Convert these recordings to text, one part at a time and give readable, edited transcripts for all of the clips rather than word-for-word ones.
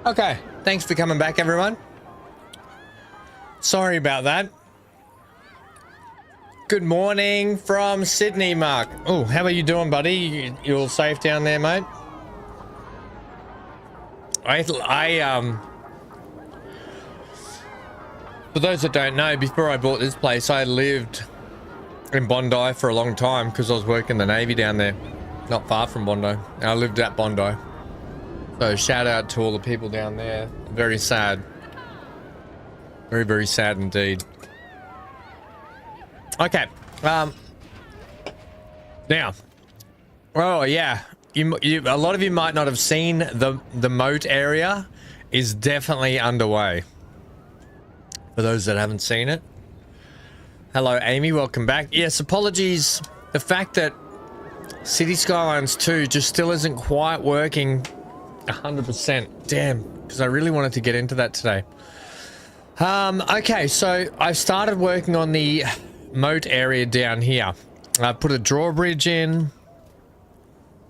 Okay, thanks for coming back, everyone. Sorry about that. Good morning from Sydney, Mark. Oh, how are you doing, buddy? You all safe down there, mate? For those that don't know, before I bought this place, I lived in Bondi for a long time because I was working the Navy down there, not far from Bondi. I lived at Bondi. So shout out to all the people down there. Very sad. Very, very sad indeed. Okay. Now. Oh yeah. A lot of you might not have seen the moat area is definitely underway. For those that haven't seen it. Hello, Amy. Welcome back. Yes, apologies. The fact that City Skylines 2 just still isn't quite working 100%. Damn, because I really wanted to get into that today. Okay, so I started working on the moat area down here. I put a drawbridge in.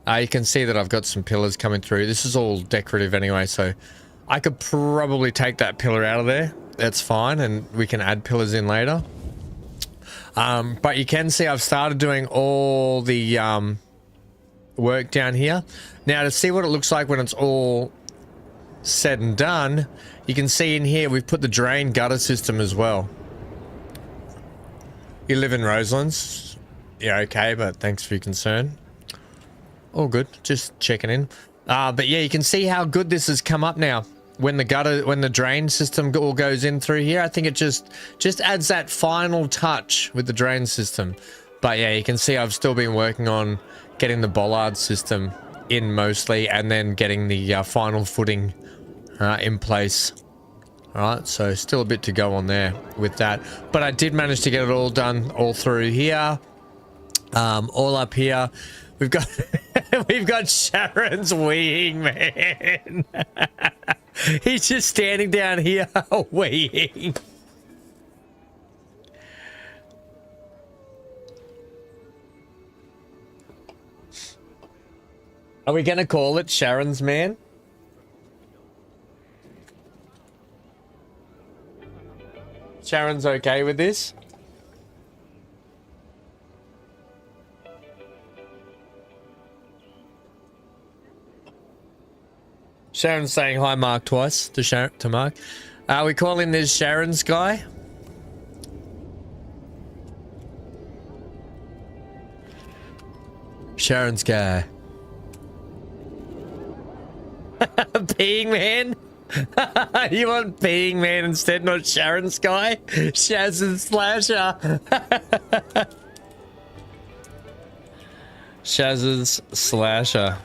You can see that I've got some pillars coming through. This is all decorative anyway, so I could probably take that pillar out of there. That's fine, and we can add pillars in later. But you can see I've started doing all the work down here. Now, to see what it looks like when it's all said and done, you can see in here we've put the drain gutter system as well. You live in Roselands? Yeah, okay, but thanks for your concern. All good, just checking in. But yeah, you can see how good this has come up now. When the drain system all goes in through here, I think it just adds that final touch with the drain system. But yeah, you can see I've still been working on getting the bollard system in mostly, and then getting the final footing in place. All right, so still a bit to go on there with that, but I did manage to get it all done all through here, all up here. We've got we've got Sharon's weeing, man. He's just standing down here weeing. Are we gonna call it Sharon's man? Sharon's okay with this? Sharon's saying hi, Mark, twice to Mark. Are we calling this Sharon's guy? Sharon's guy. Peeing man? You want Peeing man instead, not Sharon's guy? Shaz's slasher. Shaz's slasher.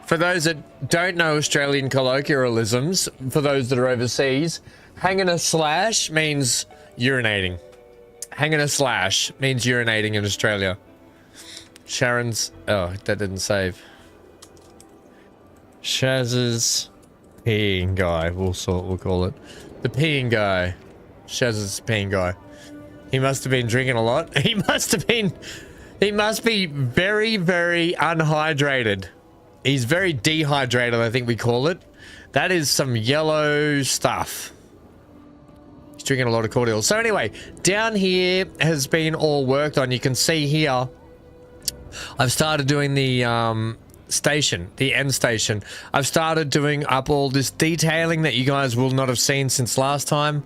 For those that don't know Australian colloquialisms, for those that are overseas, hanging a slash means urinating. Hanging a slash means urinating in Australia. Sharon's... Oh, that didn't save. Shaz's peeing guy, we'll call it. The peeing guy. Shaz's peeing guy. He must have been drinking a lot. He must be very, very unhydrated. He's very dehydrated, I think we call it. That is some yellow stuff. He's drinking a lot of cordial. So anyway, down here has been all worked on. You can see here, I've started doing the station, the end station. I've started doing up all this detailing that you guys will not have seen since last time.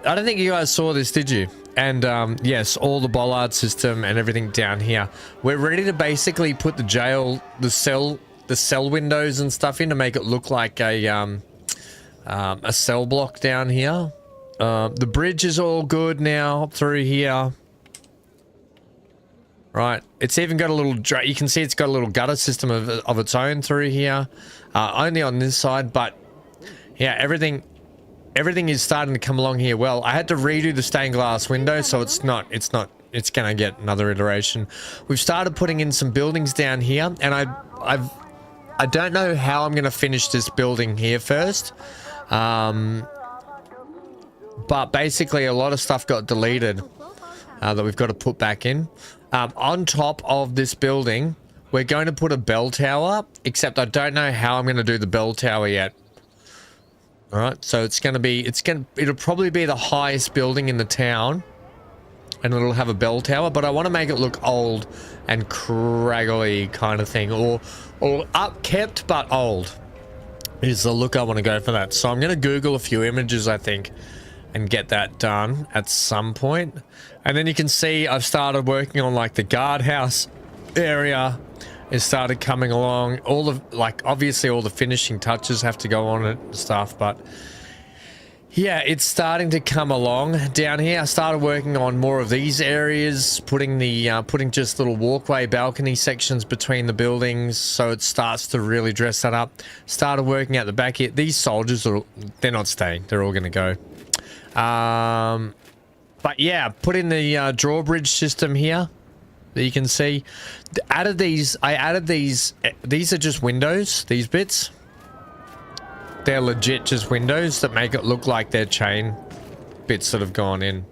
I don't think you guys saw this, did you? And yes, all the bollard system and everything down here. We're ready to basically put the jail, the cell windows and stuff in to make it look like a cell block down here. The bridge is all good now through here. Right, it's even got a little, you can see it's got a little gutter system of its own through here. Only on this side, but yeah, everything is starting to come along here well. I had to redo the stained glass window, so it's gonna get another iteration. We've started putting in some buildings down here, and I don't know how I'm gonna finish this building here first. But basically a lot of stuff got deleted that we've got to put back in. On top of this building, we're going to put a bell tower, except I don't know how I'm going to do the bell tower yet. All right, so it'll probably be the highest building in the town, and it'll have a bell tower, but I want to make it look old and craggly kind of thing, or upkept but old is the look I want to go for that. So I'm going to Google a few images, I think, and get that done at some point. And then you can see I've started working on like the guardhouse area. It started coming along. All the, like, obviously all the finishing touches have to go on it and stuff, but yeah, it's starting to come along down here. I started working on more of these areas, putting just little walkway balcony sections between the buildings, so it starts to really dress that up. Started working out the back here. These soldiers they're not staying. They're all going to go. But yeah, put in the drawbridge system here that you can see. I added these. These are just windows, these bits. They're legit just windows that make it look like they're chain bits that have gone in.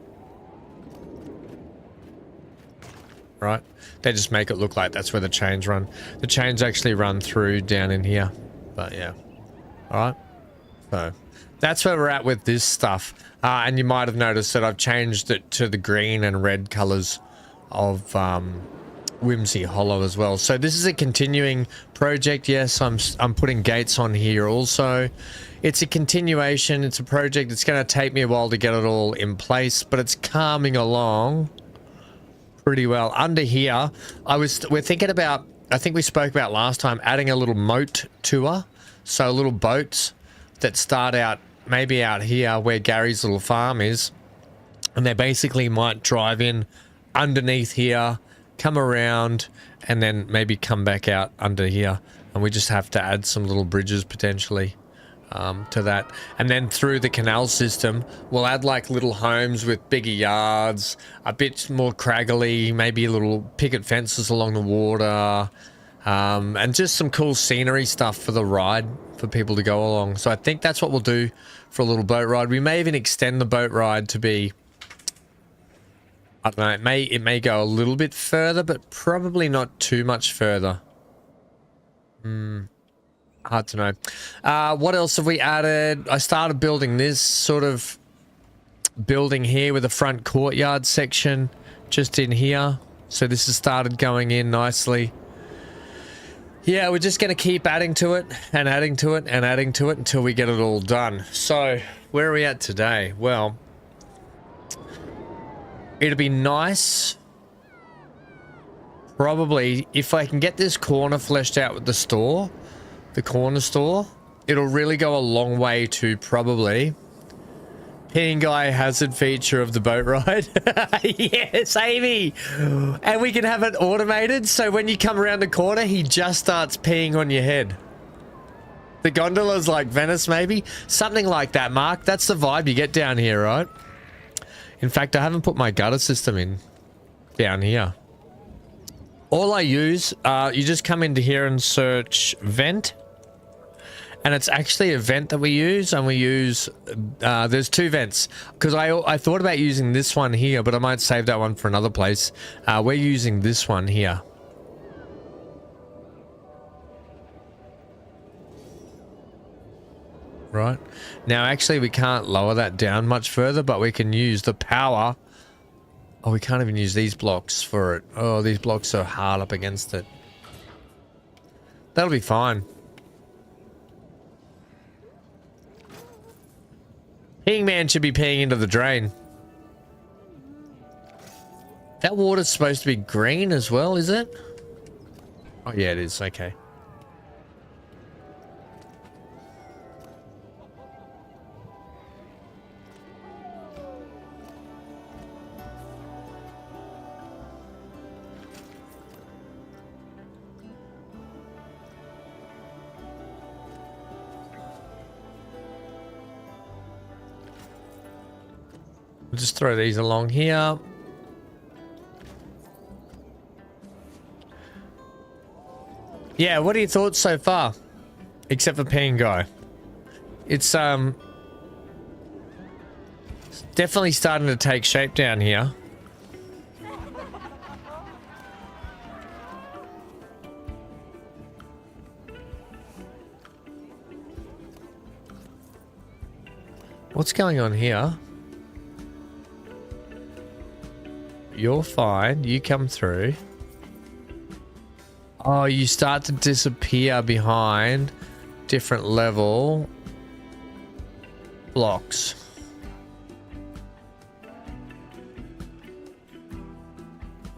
right? They just make it look like that's where the chains run. The chains actually run through down in here. But yeah. Alright. So that's where we're at with this stuff. And you might have noticed that I've changed it to the green and red colors of Whimsey Hollow as well. So this is a continuing project. Yes, I'm putting gates on here also. It's a continuation. It's a project. It's going to take me a while to get it all in place, but it's coming along pretty well. Under here, we're thinking about, I think we spoke about last time, adding a little moat tour. So little boats that start out maybe out here where Gary's little farm is, and they basically might drive in underneath here, come around, and then maybe come back out under here, and we just have to add some little bridges potentially to that. And then through the canal system we'll add like little homes with bigger yards, a bit more craggly, maybe little picket fences along the water, and just some cool scenery stuff for the ride for people to go along. So I think that's what we'll do for a little boat ride. We may even extend the boat ride to be, I don't know, it may go a little bit further, but probably not too much further. Hard to know. What else have we added? I started building this sort of building here with a front courtyard section just in here. So this has started going in nicely. Yeah, we're just going to keep adding to it and adding to it and adding to it until we get it all done. So where are we at today? Well, it'd be nice, probably, if I can get this corner fleshed out with the store, the corner store, it'll really go a long way to probably peeing guy hazard feature of the boat ride. Yes, Amy! And we can have it automated, so when you come around the corner, he just starts peeing on your head. The gondola's like Venice, maybe? Something like that, Mark. That's the vibe you get down here, right? In fact, I haven't put my gutter system in down here. All I use, you just come into here and search vent. And it's actually a vent that we use, and we use, there's two vents. Because I thought about using this one here, but I might save that one for another place. We're using this one here. Right. Now, actually, we can't lower that down much further, but we can use the power. Oh, we can't even use these blocks for it. Oh, these blocks are hard up against it. That'll be fine. Peeing Man should be peeing into the drain. That water's supposed to be green as well, is it? Oh, yeah, it is. Okay. We'll just throw these along here. Yeah, what are your thoughts so far? Except for Peeing Guy. It's definitely starting to take shape down here. What's going on here? You're fine. You come through. Oh, you start to disappear behind different level blocks.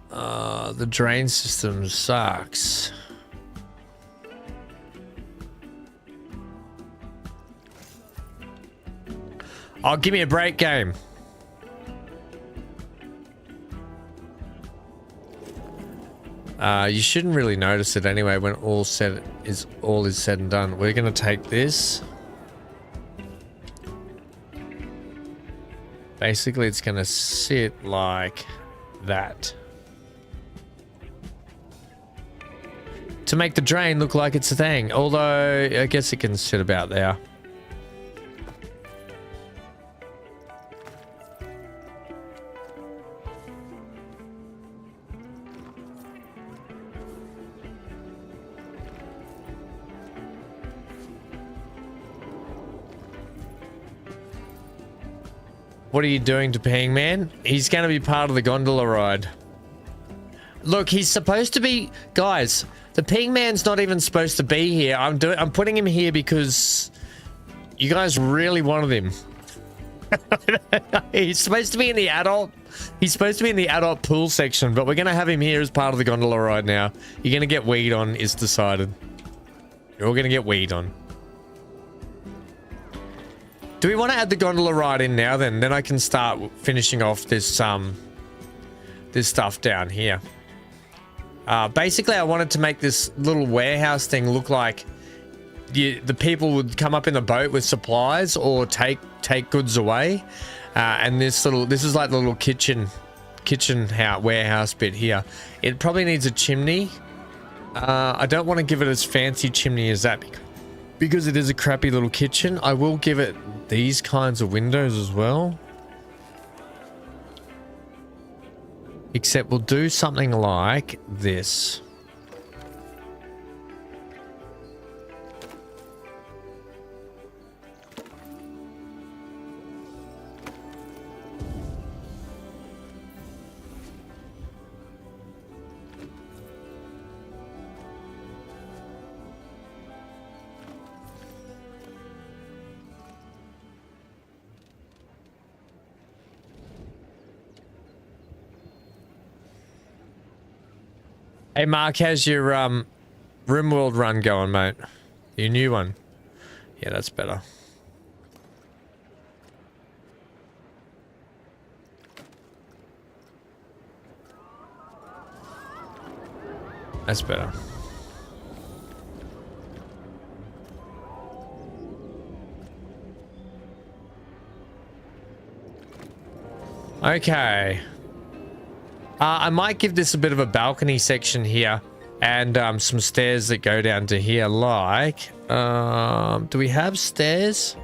The drain system sucks. Oh, give me a break, game. You shouldn't really notice it anyway when all is said and done. We're gonna take this. Basically, it's gonna sit like that. To make the drain look like it's a thing. Although, I guess it can sit about there. What are you doing to Peeing Man? He's going to be part of the gondola ride. Look, he's supposed to be... Guys, the Peeing Man's not even supposed to be here. I'm putting him here because you guys really wanted him. He's supposed to be in the adult... He's supposed to be in the adult pool section, but we're going to have him here as part of the gondola ride now. You're going to get weed on, is decided. You're all going to get weed on. Do we want to add the gondola ride in now then? Then I can start finishing off this this stuff down here. Basically, I wanted to make this little warehouse thing look like the people would come up in the boat with supplies or take goods away. And this is like the little kitchen warehouse bit here. It probably needs a chimney. I don't want to give it as fancy chimney as that because it is a crappy little kitchen. I will give it these kinds of windows as well. Except we'll do something like this. Hey Mark, how's your RimWorld run going, mate? Your new one? Yeah, that's better. That's better. Okay. I might give this a bit of a balcony section here and some stairs that go down to here, like... do we have stairs?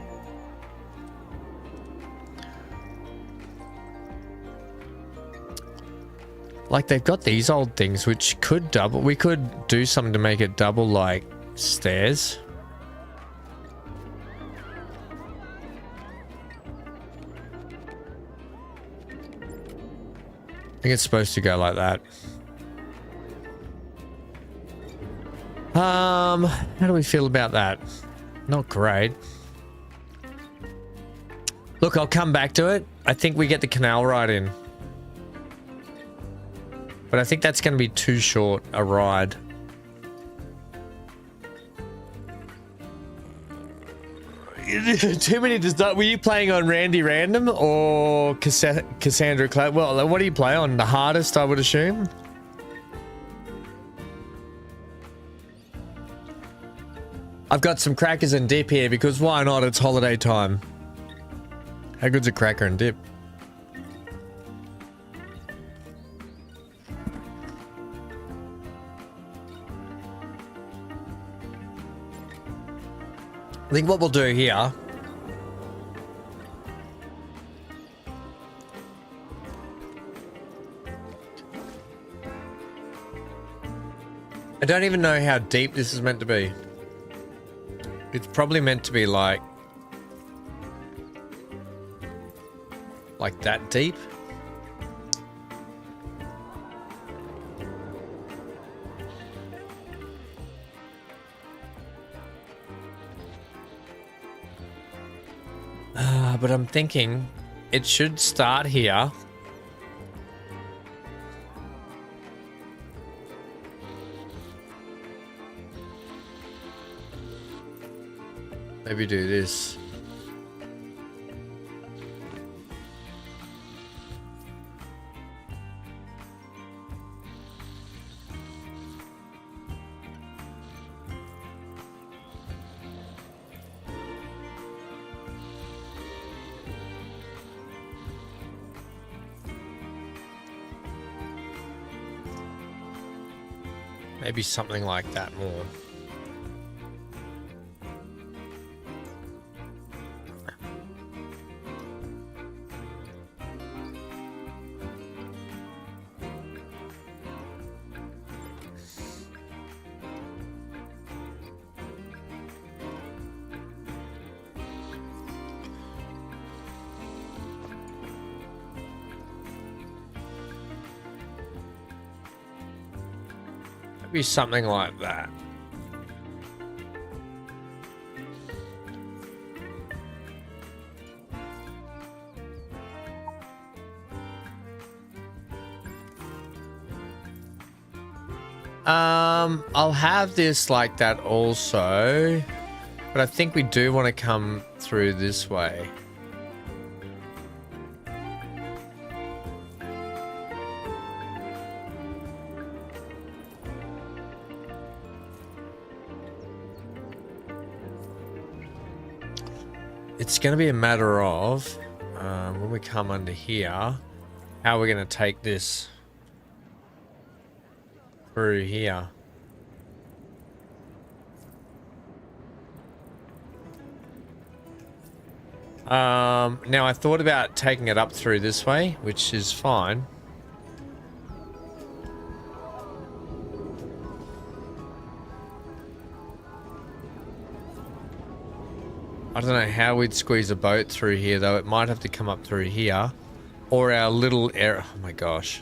Like, they've got these old things which could double. We could do something to make it double like stairs. I think it's supposed to go like that. How do we feel about that? Not great. Look, I'll come back to it. I think we get the canal ride in. But I think that's going to be too short a ride. Too many does not. Were you playing on Randy Random or Cassandra Clay? Well, what do you play on? The hardest, I would assume. I've got some crackers and dip here because why not? It's holiday time. How good's a cracker and dip? I think what we'll do here I don't even know how deep this is meant to be. It's probably meant to be like that deep. But I'm thinking it should start here. Maybe do this. Maybe something like that more. Maybe something like that. I'll have this like that also, but I think we do want to come through this way. It's going to be a matter of when we come under here, how we're going to take this through here. Now I thought about taking it up through this way, which is fine. I don't know how we'd squeeze a boat through here though. It might have to come up through here, or our little area. Oh my gosh.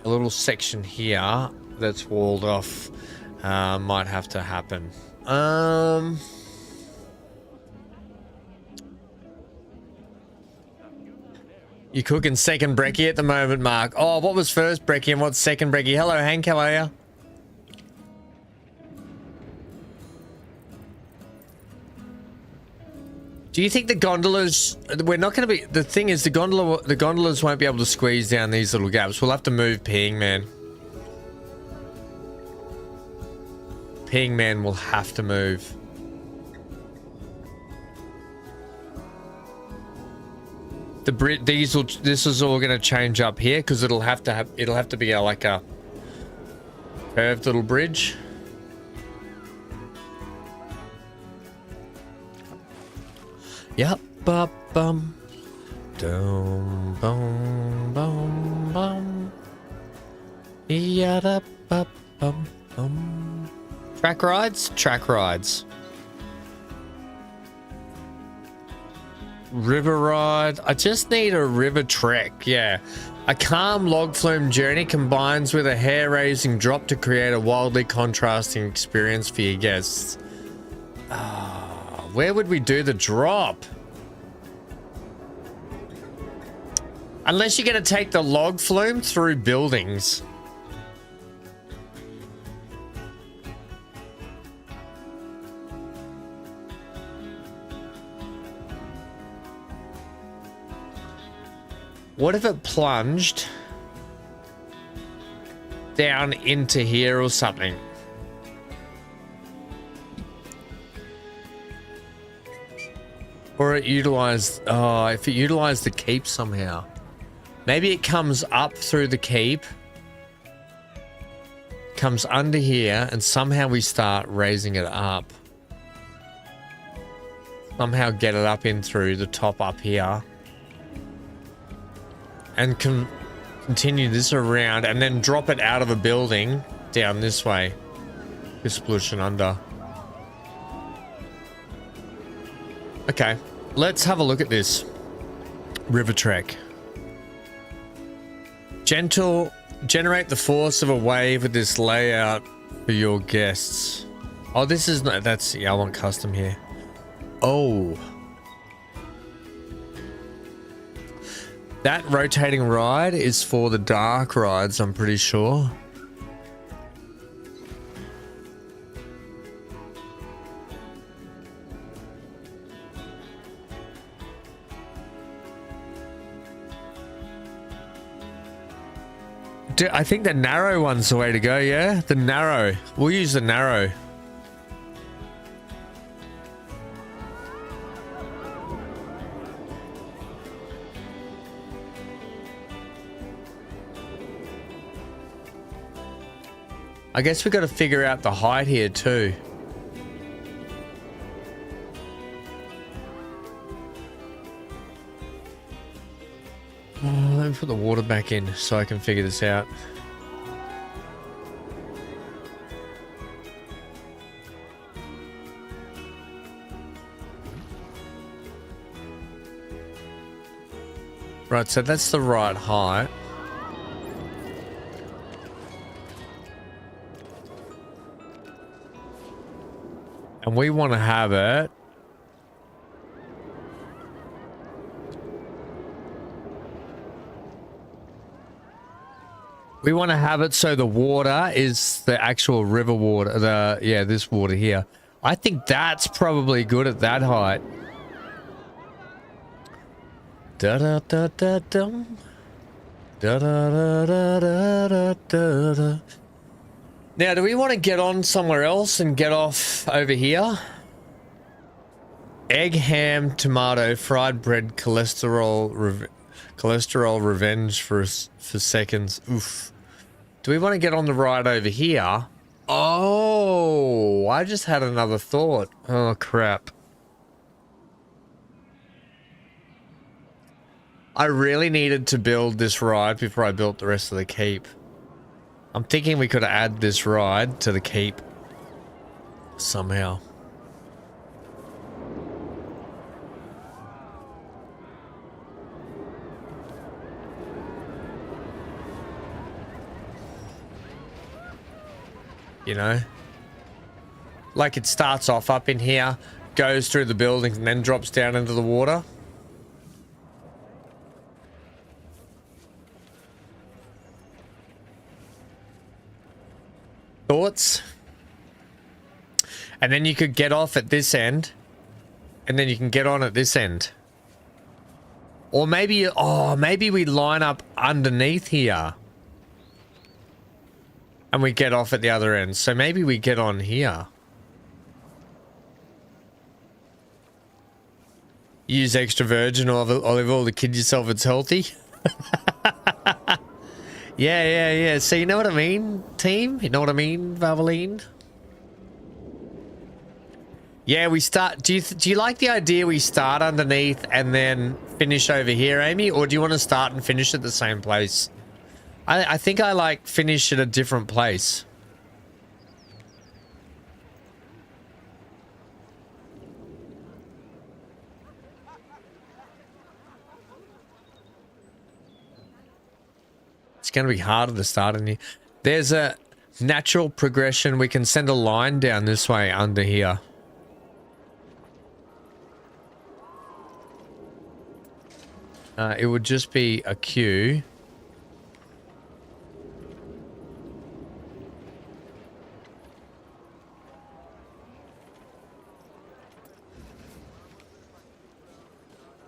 A little section here that's walled off might have to happen. You cooking second brekkie at the moment, Mark? Oh, what was first brekkie and what's second brekkie? Hello, Hank. How are you? Do you think the gondolas? We're not going to be. The thing is, the gondolas won't be able to squeeze down these little gaps. We'll have to move Peeing Man. Peeing Man will have to move. This is all going to change up here because it'll have to be like a curved little bridge. Yep, bum bum, dum bum bum bum, yada bum bum bum. Track rides, track rides. River ride. I just need a river trek. Yeah, a calm log flume journey combines with a hair-raising drop to create a wildly contrasting experience for your guests. Where would we do the drop? Unless you're going to take the log flume through buildings. What if it plunged down into here or something? Or it utilized, if it utilized the keep somehow. Maybe it comes up through the keep, comes under here, and somehow we start raising it up. Somehow get it up in through the top up here. And continue this around and then drop it out of a building down this way. This solution under. Okay, let's have a look at this. River trek. Generate the force of a wave with this layout for your guests. Oh, this is not, that's, yeah, I want custom here. Oh. That rotating ride is for the dark rides, I'm pretty sure. I think the narrow one's the way to go, yeah? The narrow. We'll use the narrow. I guess we got to figure out the height here too. Let me put the water back in so I can figure this out. Right, so that's the right height. And we want to have it. We want to have it so the water is the actual river water. This water here. I think that's probably good at that height. Da da da da dum. Da da da da da da da. Now, do we want to get on somewhere else and get off over here? Egg, ham, tomato, fried bread, cholesterol revenge for seconds. Oof. Do we want to get on the ride over here? Oh, I just had another thought. Oh, crap. I really needed to build this ride before I built the rest of the keep. I'm thinking we could add this ride to the keep somehow. You know? Like it starts off up in here, goes through the buildings, and then drops down into the water. Thoughts? And then you could get off at this end, and then you can get on at this end. Or maybe, oh, maybe we line up underneath here. And we get off at the other end. So maybe we get on here. Use extra virgin olive oil to kid yourself it's healthy. Yeah. So you know what I mean, team? You know what I mean, Valvoline? Yeah, we start... Do you like the idea we start underneath and then finish over here, Amy? Or do you want to start and finish at the same place? I think I like finish at a different place. It's going to be harder to start in here. There's a natural progression. We can send a line down this way under here. It would just be a queue.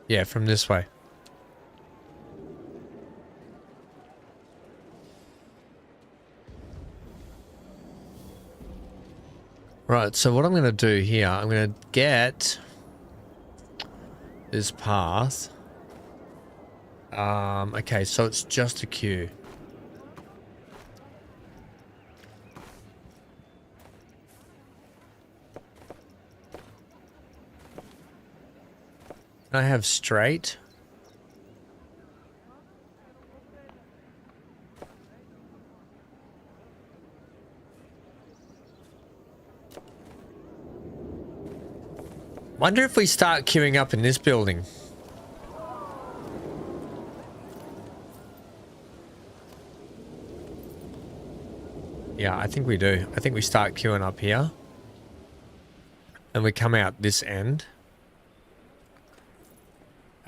Yeah, from this way. Right, so what I'm going to do here, I'm going to get this path. Okay, so it's just a queue. I have straight. Wonder if we start queuing up in this building. Yeah, I think we do. I think we start queuing up here. And we come out this end.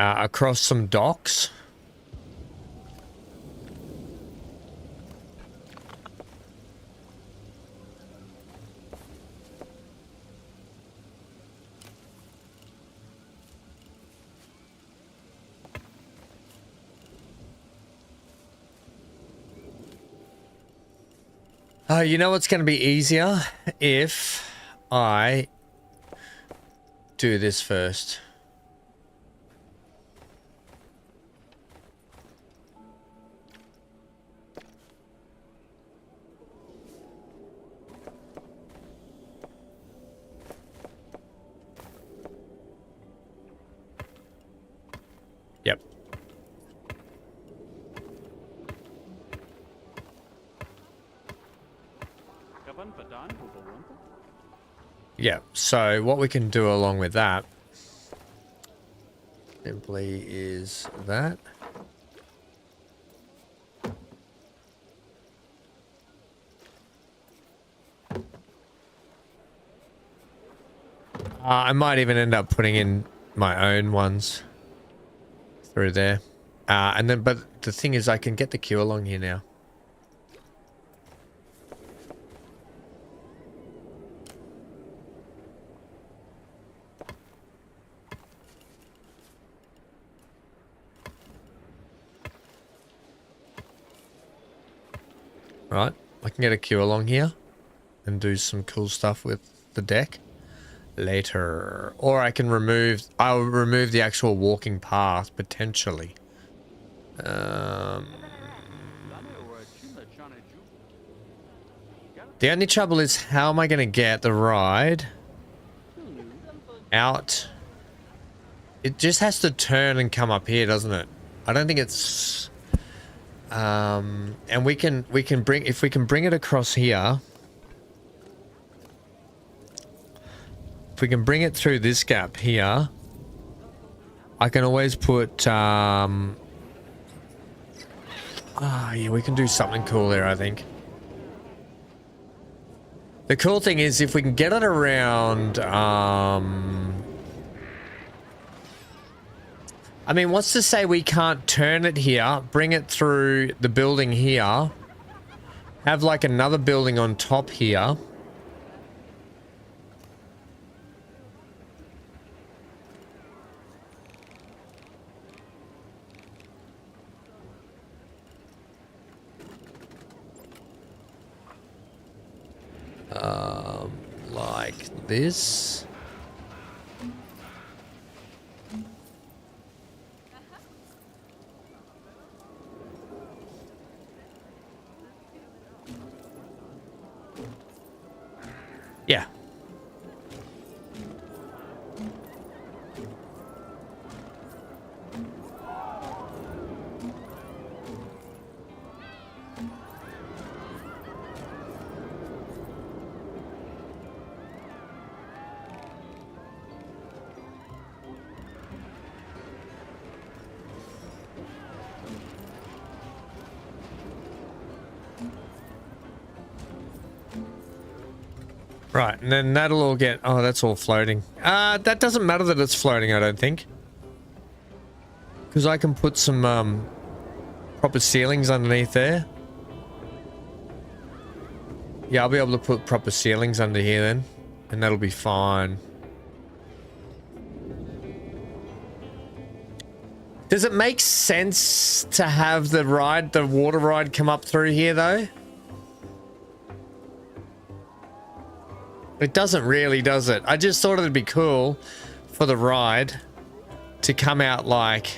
Across some docks. You know what's going to be easier? If I do this first. Yep. Yeah, so what we can do along with that simply is that. I might even end up putting in my own ones through there. And then, but the thing is, I can get the queue along here now. Right, I can get a queue along here and do some cool stuff with the deck later. Or I can I'll remove the actual walking path, potentially. The only trouble is, how am I going to get the ride out? It just has to turn and come up here, doesn't it? I don't think it's... and we can bring, if we can bring it across here, if we can bring it through this gap here, I can always put yeah, we can do something cool there, I think. The cool thing is, if we can get it around, I mean, what's to say we can't turn it here, bring it through the building here, have like another building on top here. Like this. Yeah. Right, and then that'll all get... Oh, that's all floating. That doesn't matter that it's floating, I don't think. Because I can put some proper ceilings underneath there. Yeah, I'll be able to put proper ceilings under here then. And that'll be fine. Does it make sense to have the ride, the water ride, come up through here though? It doesn't really, does it? I just thought it'd be cool for the ride to come out like...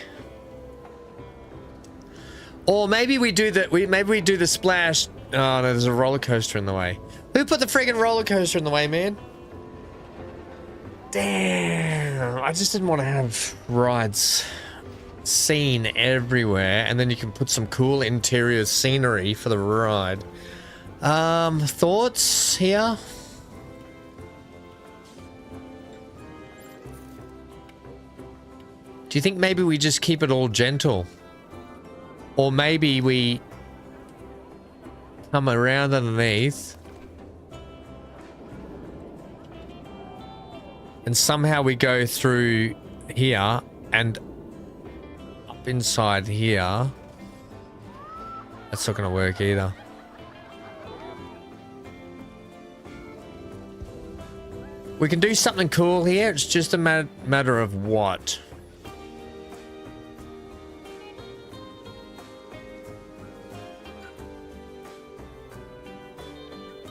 Or maybe we do the splash. Oh no, there's a roller coaster in the way. Who put the friggin' roller coaster in the way, man? Damn, I just didn't want to have rides seen everywhere, and then you can put some cool interior scenery for the ride. Thoughts here? Do you think maybe we just keep it all gentle? Or maybe we come around underneath and somehow we go through here and up inside here? That's not going to work either. We can do something cool here. It's just a matter of what.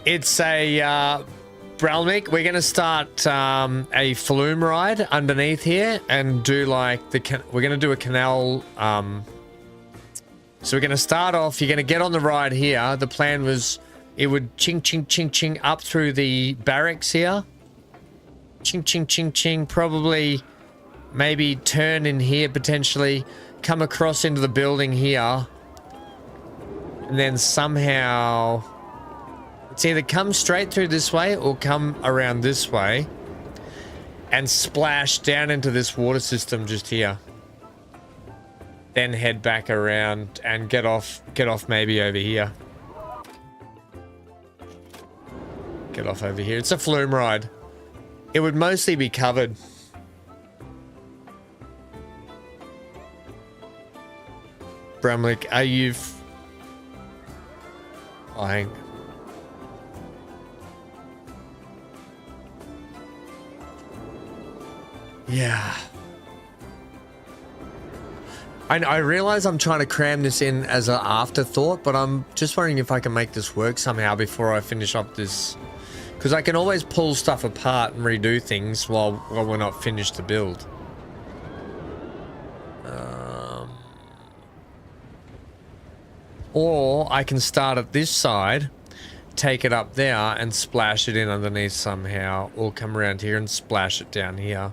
It's a Bralmic. We're going to start a flume ride underneath here and do like we're going to do a canal. So we're going to start off. You're going to get on the ride here. The plan was it would ching, ching, ching, ching up through the barracks here. Ching, ching, ching, ching. Probably maybe turn in here potentially. Come across into the building here. And then somehow... It's either come straight through this way or come around this way and splash down into this water system just here. Then head back around and get off maybe over here. Get off over here. It's a flume ride. It would mostly be covered. Bramlick, are you... Oh, hang... Yeah. I realize I'm trying to cram this in as an afterthought, but I'm just wondering if I can make this work somehow before I finish up this. Because I can always pull stuff apart and redo things while we're not finished the build. Or I can start at this side, take it up there and splash it in underneath somehow, or come around here and splash it down here.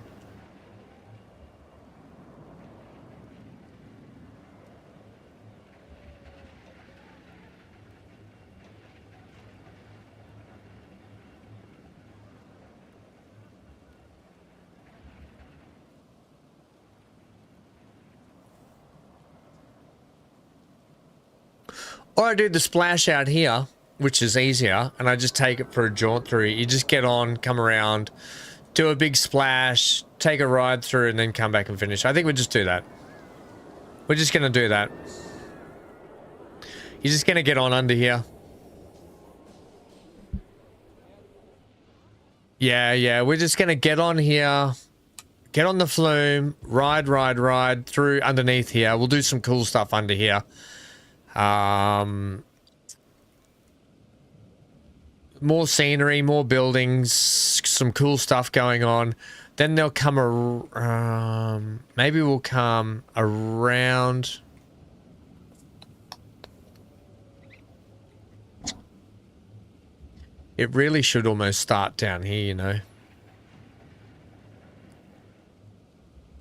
Or I do the splash out here, which is easier, and I just take it for a jaunt through. You just get on, come around, do a big splash, take a ride through, and then come back and finish. I think we'll just do that. We're just going to do that. You're just going to get on under here. Yeah, we're just going to get on here, get on the flume, ride through underneath here. We'll do some cool stuff under here. More scenery, more buildings, some cool stuff going on. Then they'll come maybe we'll come around. It really should almost start down here, you know.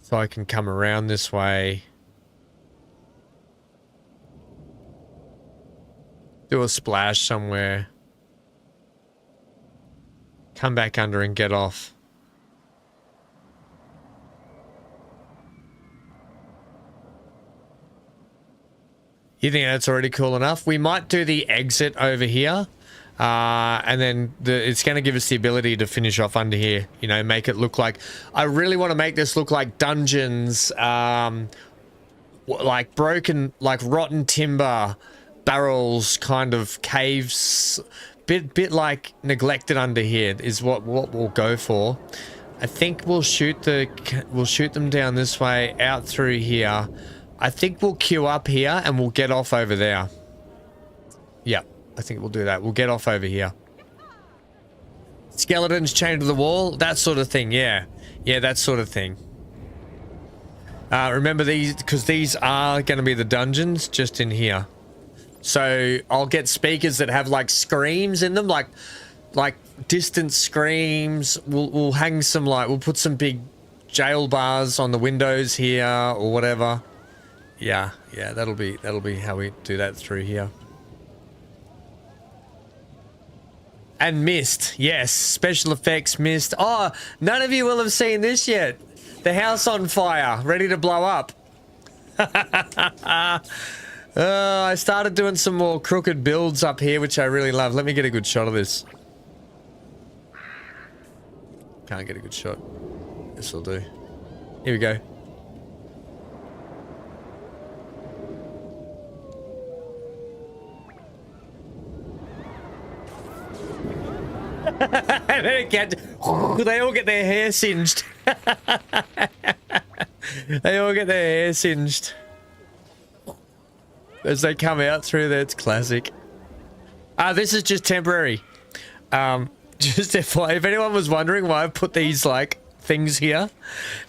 So I can come around this way. Do a splash somewhere. Come back under and get off. You think that's already cool enough? We might do the exit over here. And then it's going to give us the ability to finish off under here. You know, make it look like... I really want to make this look like dungeons. Like broken... Like rotten timber... barrels, kind of caves, bit like neglected under here is what we'll go for. I think we'll shoot them down this way, out through here. I think we'll queue up here and we'll get off over there. Yeah, I think we'll do that. We'll get off over here. Skeletons chained to the wall, that sort of thing. Yeah, that sort of thing. Remember these, because these are going to be the dungeons just in here. So I'll get speakers that have like screams in them, like distant screams. We'll hang some we'll put some big jail bars on the windows here or whatever. Yeah, that'll be how we do that through here. And mist, yes, special effects mist. Oh, none of you will have seen this yet. The house on fire, ready to blow up. I started doing some more crooked builds up here, which I really love. Let me get a good shot of this. Can't get a good shot. This will do. Here we go. They all get their hair singed. They all get their hair singed. As they come out through there, it's classic. This is just temporary. Just FYI, if anyone was wondering why I put these like things here,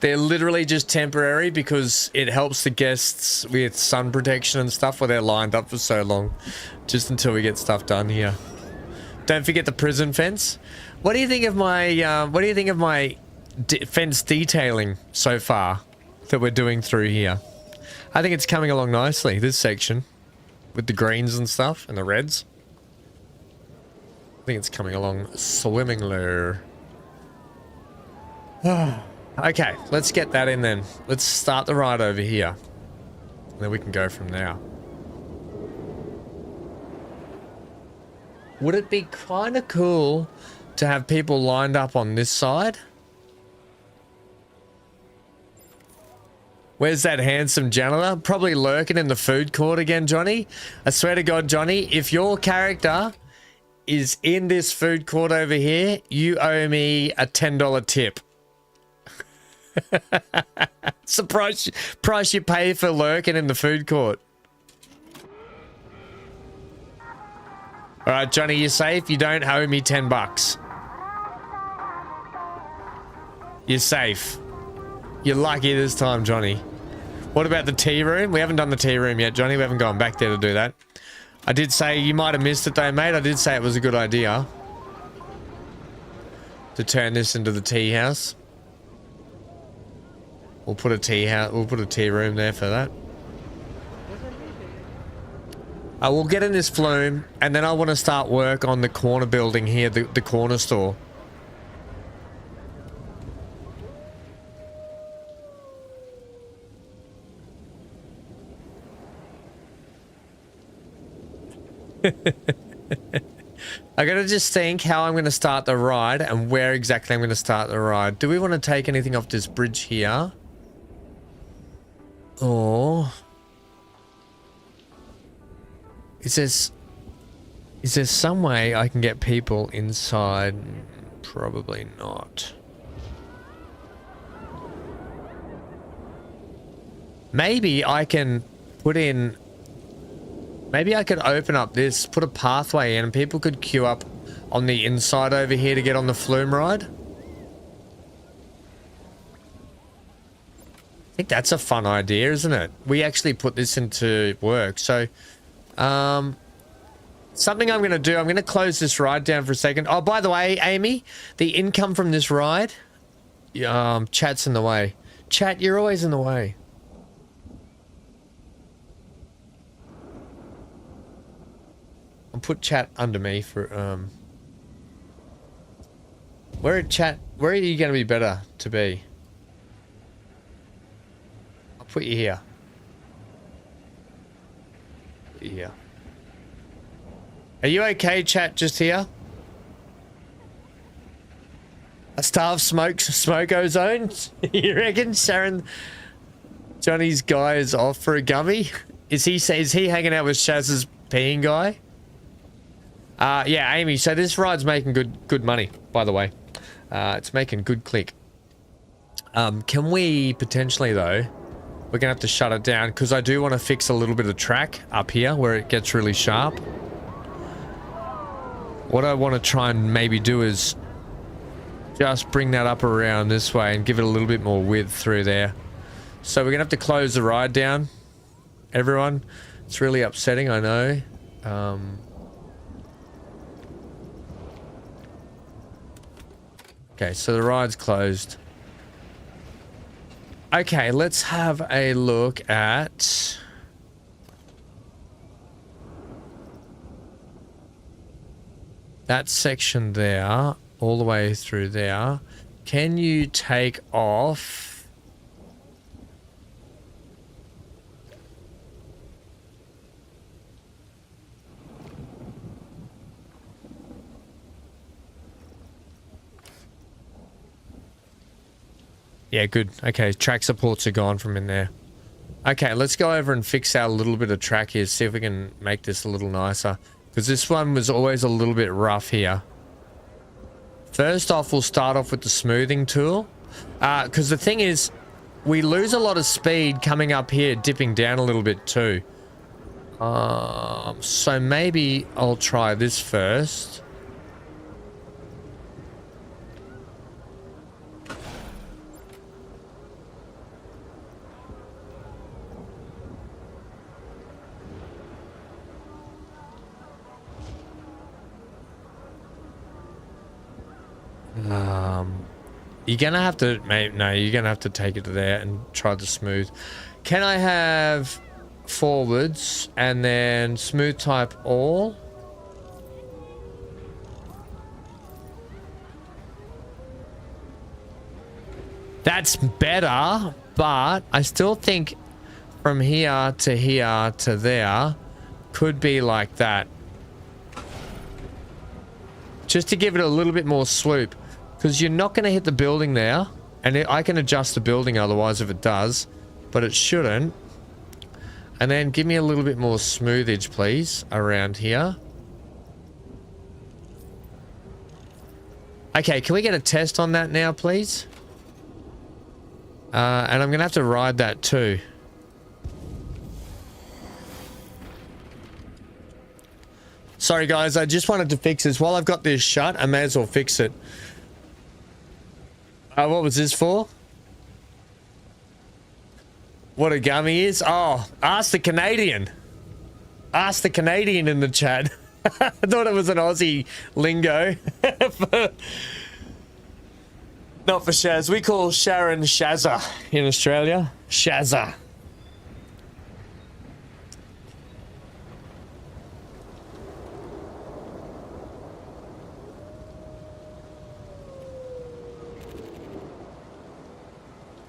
they're literally just temporary because it helps the guests with sun protection and stuff where they're lined up for so long, just until we get stuff done here. Don't forget the prison fence. What do you think of my fence detailing so far that we're doing through here? I think it's coming along nicely, this section, with the greens and stuff, and the reds. I think it's coming along swimmingly. Okay, let's get that in then. Let's start the ride over here. And then we can go from there. Would it be kind of cool to have people lined up on this side Where's that handsome janitor? Probably lurking in the food court again, Johnny. I swear to God, Johnny, if your character is in this food court over here, you owe me a $10 tip. It's the price you pay for lurking in the food court. All right, Johnny, you're safe. You don't owe me 10 bucks. You're safe. You're lucky this time, Johnny. What about the tea room? We haven't done the tea room yet, Johnny. We haven't gone back there to do that. I did say, you might have missed it though, mate. I did say it was a good idea to turn this into the tea house. We'll put a tea room there for that. We'll get in this flume, and then I want to start work on the corner building here, the corner store. I gotta just think how I'm gonna start the ride and where exactly I'm gonna start the ride. Do we want to take anything off this bridge here? Or is there some way I can get people inside? Probably not. Maybe I can put in... Maybe I could open up this, put a pathway in, and people could queue up on the inside over here to get on the flume ride. I think that's a fun idea, isn't it? We actually put this into work. So, something I'm going to do, I'm going to close this ride down for a second. Oh, by the way, Amy, the income from this ride, chat's in the way. Chat, you're always in the way. I'll put chat under me for, where are you going to be better to be? I'll put you here. Put you here. Are you okay, chat, just here? A starved smoko zone? You reckon, Sharon? Johnny's guy is off for a gummy? Is he hanging out with Shaz's peeing guy? Yeah, Amy, so this ride's making good money, by the way. It's making good click. Can we potentially, though, we're gonna have to shut it down because I do want to fix a little bit of track up here where it gets really sharp. What I want to try and maybe do is just bring that up around this way and give it a little bit more width through there. So we're gonna have to close the ride down, everyone. It's really upsetting, I know. Okay, so the ride's closed. Okay, let's have a look at... that section there, all the way through there. Can you take off... Yeah, good. Okay, track supports are gone from in there. Okay, let's go over and fix our little bit of track here, see if we can make this a little nicer. Because this one was always a little bit rough here. First off, we'll start off with the smoothing tool. Because the thing is, we lose a lot of speed coming up here, dipping down a little bit too. So maybe I'll try this first. You're gonna have to, mate, no, you're gonna have to take it to there and try the smooth. Can I have forwards and then smooth type all? That's better, but I still think from here to there could be like that. Just to give it a little bit more swoop. Because you're not going to hit the building there. And I can adjust the building otherwise if it does. but it shouldn't. And then give me a little bit more smoothage, please, around here. Okay, can we get a test on that now, please? And I'm gonna have to ride that too. Sorry guys, I just wanted to fix this. While I've got this shut, I may as well fix it. What was this for? What a gummy is? Oh, ask the Canadian. Ask the Canadian in the chat. I thought it was an Aussie lingo. Not for Shaz. We call Sharon Shazza in Australia. Shazza.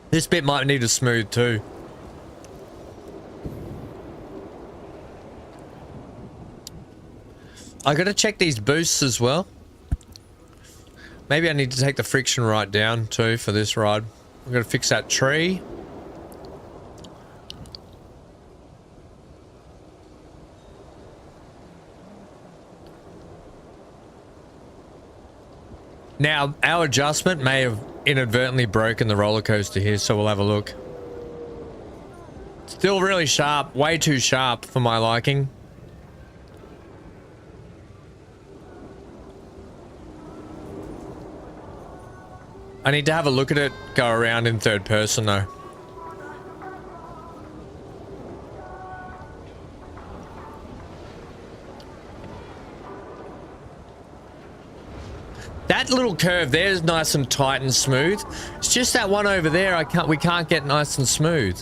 This bit might need a smooth too. I gotta check these boosts as well. Maybe I need to take the friction right down too for this ride. I'm gonna fix that tree. Now, our adjustment may have inadvertently broken the roller coaster here, so we'll have a look. Still really sharp, way too sharp for my liking. I need to have a look at it, go around in third person though. That little curve there is nice and tight and smooth. It's just that one over there we can't get nice and smooth.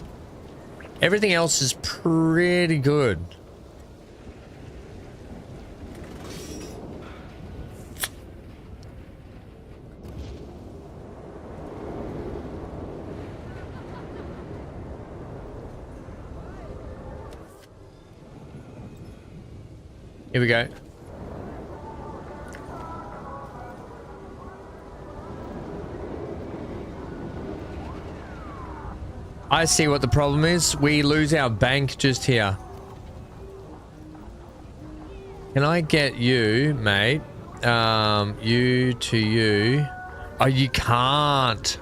Everything else is pretty good. Here we go. I see what the problem is. We lose our bank just here. Can I get you, mate? You to you. Oh, you can't.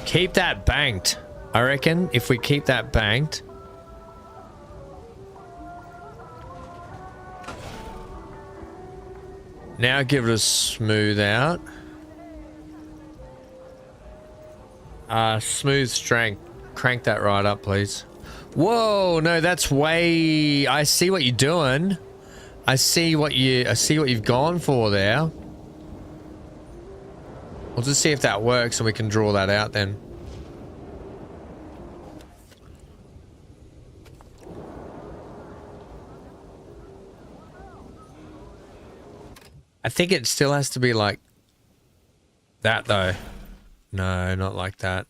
Keep that banked. I reckon if we keep that banked. Now give it a smooth out. Smooth strength. Crank that right up, please. Whoa, no, that's way... I see what you're doing. I see what you've gone for there. We'll just see if that works and we can draw that out then. I think it still has to be like that though. No, not like that.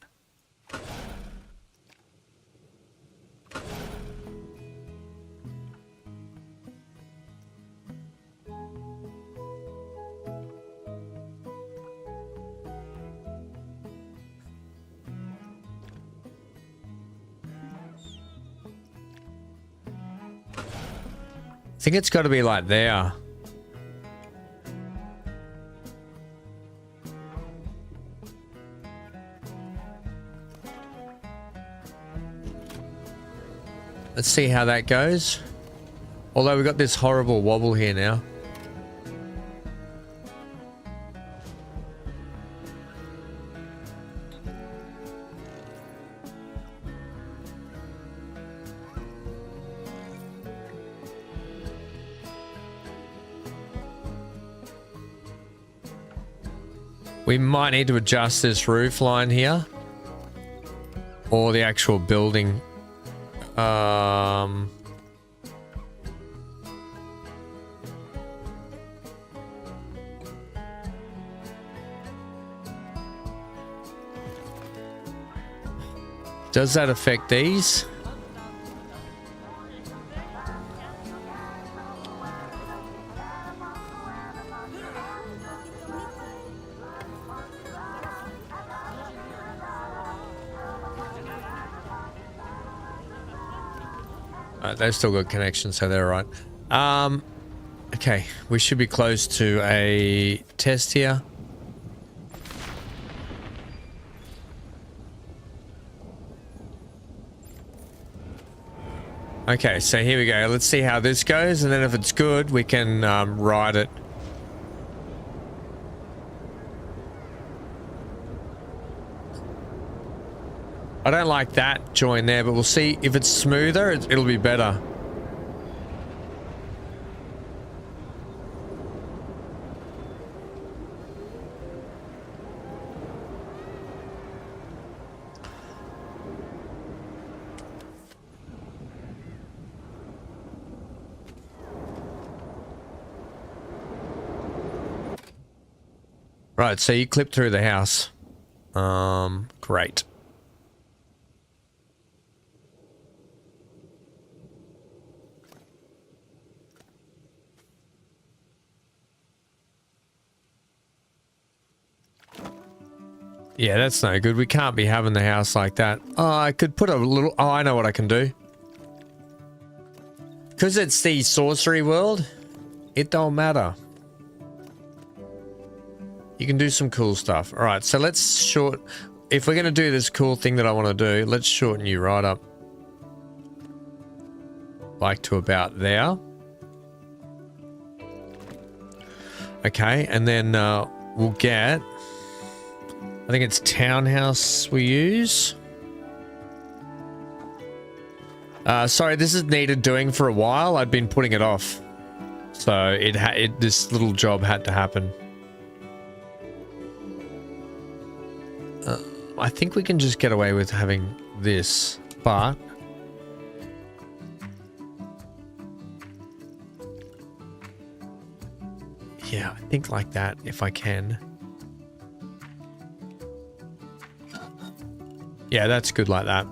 I think it's got to be like there. Let's see how that goes. Although we've got this horrible wobble here now. We might need to adjust this roof line here. Or the actual building. Does that affect these? They've still got connections, so they're all right. Okay, we should be close to a test here. Okay, so here we go. Let's see how this goes, and then if it's good, we can ride it. I don't like that join there, but we'll see if it's smoother, it'll be better. Right, so you clip through the house. Great. Yeah, that's no good. We can't be having the house like that. Oh, I could put a little... Oh, I know what I can do. Because it's the sorcery world, it don't matter. You can do some cool stuff. All right, so let's short... If we're going to do this cool thing that I want to do, let's shorten you right up. Like to about there. Okay, and then we'll get... I think it's townhouse we use. Sorry, this is needed doing for a while. I'd been putting it off. So this little job had to happen. I think we can just get away with having this, but... Yeah, I think like that, if I can. Yeah, that's good like that.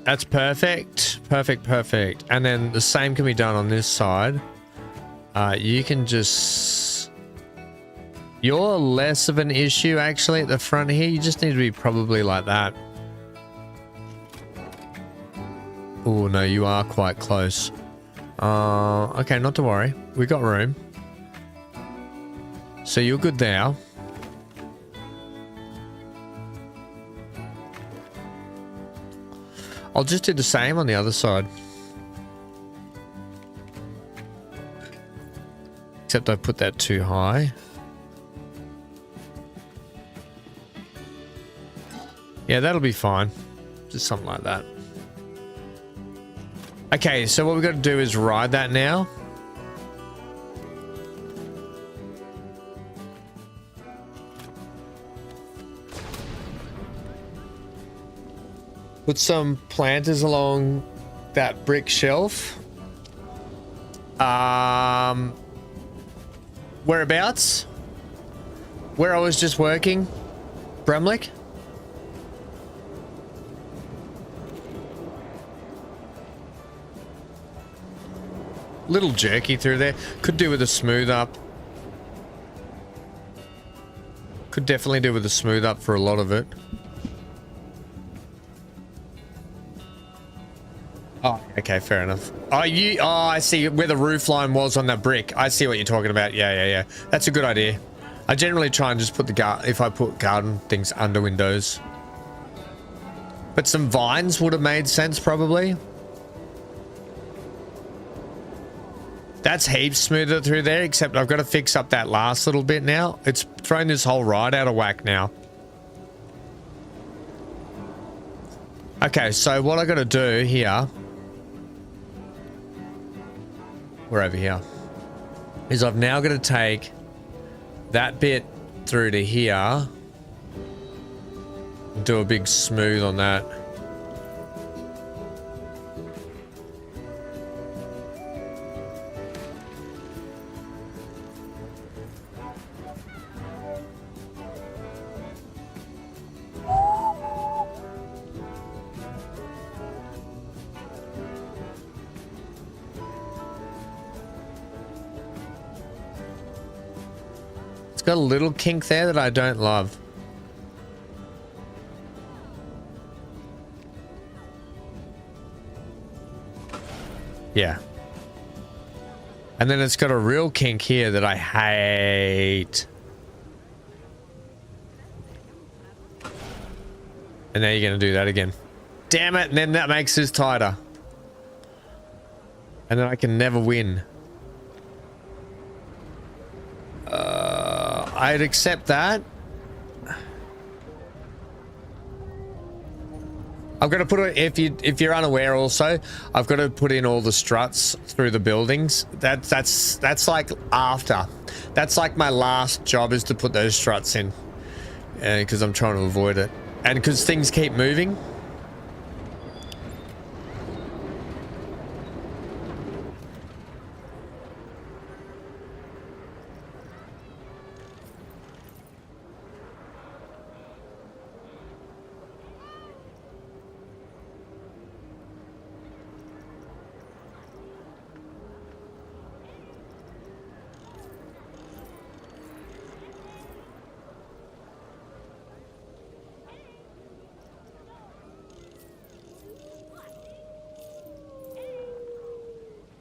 That's perfect. Perfect. And then the same can be done on this side. You can just... You're less of an issue actually at the front here. You just need to be probably like that. Oh no, you are quite close. Okay, not to worry. We got room. So you're good there. I'll just do the same on the other side. Except I put that too high. Yeah, that'll be fine. Just something like that. Okay, so what we've got to do is ride that now. Put some planters along that brick shelf. Whereabouts? Where I was just working? Bramlick? Little jerky through there. Could do with a smooth up. Could definitely do with a smooth up for a lot of it. Oh, okay, fair enough. Oh, I see where the roof line was on that brick. I see what you're talking about. Yeah. That's a good idea. I generally try and just put if I put garden things under windows. But some vines would have made sense probably. That's heaps smoother through there, except I've got to fix up that last little bit now. It's thrown this whole ride out of whack now. Okay, so what I got to do here, we're over here, is I've now got to take that bit through to here and do a big smooth on that. got a little kink there that I don't love. Yeah. And then it's got a real kink here that I hate. And now you're going to do that again. Damn it. And then that makes this tighter. And then I can never win. I'd accept that. I've got to put it, if you're unaware also, I've got to put in all the struts through the buildings. That's like after. That's like my last job is to put those struts in. Because I'm trying to avoid it. And because things keep moving.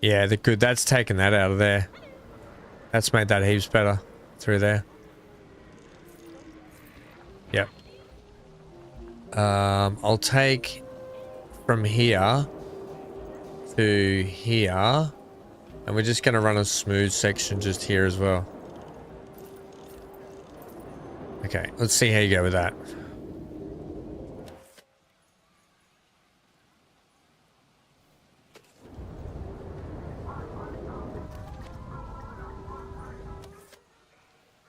Yeah, they're good. That's taken that out of there. That's made that heaps better through there. Yep. I'll take from here to here, and we're just going to run a smooth section just here as well. Okay, let's see how you go with that.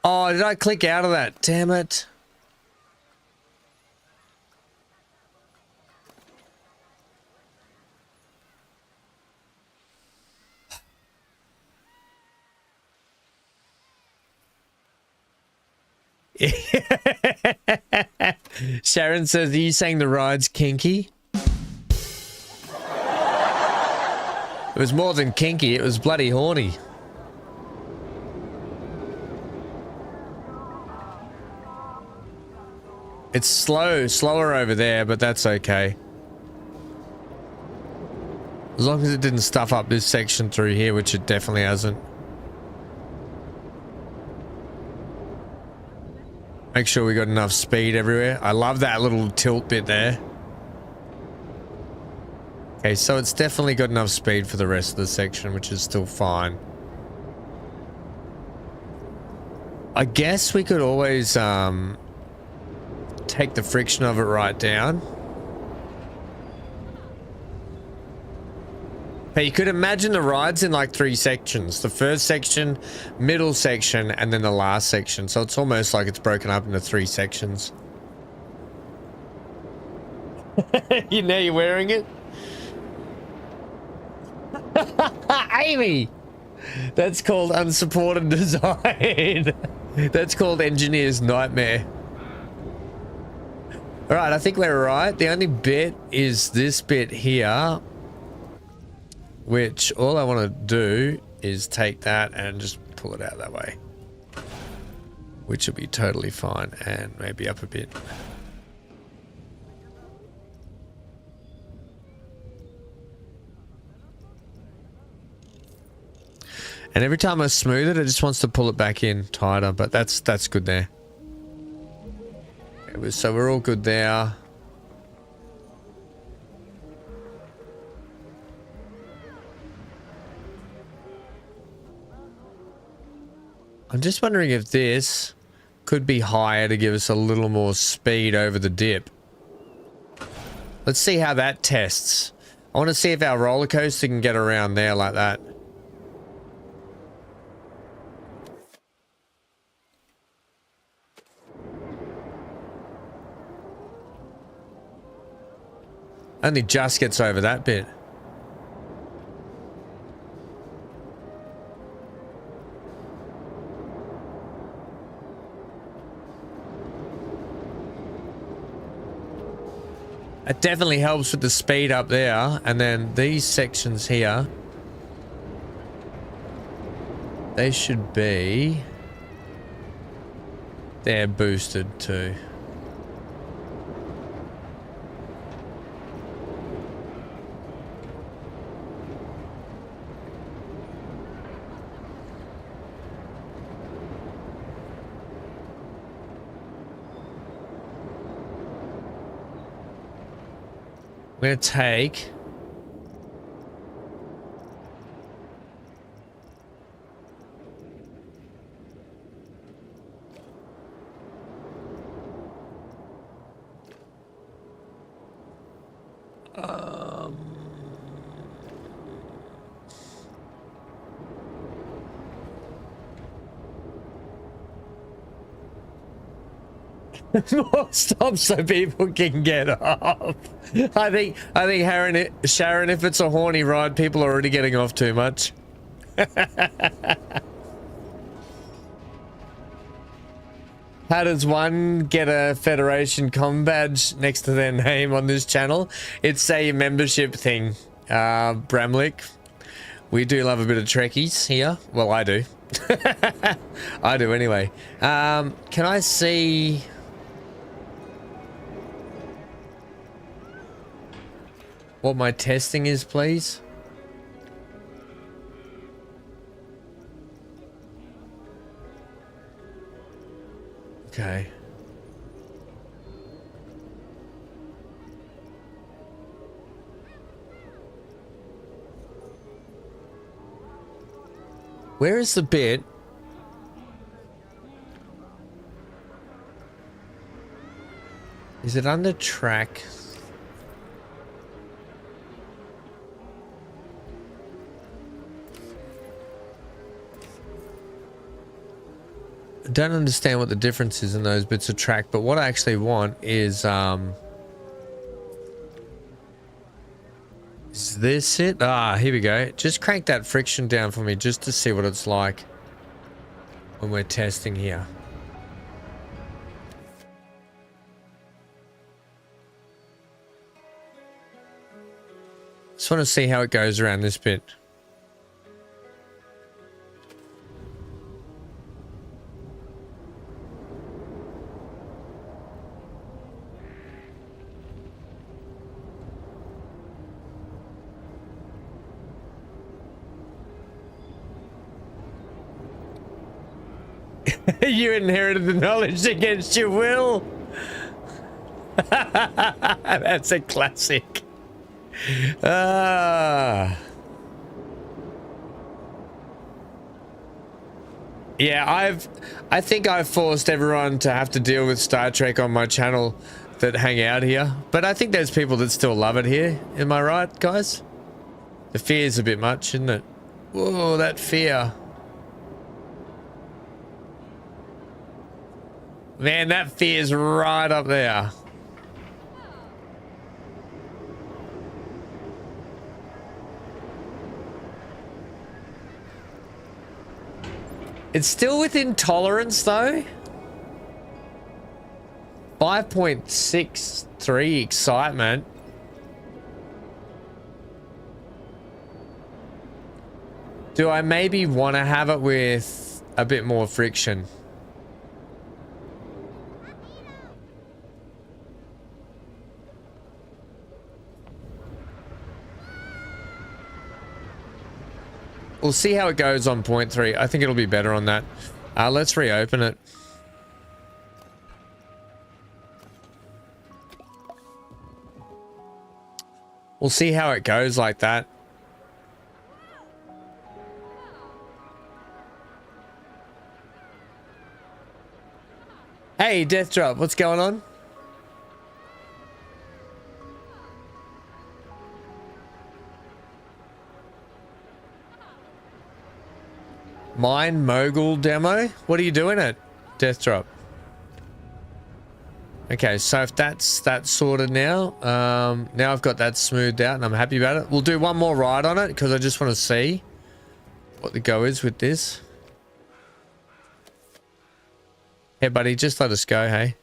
Oh, did I click out of that? Damn it. Sharon says, are you saying the ride's kinky? It was more than kinky, it was bloody horny. It's slower over there, but that's okay. As long as it didn't stuff up this section through here, which it definitely hasn't. Make sure we got enough speed everywhere. I love that little tilt bit there. Okay, so it's definitely got enough speed for the rest of the section, which is still fine. I guess we could always, take the friction of it right down. But you could imagine the ride's in like 3 sections. The first section, middle section, and then the last section. So it's almost like it's broken up into 3 sections. You know you're wearing it? Amy! That's called unsupported design. That's called engineer's nightmare. Alright, I think we're right. The only bit is this bit here, which all I want to do is take that and just pull it out that way, which will be totally fine, and maybe up a bit. And every time I smooth it, it just wants to pull it back in tighter, but that's good there. So we're all good there. I'm just wondering if this could be higher to give us a little more speed over the dip. Let's see how that tests. I want to see if our roller coaster can get around there like that. Only just gets over that bit. It definitely helps with the speed up there, and then these sections here, they should be They're boosted too. I'm gonna take more stops so people can get off. I think Sharon, if it's a horny ride, people are already getting off too much. How does one get a Federation com badge next to their name on this channel? It's a membership thing, Bramlick. We do love a bit of Trekkies here. Well, I do. I do anyway. Can I see... what my testing is, please? Okay. Where is the bit? Is it under track? I don't understand what the difference is in those bits of track, but what I actually want is this it? Ah, here we go. Just crank that friction down for me just to see what it's like when we're testing here. Just want to see how it goes around this bit. You inherited the knowledge against your will. That's a classic. Yeah, I think I've forced everyone to have to deal with Star Trek on my channel that hang out here. But I think there's people that still love it here. Am I right, guys? The fear's a bit much, isn't it? Whoa, that fear. Man, that fear's right up there. It's still within tolerance, though. 5.63 excitement. Do I maybe want to have it with a bit more friction? We'll see how it goes on 0.3. I think it'll be better on that. Let's reopen it. We'll see how it goes like that. Hey, Death Drop, what's going on? Mine Mogul demo? What are you doing at Death Drop? Okay, so if that's sorted now, now I've got that smoothed out and I'm happy about it. We'll do one more ride on it because I just want to see what the go is with this. Hey, buddy, just let us go, hey?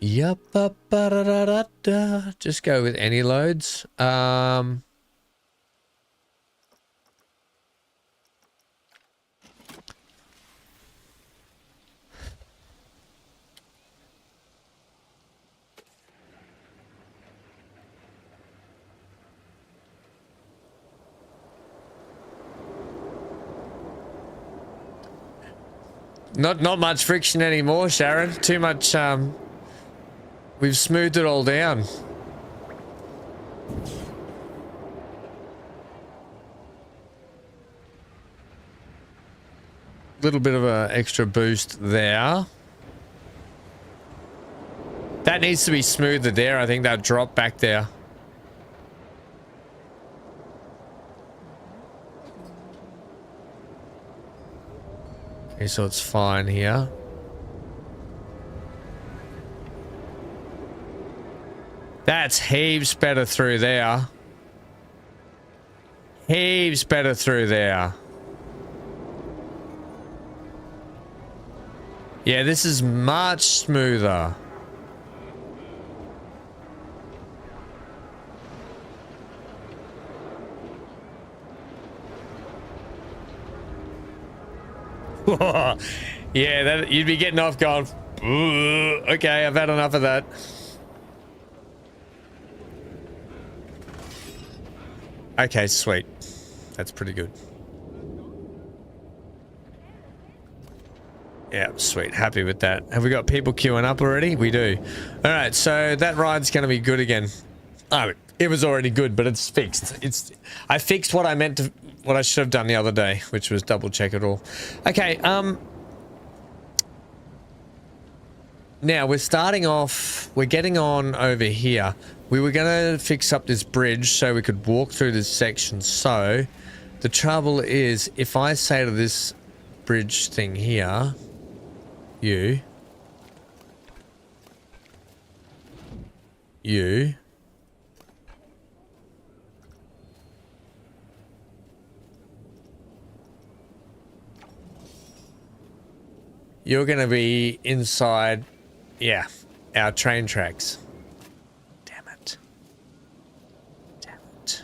Yup, just go with any loads. Not much friction anymore, Sharon. Too much, we've smoothed it all down. Little bit of an extra boost there. That needs to be smoother there. I think that drop back there. Okay, so it's fine here. That's heaps better through there. Heaps better through there. Yeah, this is much smoother. Yeah, that you'd be getting off going, okay, I've had enough of that. Okay, sweet. That's pretty good. Yeah, sweet. Happy with that. Have we got people queuing up already? We do. All right, so that ride's going to be good again. Oh, it was already good, but it's fixed. I fixed what I meant to, what I should have done the other day, which was double check it all. Okay, now we're starting off, we're getting on over here. We were going to fix up this bridge so we could walk through this section. So the trouble is, if I say to this bridge thing here, you're going to be inside, yeah, our train tracks. Damn it. Damn it.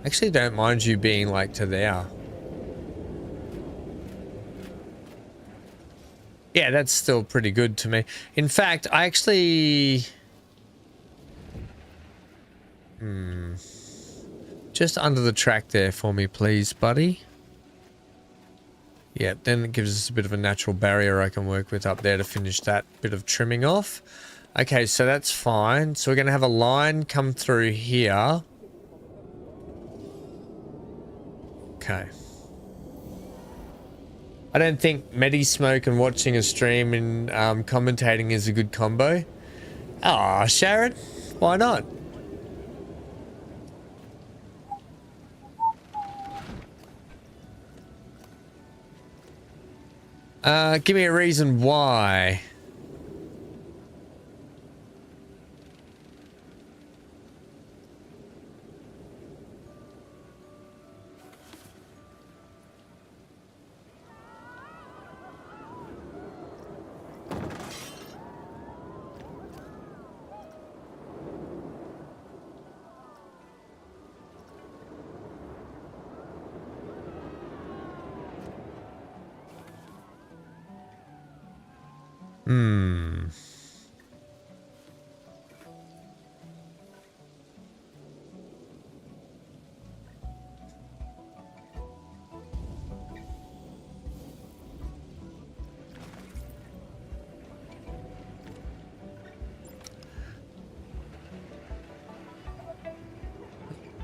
Actually, don't mind you being like to there. Yeah, that's still pretty good to me. In fact, I actually... Just under the track there for me, please, buddy. Yeah, then it gives us a bit of a natural barrier I can work with up there to finish that bit of trimming off. Okay, so that's fine. So we're going to have a line come through here. Okay. I don't think Medi-Smoke and watching a stream and commentating is a good combo. Ah, Sharon, why not? Give me a reason why.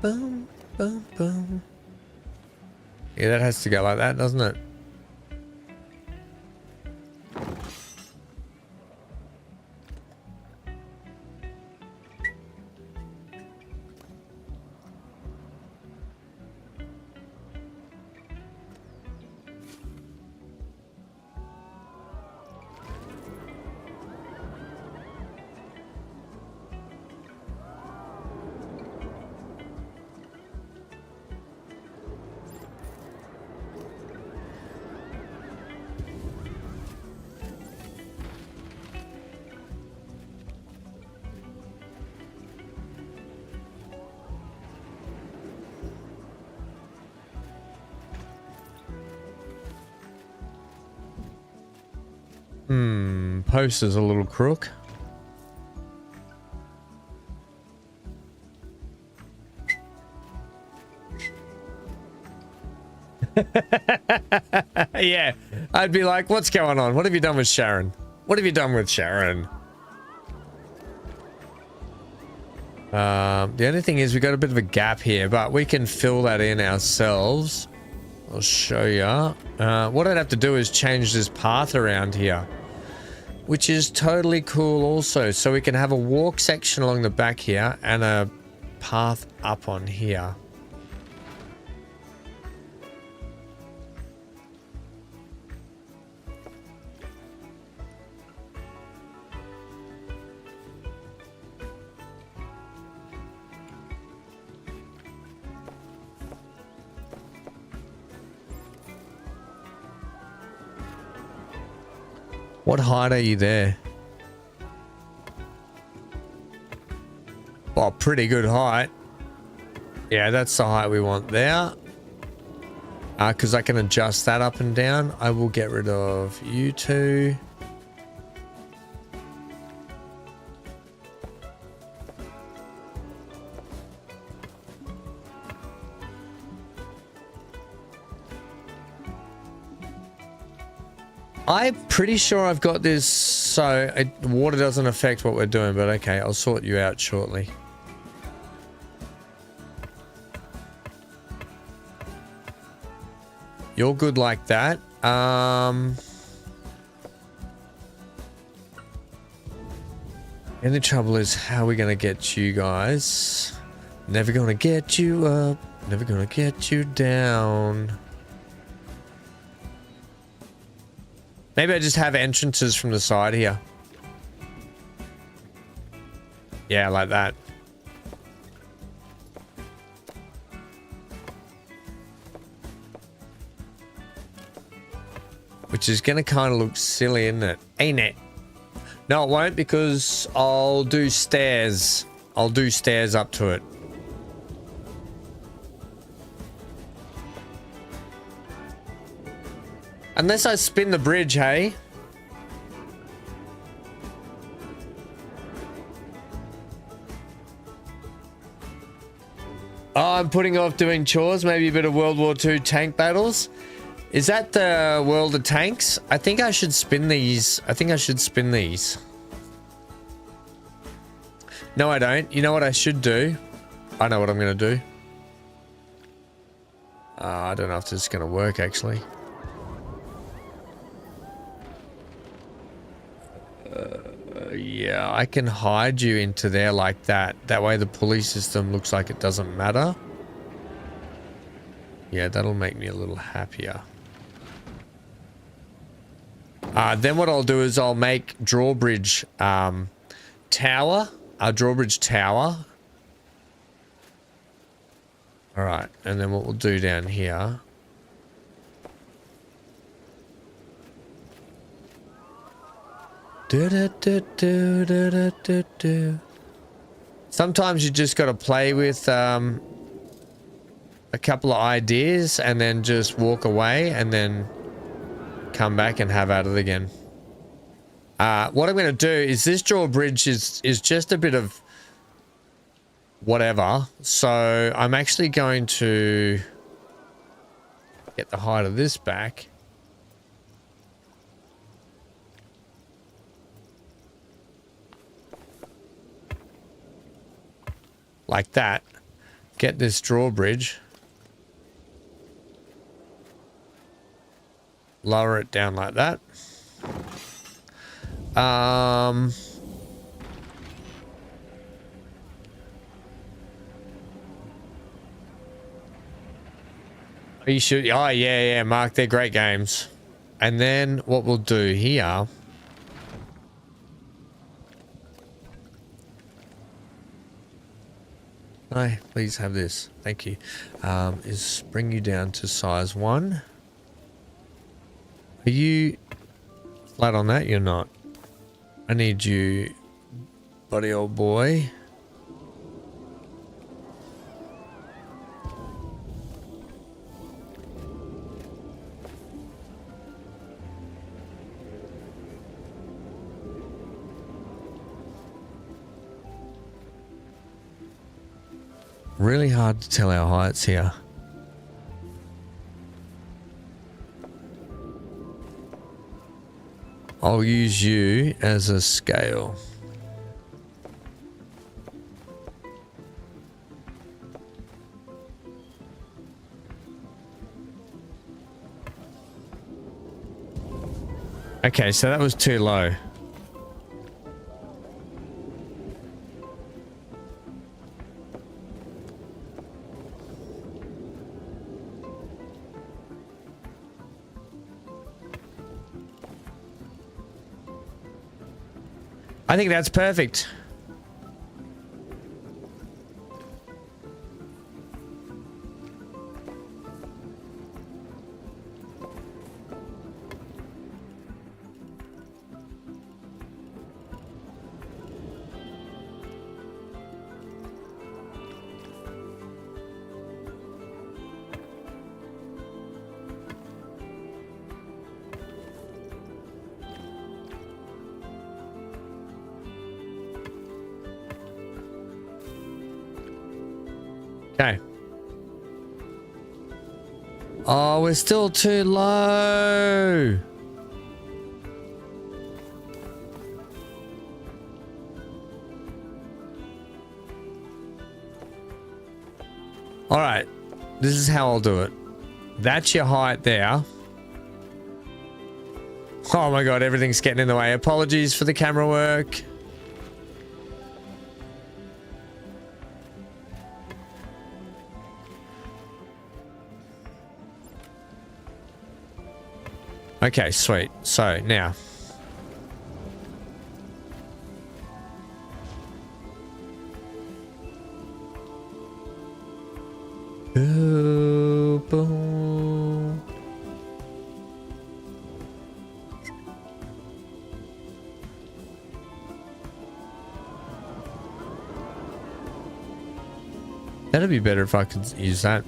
Boom, boom, boom. Yeah, that has to go like that, doesn't it? Poster's a little crook. Yeah, I'd be like, what's going on? What have you done with Sharon? What have you done with Sharon? The only thing is we got a bit of a gap here, but we can fill that in ourselves. I'll show you. What I'd have to do is change this path around here, which is totally cool also. So we can have a walk section along the back here and a path up on here. What height are you there? Oh, pretty good height. Yeah, that's the height we want there. Because I can adjust that up and down. I will get rid of you two. I'm pretty sure I've got this so water doesn't affect what we're doing, but okay, I'll sort you out shortly. You're good like that. The only trouble is how are we going to get you guys? Never going to get you up, never going to get you down. Maybe I just have entrances from the side here. Yeah, like that. Which is going to kind of look silly, isn't it? Ain't it? No, it won't, because I'll do stairs. I'll do stairs up to it. Unless I spin the bridge, hey? Oh, I'm putting off doing chores. Maybe a bit of World War II tank battles. Is that the World of Tanks? I think I should spin these. I think I should spin these. No, I don't. You know what I should do? I know what I'm going to do. I don't know if this is going to work, actually. Yeah, I can hide you into there like that. That way the pulley system looks like it doesn't matter. Yeah, that'll make me a little happier. Then what I'll do is I'll make drawbridge tower. A drawbridge tower. Alright, and then what we'll do down here... Sometimes you just got to play with a couple of ideas and then just walk away and then come back and have at it again. What I'm going to do is this drawbridge is just a bit of whatever. So I'm actually going to get the height of this back. Like that. Get this drawbridge. Lower it down like that. You should. Oh, yeah, Mark. They're great games. And then what we'll do here... Hi, please have this. Thank you. Is bring you down to size 1. Are you flat on that? You're not. I need you, buddy old boy. Really hard to tell our heights here. I'll use you as a scale. Okay, so that was too low. I think that's perfect. Okay. Oh, we're still too low. All right. This is how I'll do it. That's your height there. Oh my God, everything's getting in the way. Apologies for the camera work. Okay, sweet. So now. Boom, boom. That'd be better if I could use that.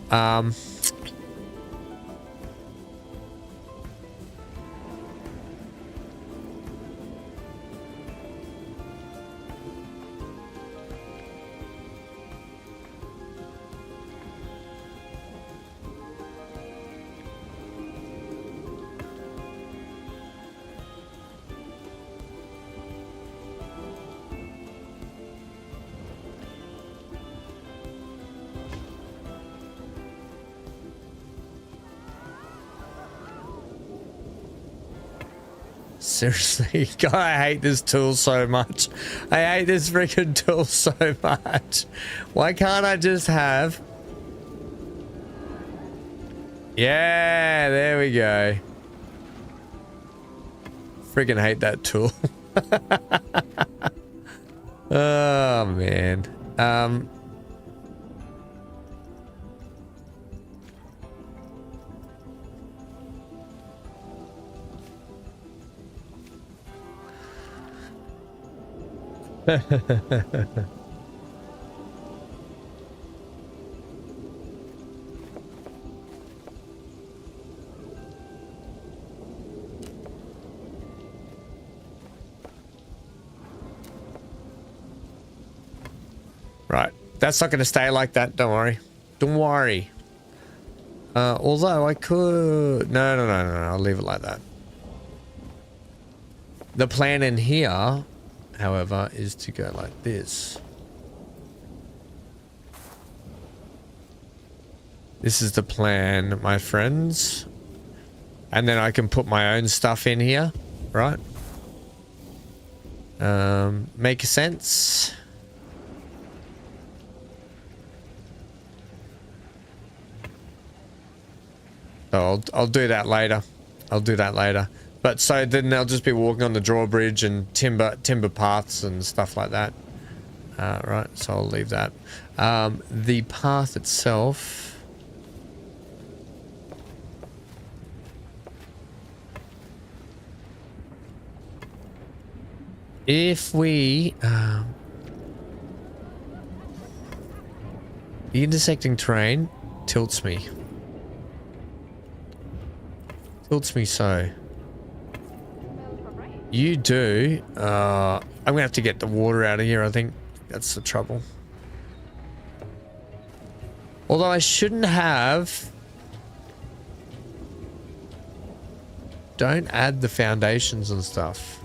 Seriously, God, I hate this tool so much. I hate this freaking tool so much. Why can't I just have... Yeah, there we go. Freaking hate that tool. Oh, man. Right. That's not going to stay like that. Don't worry. Don't worry. Although I could... No. I'll leave it like that. The plan in here, however, is to go like this. This is the plan, my friends. And then I can put my own stuff in here, right? Make sense? So I'll do that later. I'll do that later. But so then they'll just be walking on the drawbridge and timber paths and stuff like that. Right, so I'll leave that. The path itself. If we... the intersecting terrain tilts me. Tilts me so. You do. I'm going to have to get the water out of here, I think. That's the trouble. Although I shouldn't have... don't add the foundations and stuff.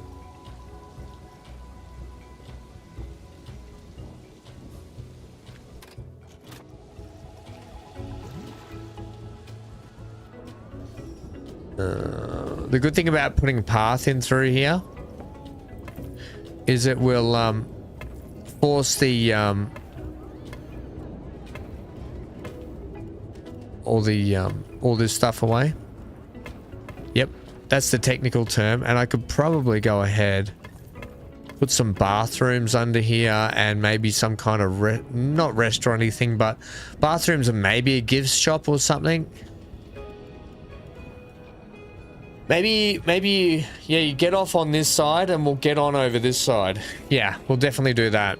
The good thing about putting a path in through here is it will force the all this stuff away. Yep, that's the technical term. And I could probably go ahead, put some bathrooms under here and maybe some kind of not restaurant-y thing, but bathrooms and maybe a gift shop or something. Maybe, yeah, you get off on this side and we'll get on over this side. Yeah, we'll definitely do that.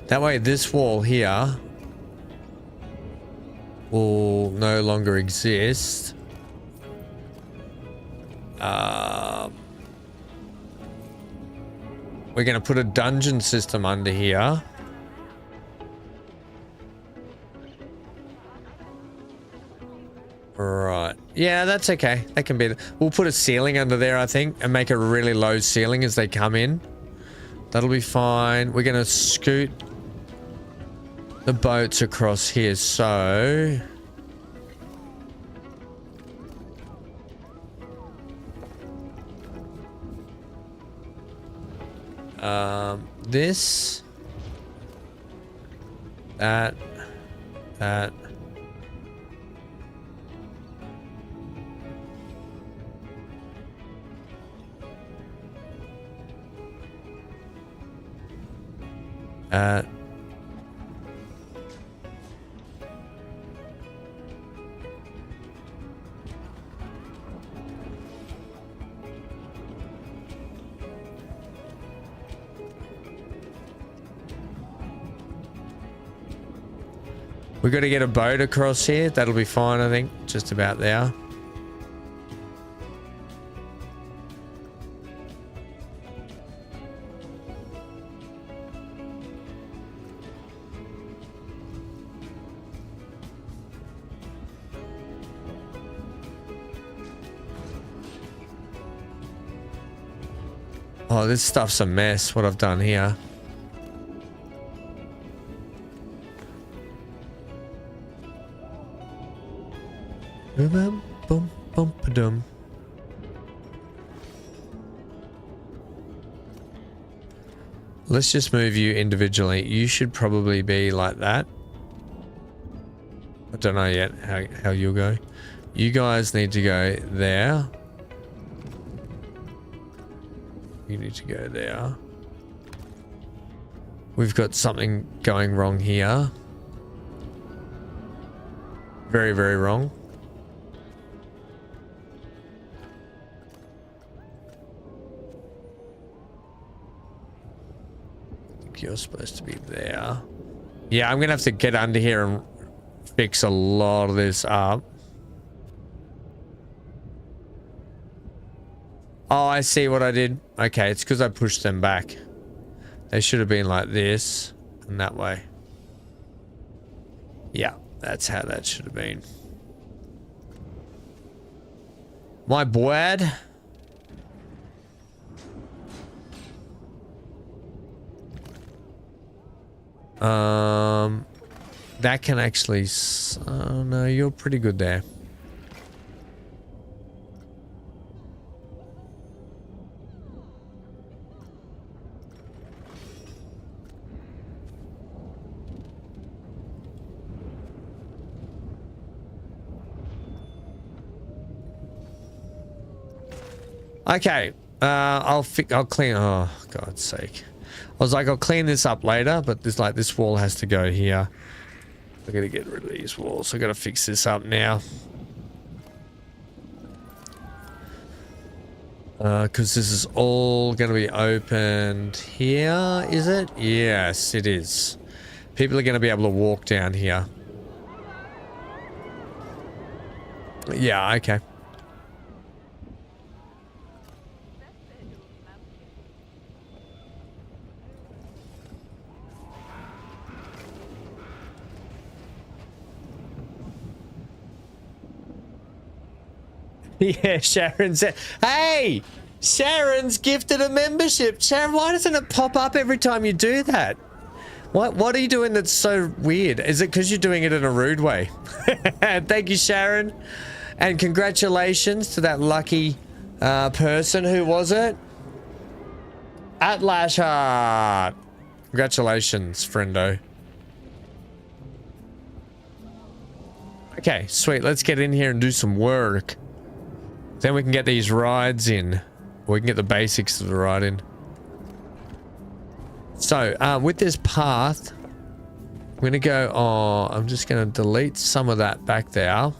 That way this wall here will no longer exist. We're going to put a dungeon system under here. Right. Yeah, that's okay. That can be... We'll put a ceiling under there, I think, and make a really low ceiling as they come in. That'll be fine. We're going to scoot the boats across here, so... this... that... that... we got to get a boat across here. That'll be fine, I think. Just about there. Oh, this stuff's a mess, what I've done here. Let's just move you individually. You should probably be like that. I don't know yet how you'll go. You guys need to go there. You need to go there. We've got something going wrong here. Very, very wrong. I think you're supposed to be there. Yeah, I'm gonna have to get under here and fix a lot of this up. Oh, I see what I did. Okay, it's because I pushed them back. They should have been like this and that way. Yeah, that's how that should have been. My boy. That can actually... Oh, no, you're pretty good there. Okay, I'll clean. Oh, God's sake! I was like, I'll clean this up later, but there's like this wall has to go here. I gotta get rid of these walls. I gotta fix this up now. Because this is all gonna be opened here, is it? Yes, it is. People are gonna be able to walk down here. Yeah, okay. Yeah, Sharon said, hey, Sharon's gifted a membership. Sharon, why doesn't it pop up every time you do that? What are you doing that's so weird? Is it because you're doing it in a rude way? Thank you, Sharon. And congratulations to that lucky person. Who was it? At Lashheart. Congratulations, friendo. Okay, sweet. Let's get in here and do some work. Then we can get these rides in. Or we can get the basics of the ride in. So, with this path, I'm going to go, I'm just going to delete some of that back there. I'm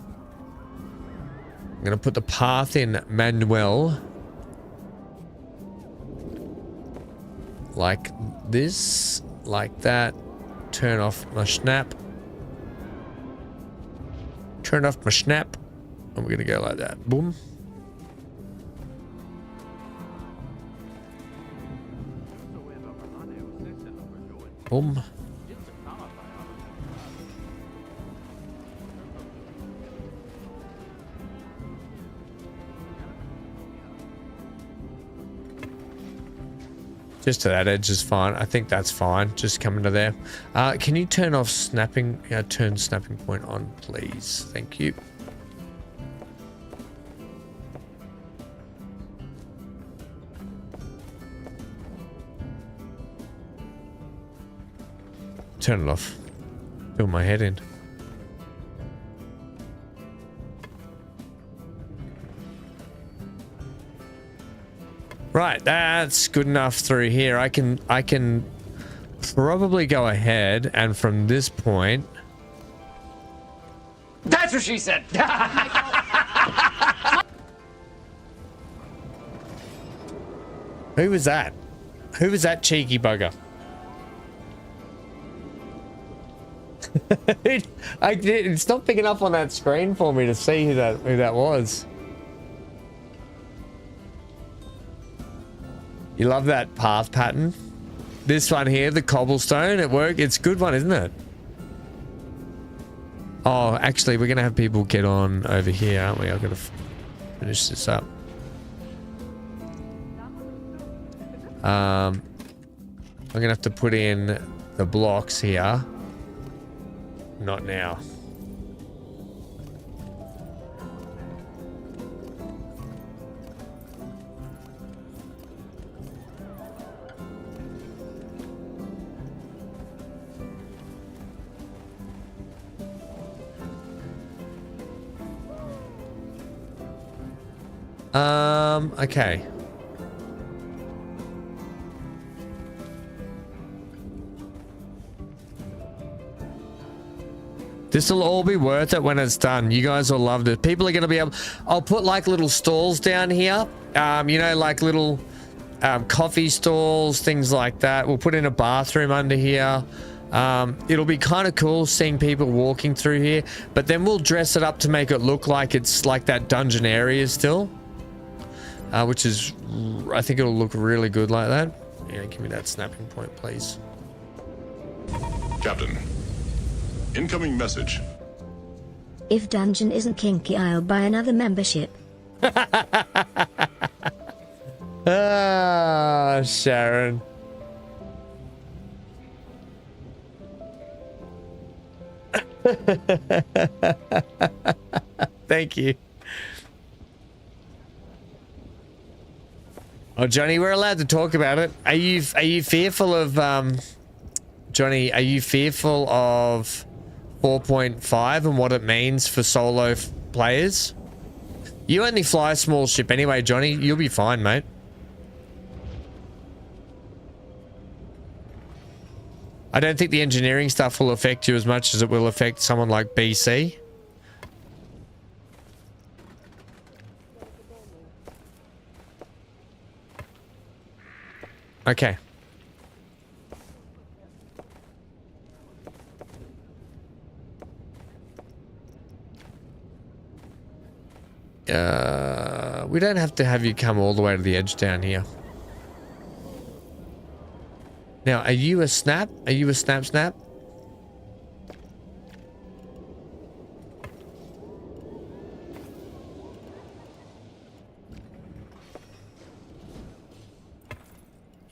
going to put the path in manual. Like this, like that. Turn off my snap. Turn off my snap. And we're going to go like that. Boom. Boom. Just to that edge is fine. I think that's fine. Just coming to there. Can you turn off snapping? Yeah, turn snapping point on, please. Thank you. Turn it off. Fill my head in. Right, that's good enough through here. I can probably go ahead and from this point. That's what she said. Who was that? Who was that cheeky bugger? It's not picking up on that screen for me to see who that was. You love that path pattern. This one here, the cobblestone at work, it's a good one, isn't it? Oh, actually, we're gonna have people get on over here, aren't we? I've got to finish this up. I'm gonna have to put in the blocks here. Not now. Okay. This will all be worth it when it's done. You guys will love it. People are going to be able... I'll put like little stalls down here. You know, like little coffee stalls, things like that. We'll put in a bathroom under here. It'll be kind of cool seeing people walking through here. But then we'll dress it up to make it look like it's like that dungeon area still. Which is... I think it'll look really good like that. Yeah, give me that snapping point, please. Captain. Incoming message. If dungeon isn't kinky, I'll buy another membership. Ah, Sharon. Thank you. Oh, Johnny, we're allowed to talk about it. Are you fearful of Johnny? Are you fearful of 4.5 and what it means for solo players? You only fly a small ship anyway, Johnny. You'll be fine, mate. I don't think the engineering stuff will affect you as much as it will affect someone like BC. Okay. We don't have to have you come all the way to the edge down here. Now, are you a snap? Are you a snap?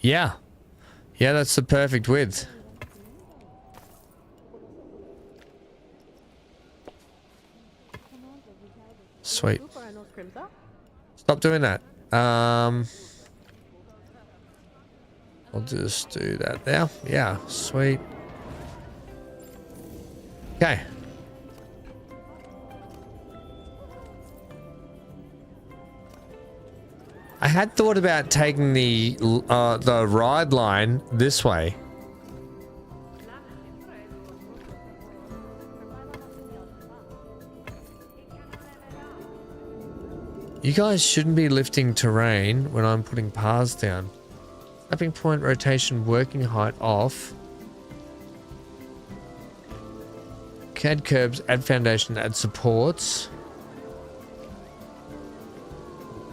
Yeah. Yeah, that's the perfect width. Sweet. Stop doing that. I'll just do that now. Yeah, sweet. Okay. I had thought about taking the ride line this way. You guys shouldn't be lifting terrain when I'm putting paths down. Snapping point, rotation, working height off. Add curbs, add foundation, add supports.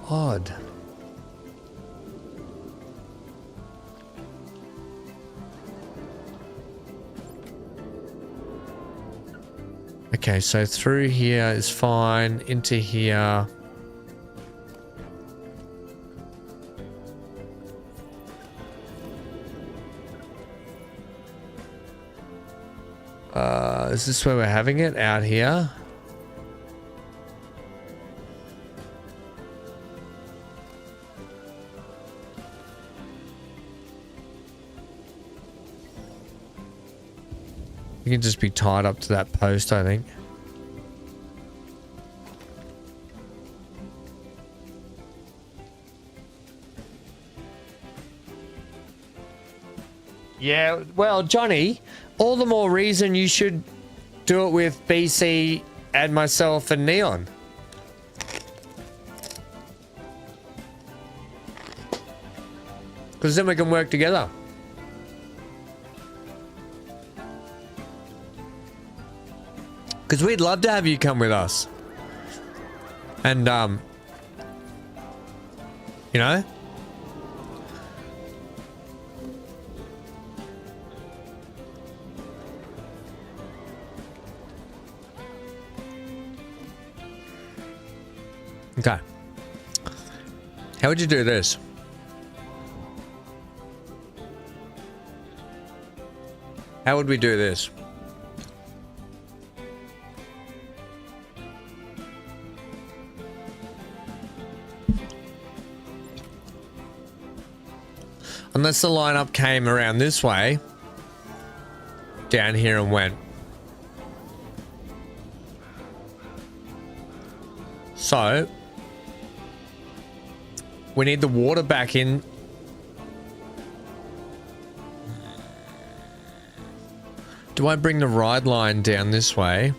Odd. Okay, so through here is fine. Into here. Is this where we're having it? Out here? You can just be tied up to that post, I think. Yeah, well, Johnny, all the more reason you should do it with BC and myself and Neon. Because then we can work together. Because we'd love to have you come with us. And, you know? Okay. How would you do this? How would we do this? Unless the lineup came around this way, down here and went. So, we need the water back in. Do I bring the ride line down this way?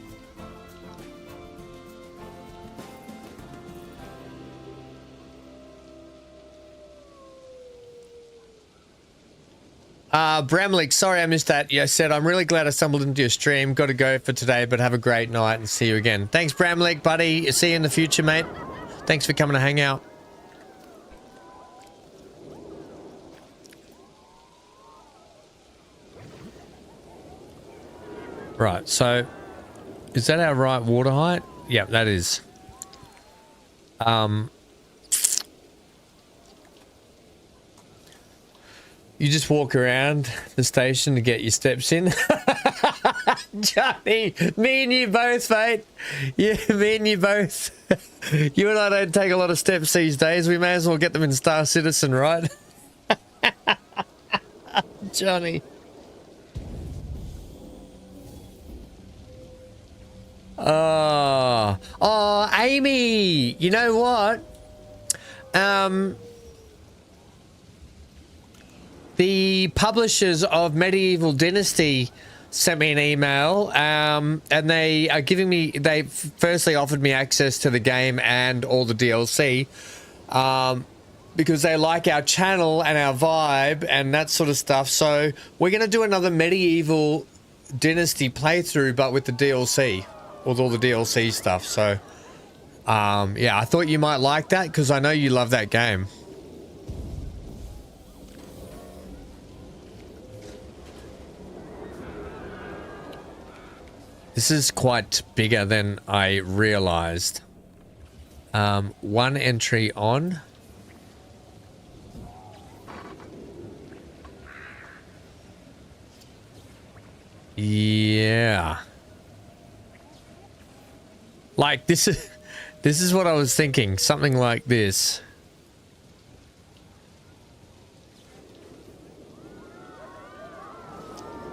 Bramlick, sorry I missed that. You said, I'm really glad I stumbled into your stream. Got to go for today, but have a great night and see you again. Thanks, Bramlick, buddy. See you in the future, mate. Thanks for coming to hang out. Right, so is that our right water height? Yep, that is. You just walk around the station to get your steps in. Johnny, me and you both, mate. Yeah, me and you both. You and I don't take a lot of steps these days. We may as well get them in Star Citizen, right? Johnny. Oh, Amy, you know what? The publishers of Medieval Dynasty sent me an email, and they are giving me, they firstly offered me access to the game and all the DLC, because they like our channel and our vibe and that sort of stuff. So we're going to do another Medieval Dynasty playthrough, but with the DLC, with all the DLC stuff. So, yeah, I thought you might like that because I know you love that game. This is quite bigger than I realized. One entry on. Yeah. Like this is what I was thinking. Something like this.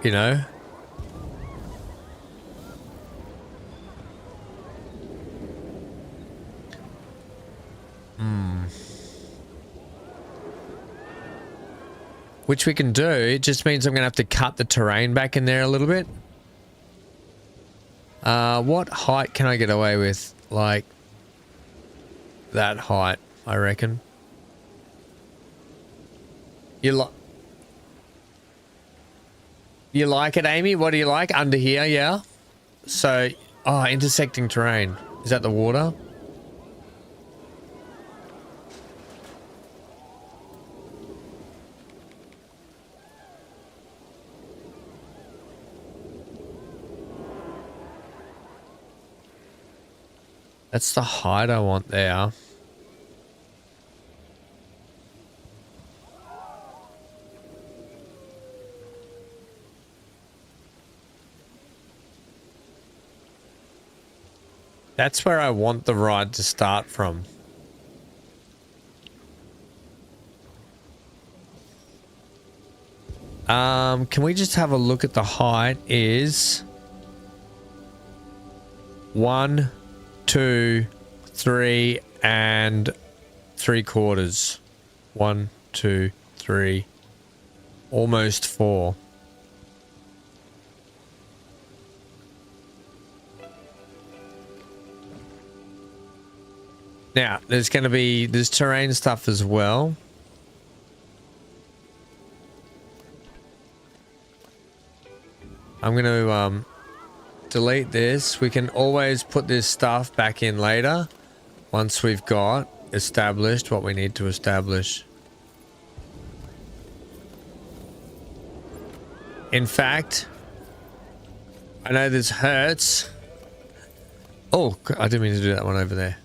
You know? Which we can do. It just means I'm going to have to cut the terrain back in there a little bit. What height can I get away with? Like that height, I reckon. You like it, Amy? What do you like? Under here, yeah? So, oh, intersecting terrain. Is that the water? That's the height I want there. That's where I want the ride to start from. Can we just have a look at the height is 1, 2, 3 and 3/4. 1, 2, 3, almost 4. Now, there's going to be this terrain stuff as well. I'm going to delete this. We can always put this stuff back in later once we've got established what we need to establish. In fact, I know this hurts. Oh, I didn't mean to do that one over there.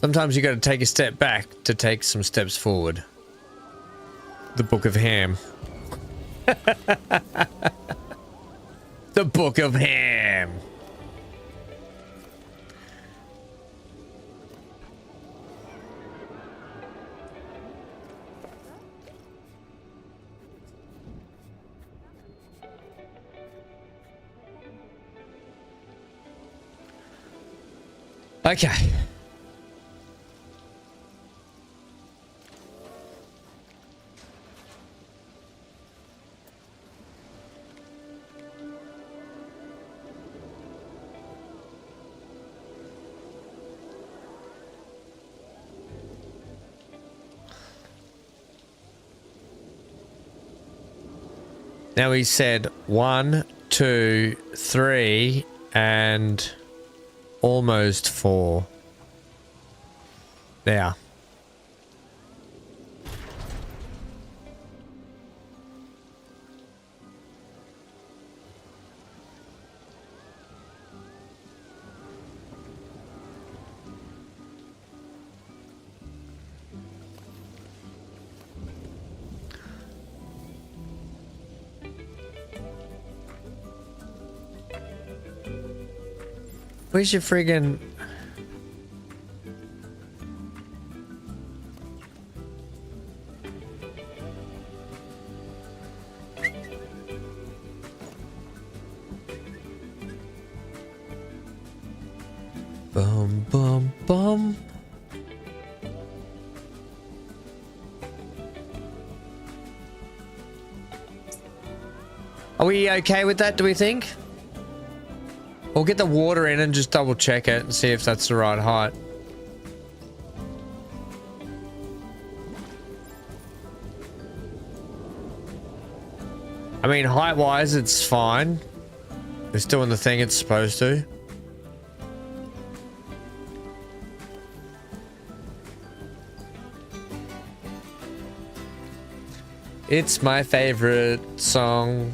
Sometimes you got to take a step back to take some steps forward. The Book of Ham. The Book of Ham. Okay. Now he said 1, 2, 3, and almost 4. There. Where's your friggin... Bum, bum, bum. Are we okay with that, do we think? We'll get the water in and just double check it and see if that's the right height. I mean, height-wise, it's fine. It's doing the thing it's supposed to. It's my favorite song.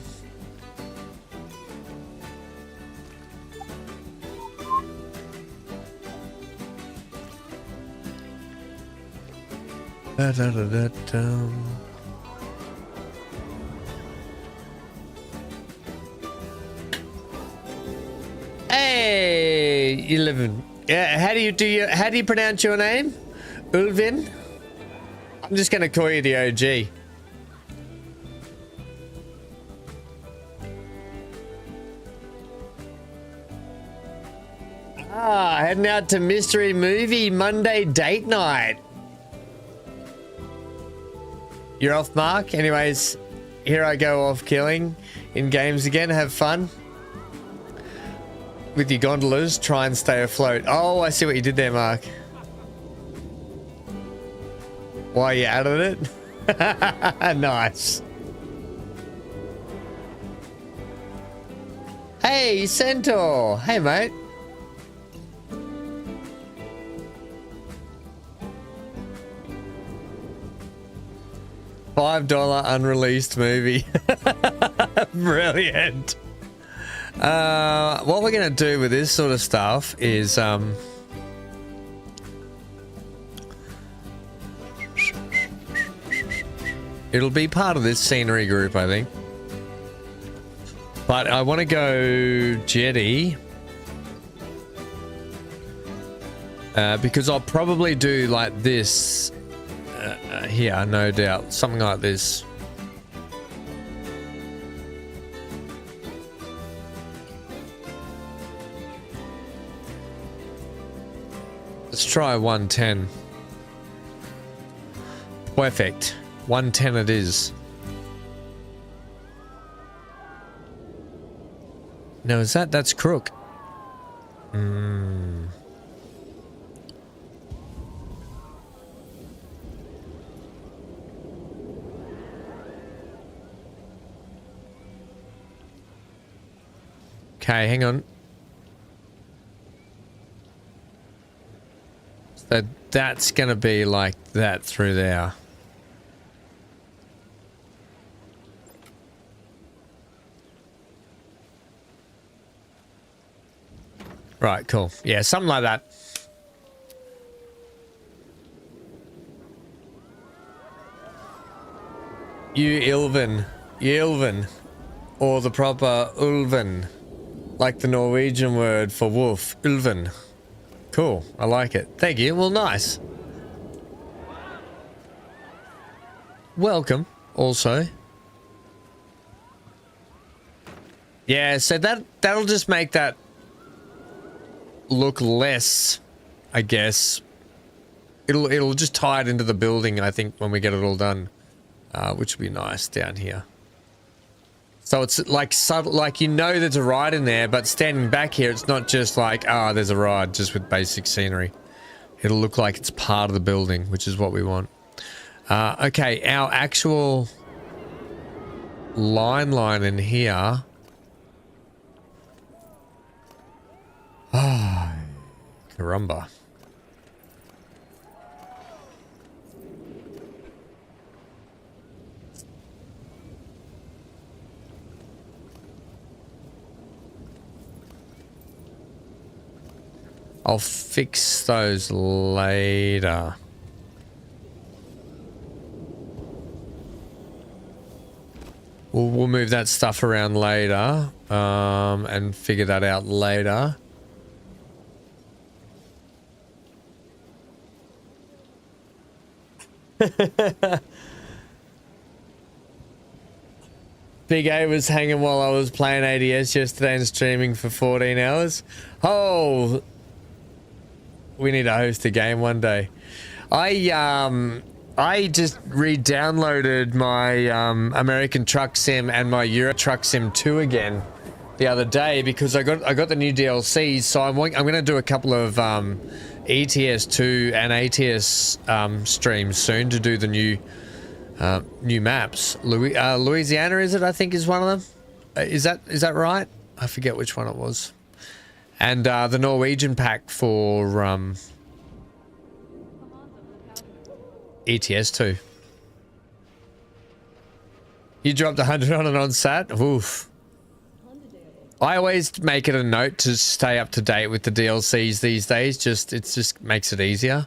Da, da, da, da, da. Hey, you live in. Yeah, how do you pronounce your name? Ulvin? I'm just gonna call you the OG. Ah, heading out to mystery movie Monday date night. You're off, Mark. Anyways, here I go off killing in games again. Have fun with your gondolas. Try and stay afloat. Oh, I see what you did there, Mark. Why you added it? Nice. Hey, Centaur. Hey, mate. $5 unreleased movie. Brilliant. What we're gonna do with this sort of stuff is it'll be part of this scenery group, I think. But I want to go jetty because I'll probably do like this here, no doubt, something like this. Let's try 110. Perfect. 110 it is. No, is that's crook? Okay, hang on. So that's gonna be like that through there. Right, cool. Yeah, something like that. You Ilvin, or the proper Ulven, like the Norwegian word for wolf, Ulven. Cool, I like it. Thank you. Well, nice. Welcome, also. Yeah, so that'll just make that look less, I guess. It'll just tie it into the building, I think, when we get it all done, which will be nice down here. So it's like subtle, like you know there's a ride in there, but standing back here, it's not just like, ah, there's a ride just with basic scenery. It'll look like it's part of the building, which is what we want. Okay, our actual line in here. Ah, caramba. I'll fix those later. We'll move that stuff around later, and figure that out later. Big A was hanging while I was playing ADS yesterday and streaming for 14 hours. Oh, we need to host a game one day. I just re-downloaded my American Truck Sim and my Euro Truck Sim 2 again the other day because I got the new DLCs. So I'm going to do a couple of ETS2 and ATS streams soon to do the new maps. Louisiana, is it? I think is one of them. Is that right? I forget which one it was. And the Norwegian pack for ETS2. You dropped 100 on an on-sat? Oof. I always make it a note to stay up to date with the DLCs these days. It just makes it easier.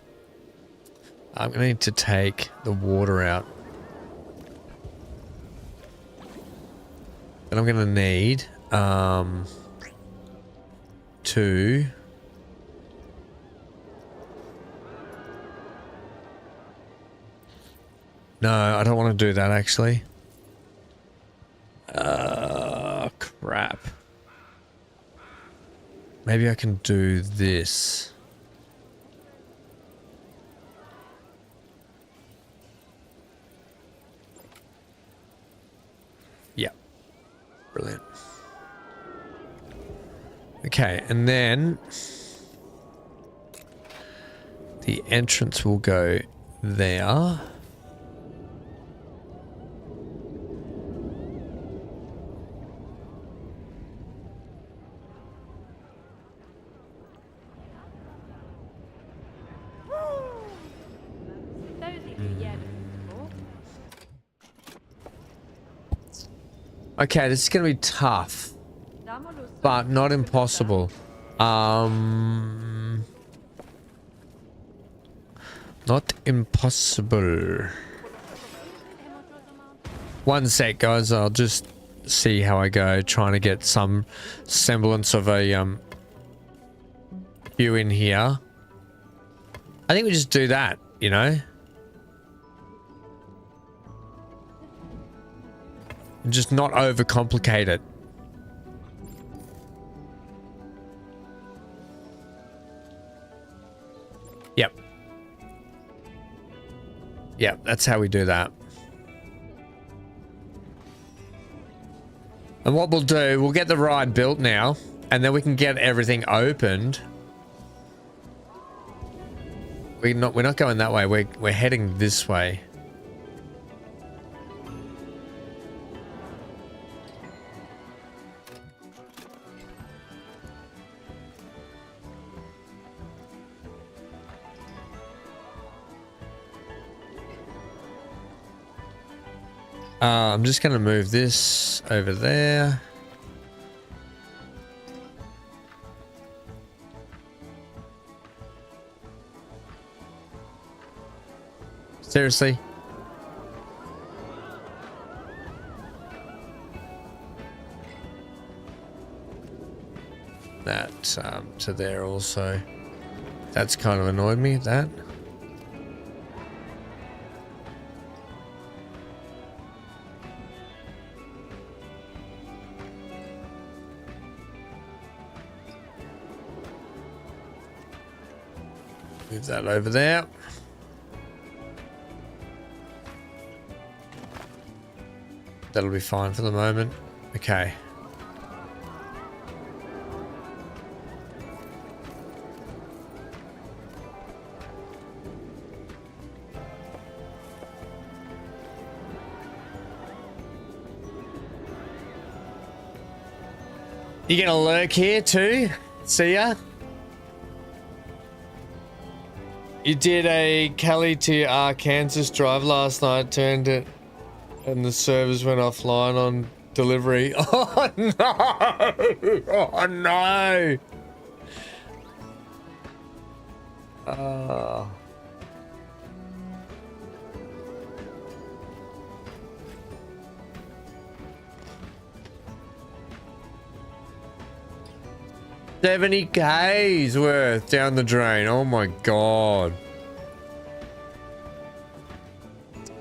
I'm going to need to take the water out. And I'm going to need two. No, I don't want to do that actually. Crap. Maybe I can do this. Yeah. Brilliant. Okay, and then the entrance will go there. Okay, this is going to be tough, but not impossible. Not impossible. One sec, guys. I'll just see how I go, trying to get some semblance of a view in here. I think we just do that, you know? Just not overcomplicate it. Yep. Yep, that's how we do that. And what we'll do, we'll get the ride built now, and then we can get everything opened. We're not going that way. We're heading this way. I'm just going to move this over there. Seriously? That to there also. That's kind of annoyed me, that. Move that over there. That'll be fine for the moment. Okay. You gonna lurk here too? See ya? You did a Cali to Arkansas drive last night, turned it, and the servers went offline on delivery. Oh no! Oh no! Oh. $70K's worth down the drain. Oh my god.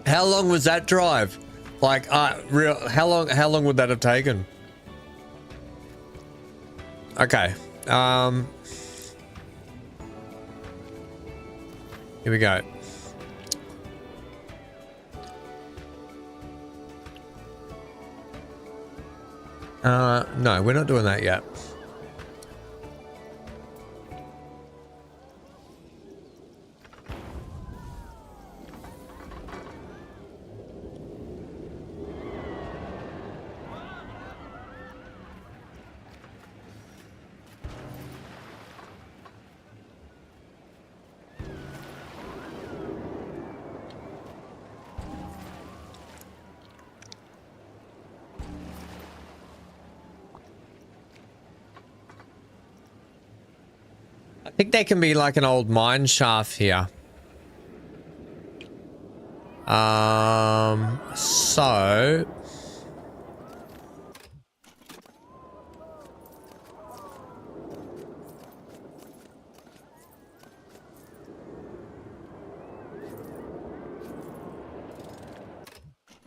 How long was that drive? Like, how long would that have taken? Okay. Here we go. No, we're not doing that yet. I think there can be like an old mine shaft here. So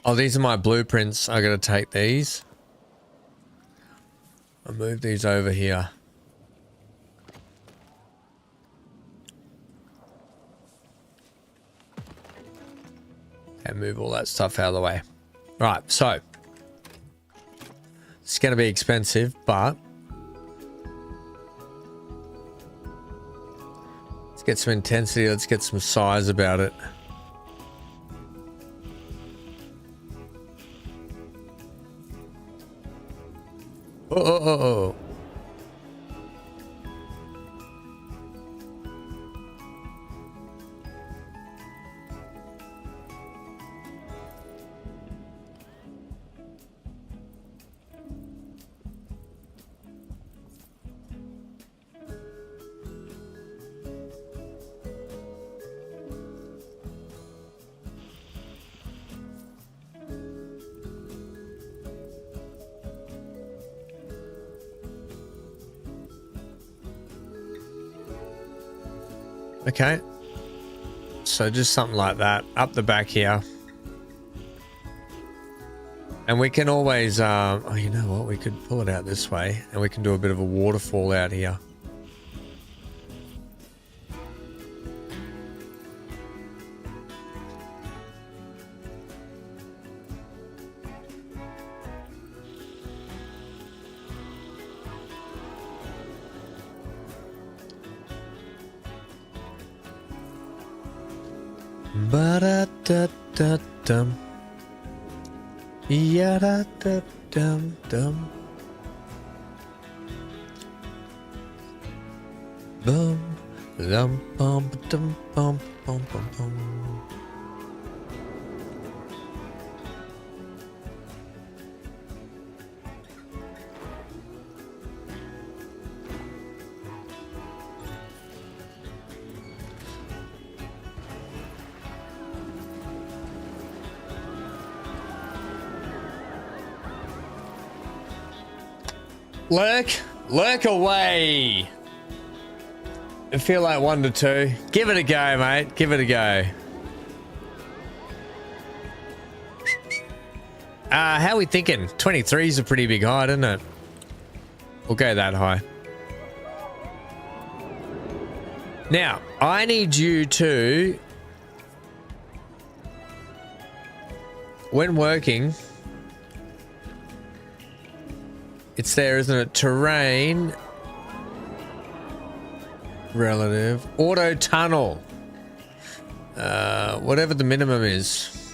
oh, these are my blueprints. I gotta take these. I'll move these over here. And move all that stuff out of the way. Right, so it's going to be expensive, but let's get some intensity. Let's get some size about it. Oh. Okay, so just something like that up the back here, and we can always oh, you know what, we could pull it out this way and we can do a bit of a waterfall out here. Ba-da-da-da-dum. Ya-da-da-dum-dum. Boom. Dum bum dum bum bum bum bum. Lurk away. I feel like 1 to 2. Give it a go, mate. Give it a go. How are we thinking? 23 is a pretty big height, isn't it? We'll go that high. Now, I need you to, when working, it's there, isn't it? Terrain, relative, auto tunnel, whatever the minimum is.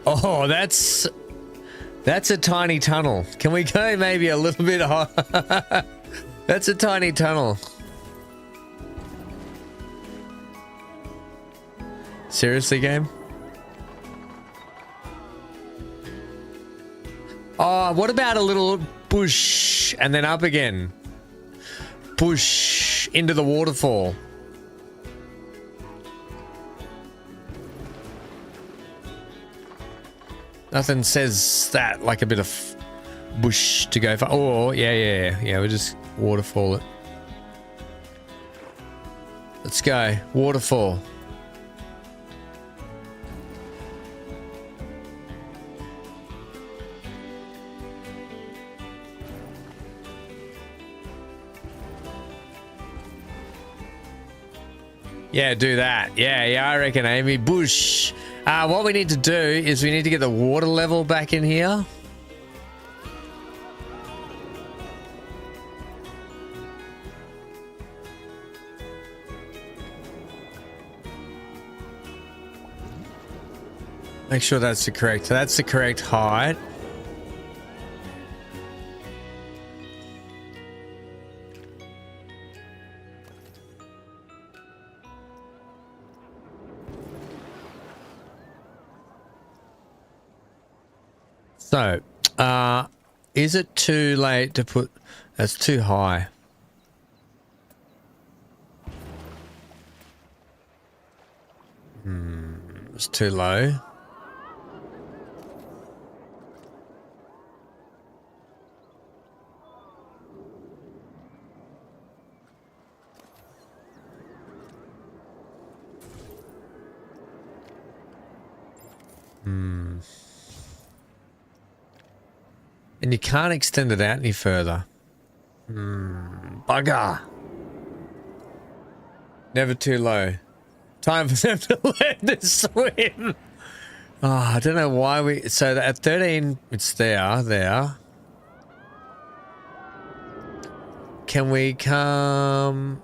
Oh, that's a tiny tunnel. Can we go maybe a little bit higher? That's a tiny tunnel. Seriously, game? Oh, what about a little push and then up again? Push into the waterfall. Nothing says that like a bit of bush to go for. Oh, yeah. We'll just waterfall it. Let's go. Waterfall. Yeah, do that. Yeah, I reckon, Amy. Bush. What we need to do is we need to get the water level back in here. Make sure that's the correct height. So, is it too late to put... That's too high. It's too low. And you can't extend it out any further. Bugger. Never too low. Time for them to learn to swim. Oh, I don't know why we... So at 13, it's there. Can we come...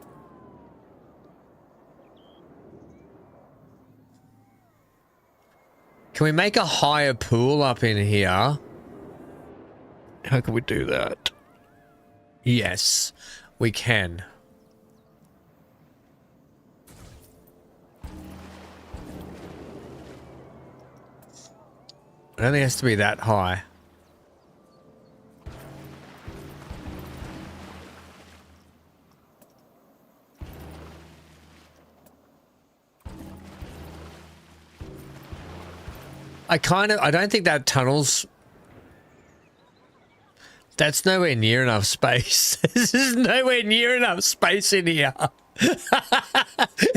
Can we make a higher pool up in here? How can we do that? Yes, we can. It only has to be that high. I don't think that tunnel's... That's nowhere near enough space. This is nowhere near enough space in here.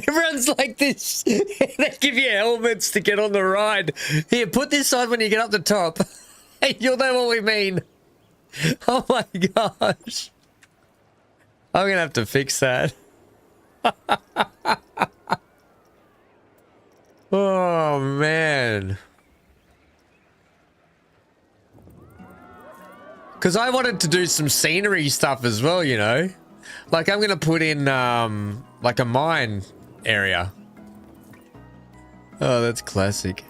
Everyone's like this. They give you helmets to get on the ride. Here, put this on when you get up the top. You'll know what we mean. Oh my gosh. I'm gonna have to fix that. Oh man. Because I wanted to do some scenery stuff as well, you know. Like I'm going to put in like a mine area. Oh, that's classic.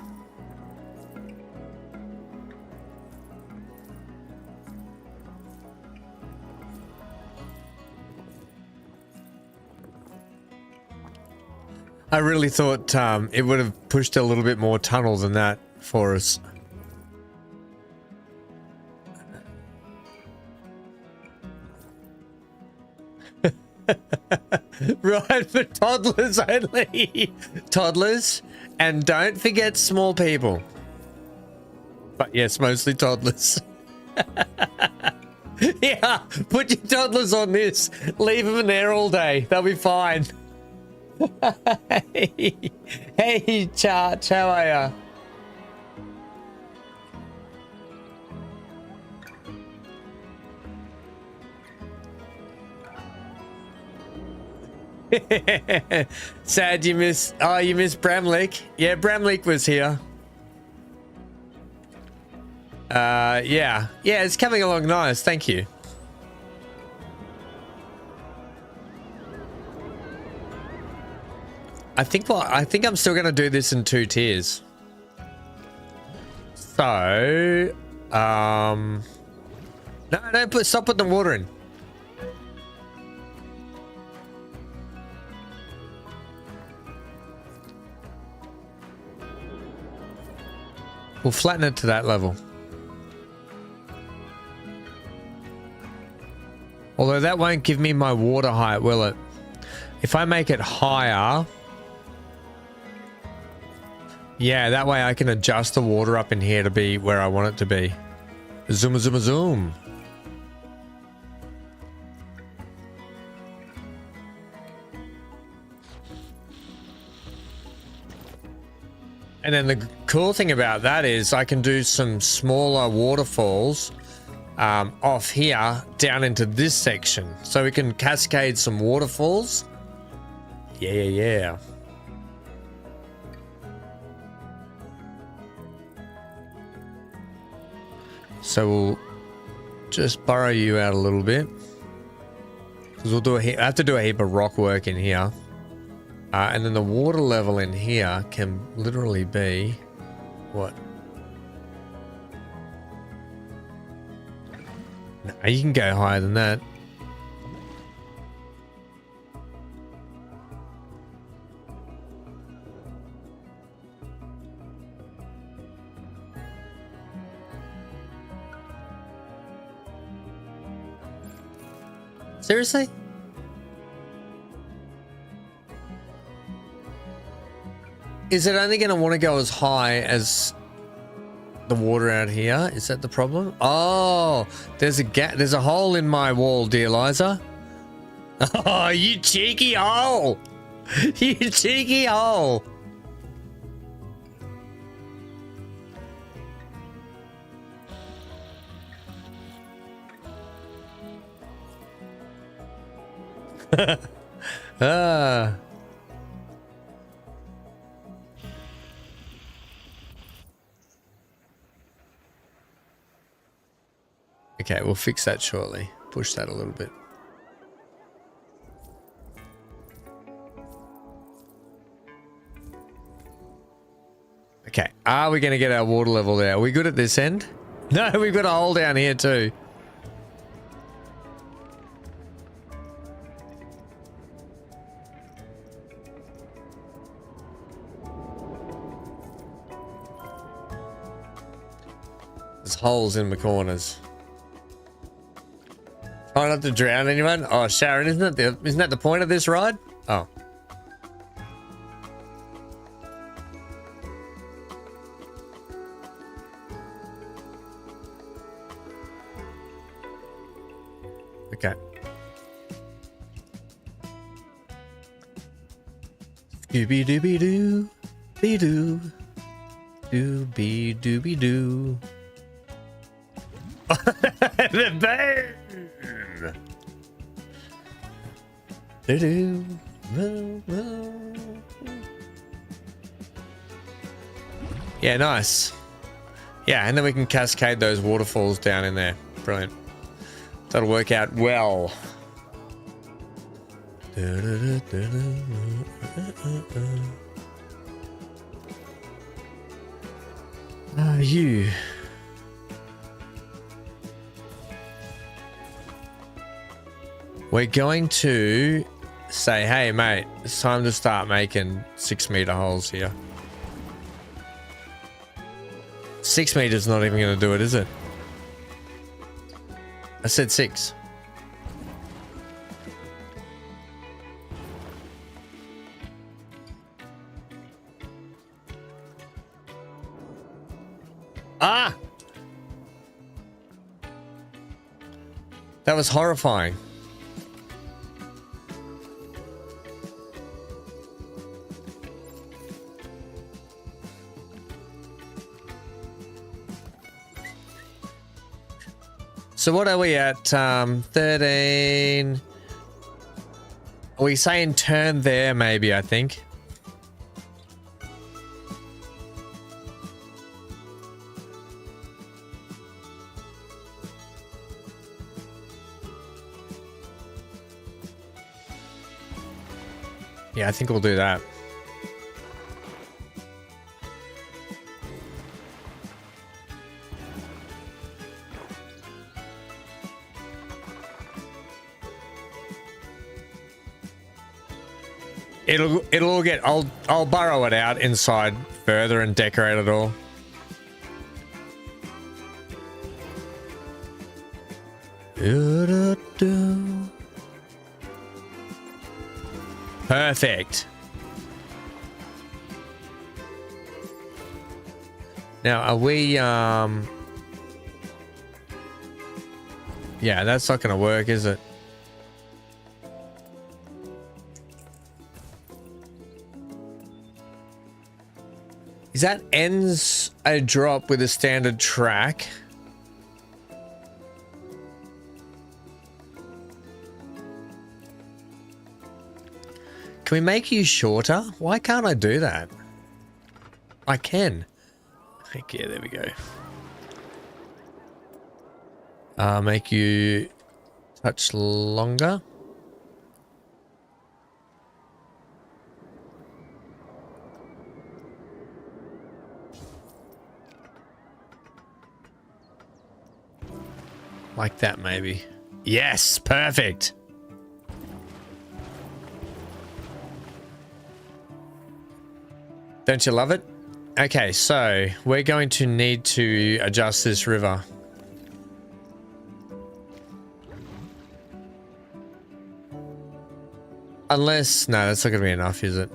I really thought it would have pushed a little bit more tunnel than that for us. Right, for toddlers only. Toddlers, and don't forget small people. But yes, mostly toddlers. Yeah, put your toddlers on this. Leave them in there all day. They'll be fine. Hey, Charch, how are ya? Sad you missed. Oh, you missed Bramley. Yeah, Bramley was here. Yeah, it's coming along nice. Thank you. I think I'm still gonna do this in 2 tiers. So, no, don't stop putting the water in. We'll flatten it to that level. Although that won't give me my water height, will it? If I make it higher... Yeah, that way I can adjust the water up in here to be where I want it to be. Zoom, zoom, zoom. And then the cool thing about that is I can do some smaller waterfalls off here down into this section. So we can cascade some waterfalls. Yeah. So we'll just burrow you out a little bit. Because we'll do I have to do a heap of rock work in here. And then the water level in here can literally be what? No, you can go higher than that. Seriously? Is it only going to want to go as high as the water out here? Is that the problem? Oh, there's a gap. There's a hole in my wall, dear Liza. Oh, you cheeky hole. You cheeky hole. Ah. Okay, we'll fix that shortly. Push that a little bit. Okay, are we going to get our water level there? Are we good at this end? No, we've got a hole down here too. There's holes in the corners. Try not to drown anyone. Oh, Sharon, isn't that the point of this ride? Oh. Okay. Scooby Dooby Doo, be doo, dooby dooby doo. The burn. Doo doo. Yeah, nice. Yeah, and then we can cascade those waterfalls down in there. Brilliant. That'll work out well. You. We're going to say, hey, mate, it's time to start making 6-meter holes here. 6 meters not even going to do it, is it? I said 6. Ah! That was horrifying. So what are we at? 13. Are we saying turn there maybe, I think? Yeah, I think we'll do that. It'll all get. I'll burrow it out inside further and decorate it all. Perfect. Now, are we, yeah, that's not going to work, is it? Is that ends a drop with a standard track? Can we make you shorter? Why can't I do that? I can. Heck yeah, there we go. Make you touch longer. Like that, maybe. Yes, perfect. Don't you love it? Okay, so we're going to need to adjust this river. Unless, no, that's not going to be enough, is it?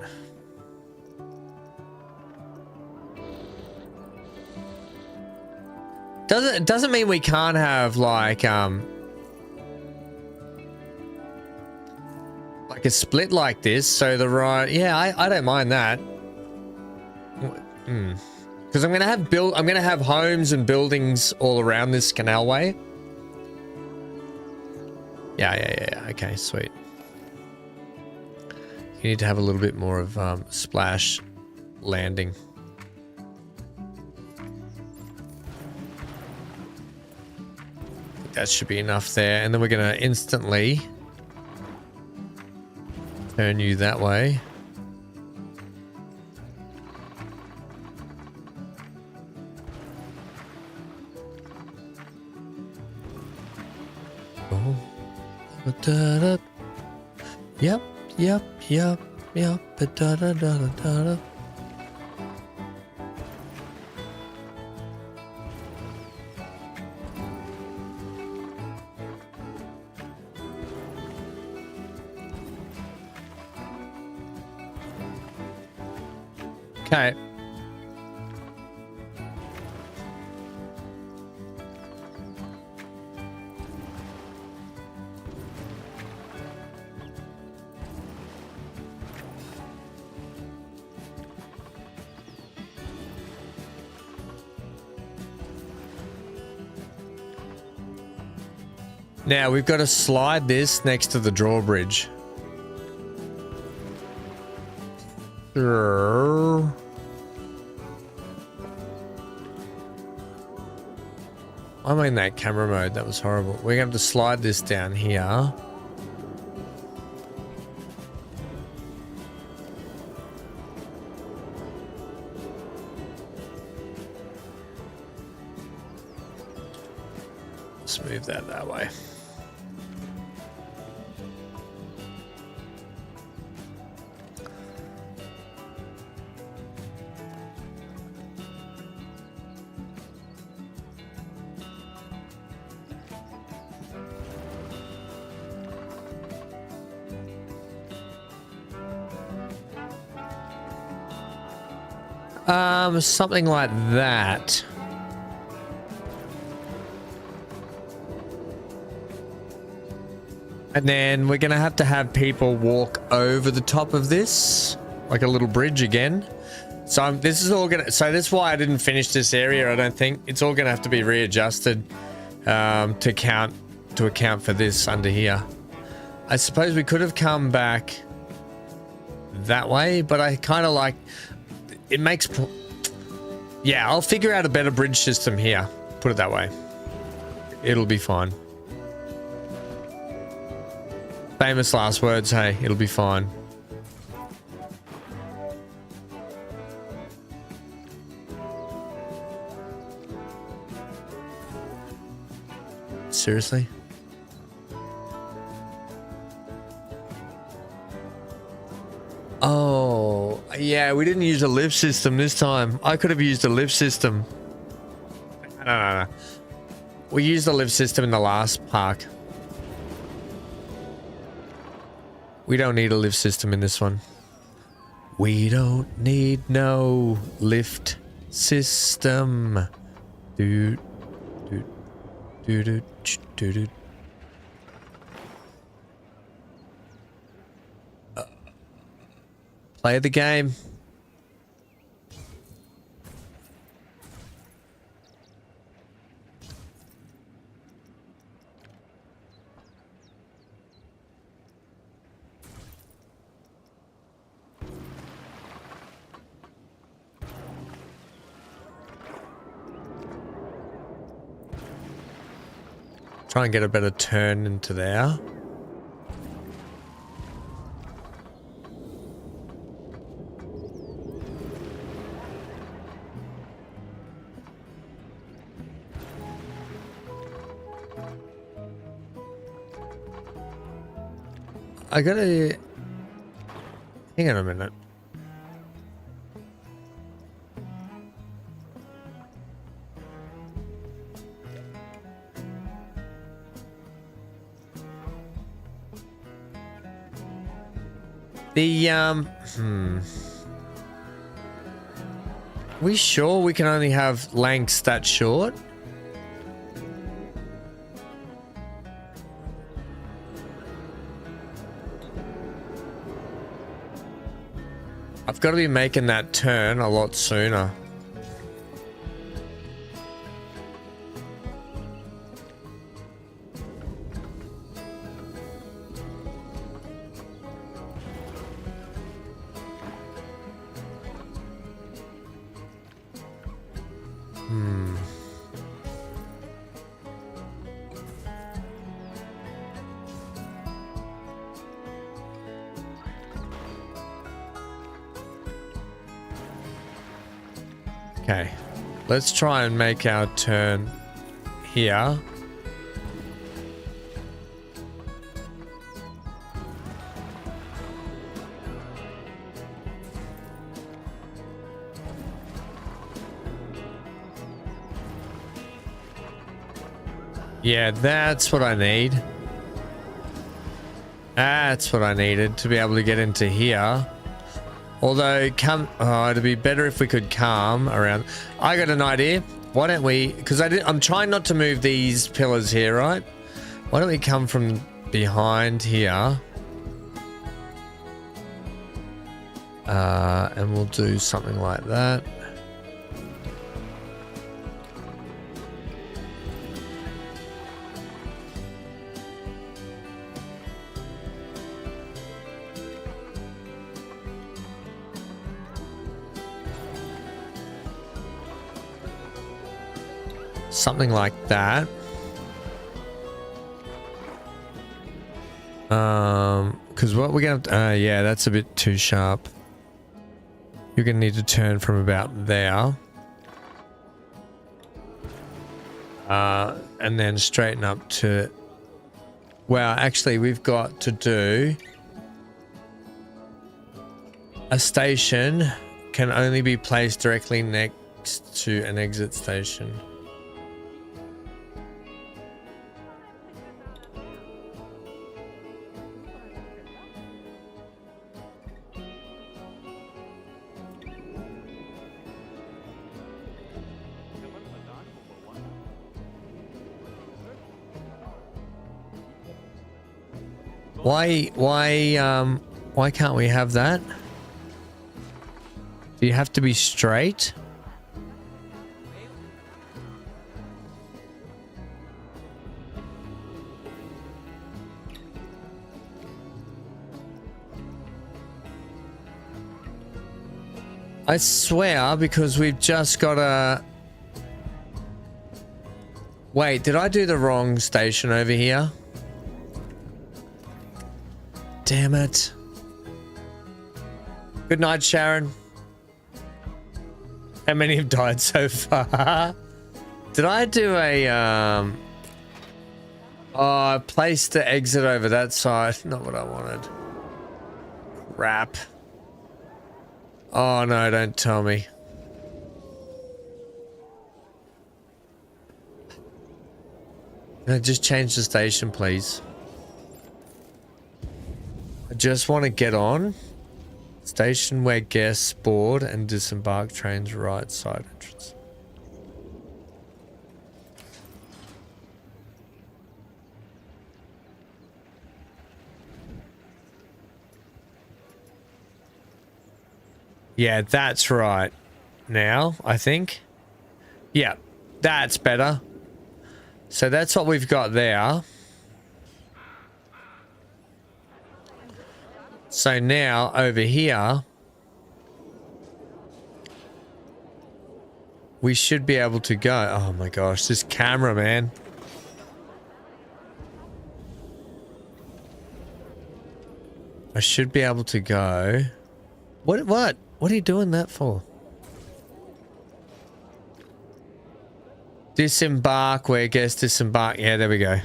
Doesn't mean we can't have like a split like this. So the right, yeah, I don't mind that. Because I'm gonna have homes and buildings all around this canalway. Yeah. Okay, sweet. You need to have a little bit more of splash landing. That should be enough there, and then we're gonna instantly turn you that way. Oh. Da-da. Yep. Da-da-da-da-da-da. Okay. Now we've got to slide this next to the drawbridge. I'm in that camera mode. That was horrible. We're going to have to slide this down here. Let's move that way. Something like that. And then we're going to have people walk over the top of this, like a little bridge again. So this is all going to, so that's why I didn't finish this area. I don't think it's all going to have to be readjusted to account for this under here. I suppose we could have come back that way, but I kind of like, it makes, yeah, I'll figure out a better bridge system here. Put it that way. It'll be fine. Famous last words, hey, it'll be fine. Seriously? Oh, yeah, we didn't use a lift system this time. I could have used a lift system. No. We used the lift system in the last park. We don't need a lift system in this one. We don't need no lift system. Play the game. Try and get a better turn into there. I gotta... Hang on a minute. We sure we can only have lengths that short? got to be making that turn a lot sooner. Okay, let's try and make our turn here. Yeah, that's what I need. That's what I needed to be able to get into here. Although, it'd be better if we could come around. I got an idea. Why don't we, because I'm trying not to move these pillars here, right? Why don't we come from behind here? And we'll do something like that. Something like that. Because what we're gonna yeah, that's a bit too sharp. You're gonna need to turn from about there. And then straighten up to, well, actually we've got to do a station can only be placed directly next to an exit station. Why can't we have that? Do you have to be straight? I swear, because we've just got a... Wait, did I do the wrong station over here? Damn it. Good night, Sharon. How many have died so far? Did I do a, oh, I placed the exit over that side. Not what I wanted. Crap. Oh, no, don't tell me. No, just change the station, please. I just want to get on. Station where guests board and disembark trains, right side entrance. Yeah, that's right. Now, I think. Yeah, that's better. So that's what we've got there. So now over here, we should be able to go. Oh my gosh, this camera, man. I should be able to go. What are you doing that for? Disembark where guests disembark. Yeah, there we go.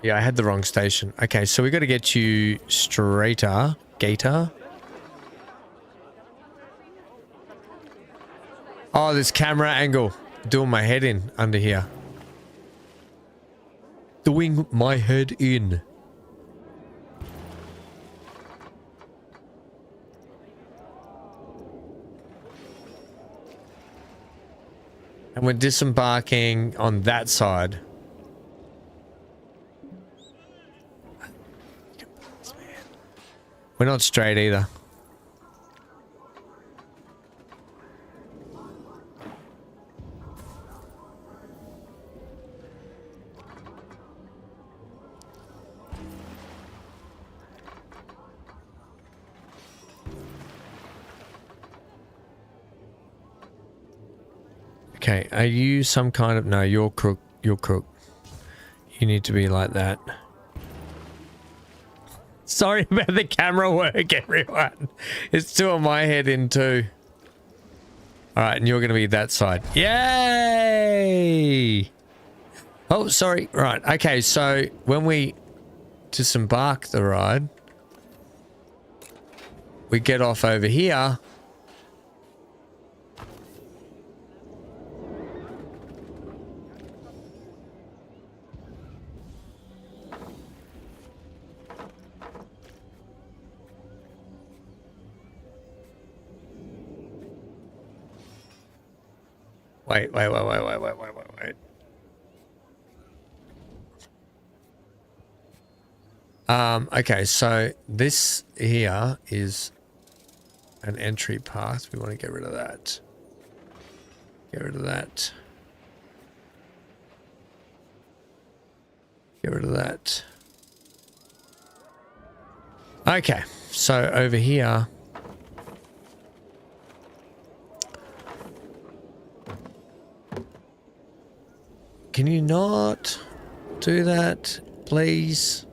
Yeah, I had the wrong station. Okay, so we got to get you straighter. Gator. Oh, this camera angle. Doing my head in under here. Doing my head in. And we're disembarking on that side. We're not straight either. Okay, are you some kind of... No, you're crook. You're crook. You need to be like that. Sorry about the camera work, everyone. It's two on my head in two. Alright, and you're going to be that side. Yay! Oh, sorry. Right, okay, so when we disembark the ride, we get off over here. Wait. Okay, so this here is an entry path. We want to get rid of that. Get rid of that. Get rid of that. Okay, so over here. Can you not do that, please?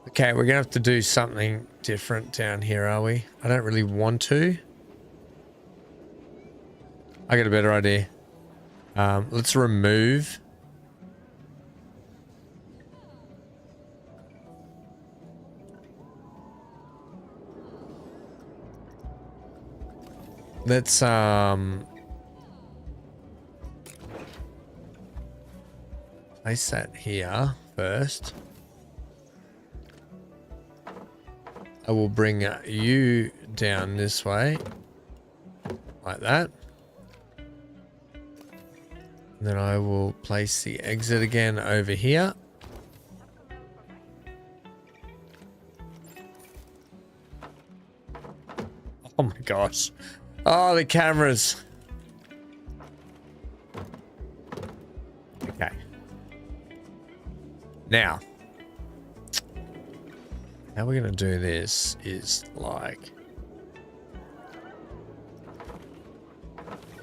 Okay, we're gonna have to do something different down here, are we? I don't really want to. I got a better idea. Let's remove. Let's place that here first. I will bring you down this way, like that. And then I will place the exit again over here. Oh my gosh. Oh, the cameras. Okay. Now. How we're going to do this is like,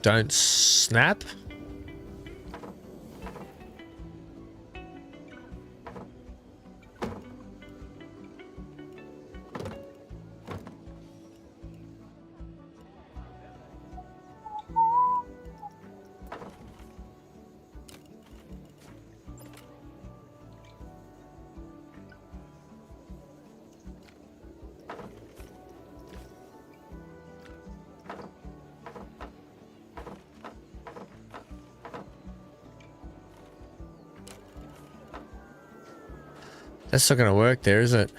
don't snap. That's not going to work there, is it?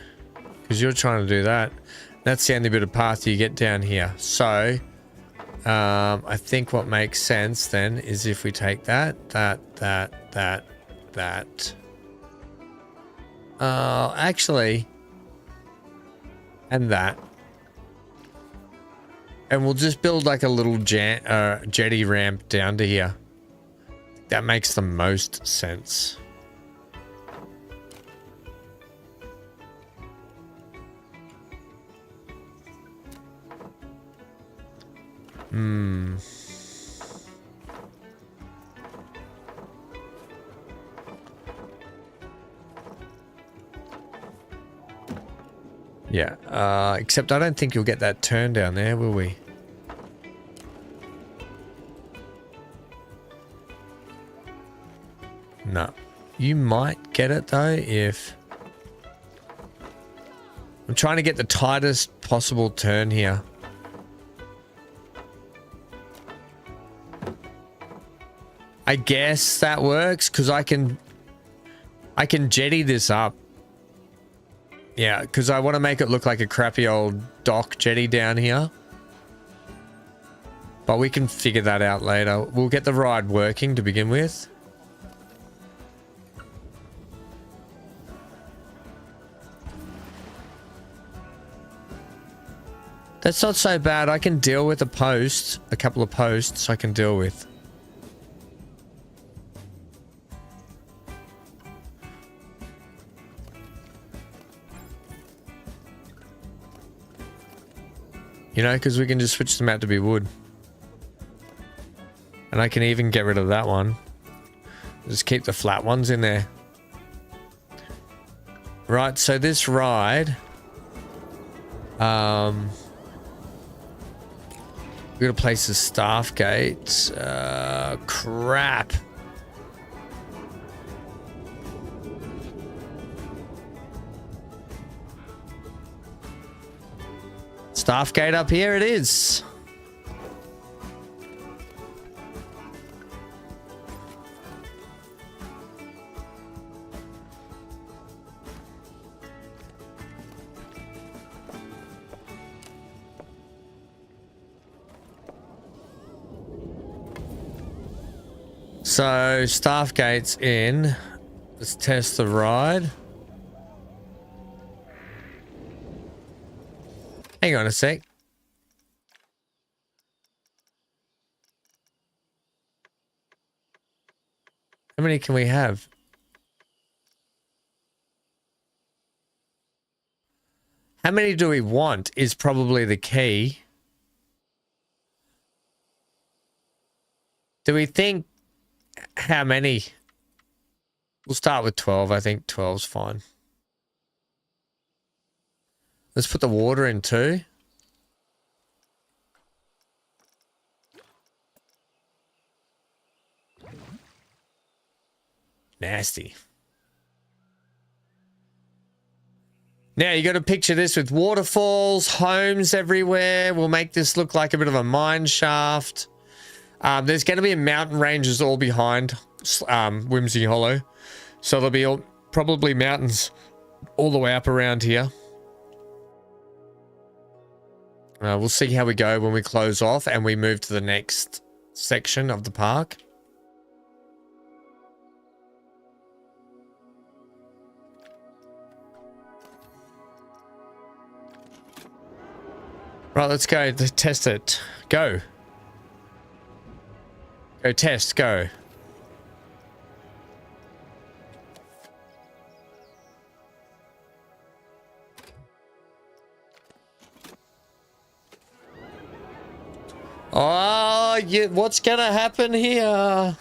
Because you're trying to do that. That's the only bit of path you get down here. So, I think what makes sense then is if we take that. Actually, and that. And we'll just build like a little jetty ramp down to here. That makes the most sense. Yeah, except I don't think you'll get that turn down there, will we? No. You might get it though if... I'm trying to get the tightest possible turn here. I guess that works because I can jetty this up. Yeah, because I want to make it look like a crappy old dock jetty down here. But we can figure that out later. We'll get the ride working to begin with. That's not so bad. I can deal with a couple of posts I can deal with. You know, because we can just switch them out to be wood. And I can even get rid of that one. Just keep the flat ones in there. Right, so this ride... we're gonna place the staff gate. Crap. Staff gate up here it is. So, staff gate's in. Let's test the ride. Hang on a sec. How many can we have? How many do we want is probably the key. Do we think how many? We'll start with 12. I think 12's fine. Let's put the water in too. Nasty. Now you got to picture this with waterfalls, homes everywhere. We'll make this look like a bit of a mine shaft. There's going to be mountain ranges all behind Whimsey Hollow. So there'll be probably mountains all the way up around here. We'll see how we go when we close off and we move to the next section of the park. Right, let's go to test it. Go. Go test, go. Oh, what's gonna happen here?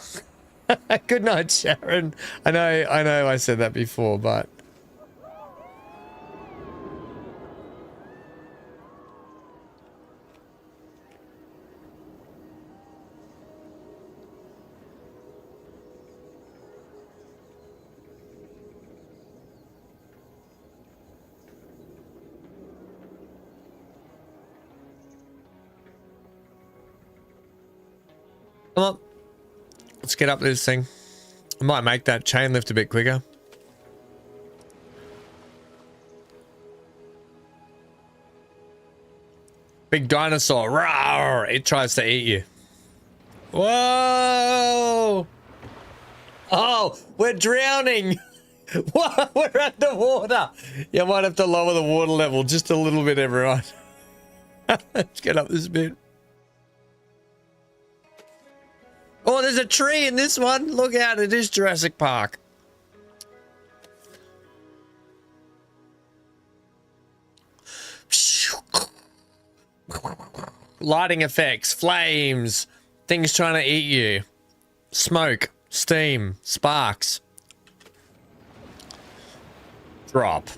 Good night, Sharon. I know I said that before, but... Come on. Let's get up this thing. I might make that chain lift a bit quicker. Big dinosaur. Rawr! It tries to eat you. Whoa! Oh, we're drowning. What? We're underwater. You might have to lower the water level just a little bit, everyone. Let's get up this bit. Oh, there's a tree in this one. Look out, it is Jurassic Park. Lighting effects, flames, things trying to eat you. Smoke, steam, sparks. Drop.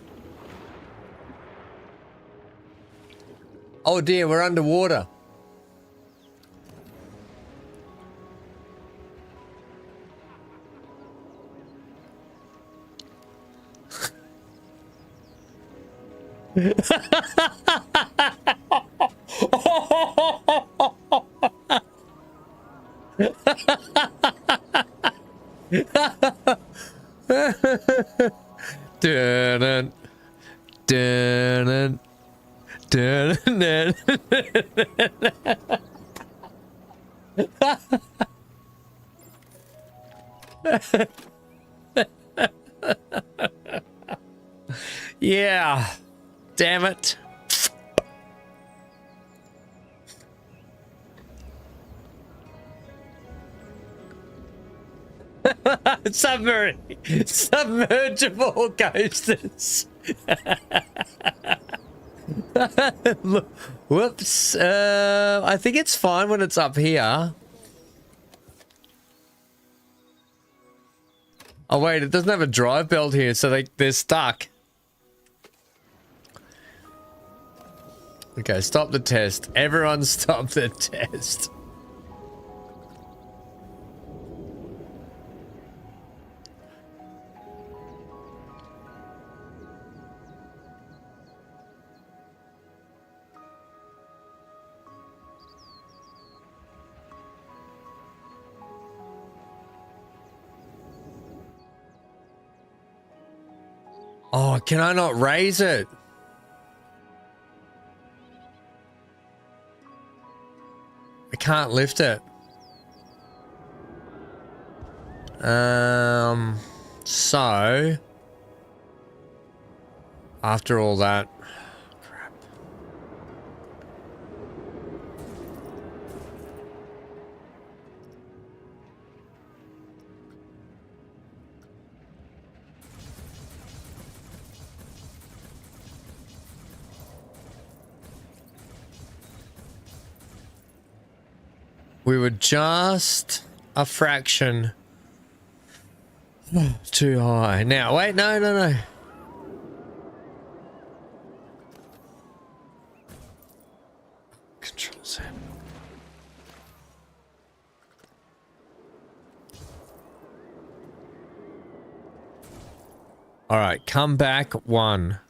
Oh dear, we're underwater. Dun, dun, dun, dun. Yeah, damn it. Submergible coasters. Whoops. I think it's fine when it's up here. Oh wait, it doesn't have a drive belt here, so they're stuck. Okay, stop the test. Everyone stop the test. Oh, can I not raise it? I can't lift it. So after all that, crap. We were just a fraction too high. Now, wait, no. Control Z. All right, come back one.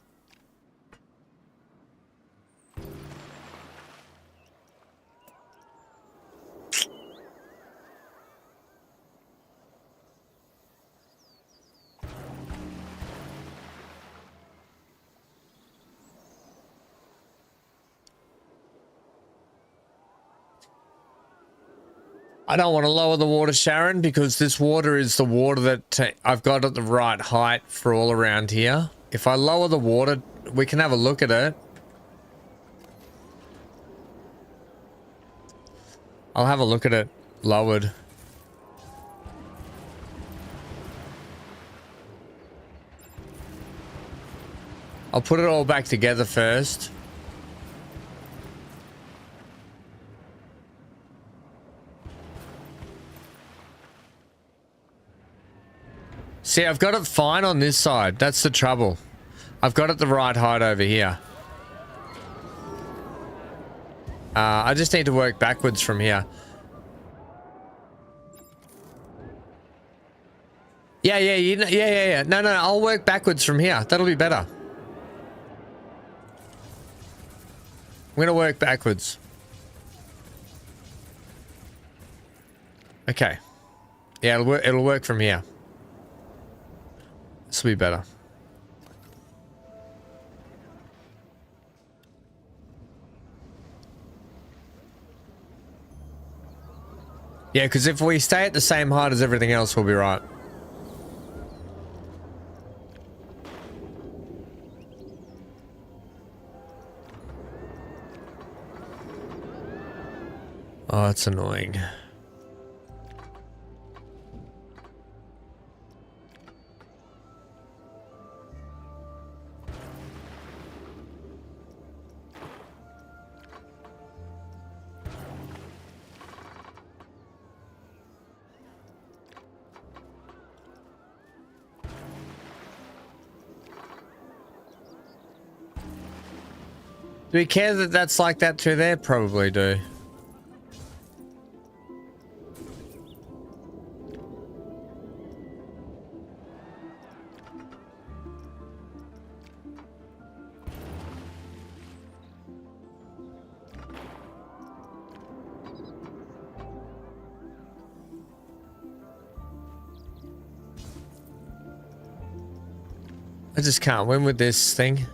I don't want to lower the water, Sharon, because this water is the water that I've got at the right height for all around here. If I lower the water, we can have a look at it. I'll have a look at it lowered. I'll put it all back together first. See, I've got it fine on this side. That's the trouble. I've got it the right height over here. I just need to work backwards from here. Yeah. No, I'll work backwards from here. That'll be better. I'm gonna work backwards. Okay. Yeah, it'll work from here. This will be better. Yeah, because if we stay at the same height as everything else, we'll be right. Oh, that's annoying. Do we care that that's like that through there? Probably do. I just can't win with this thing.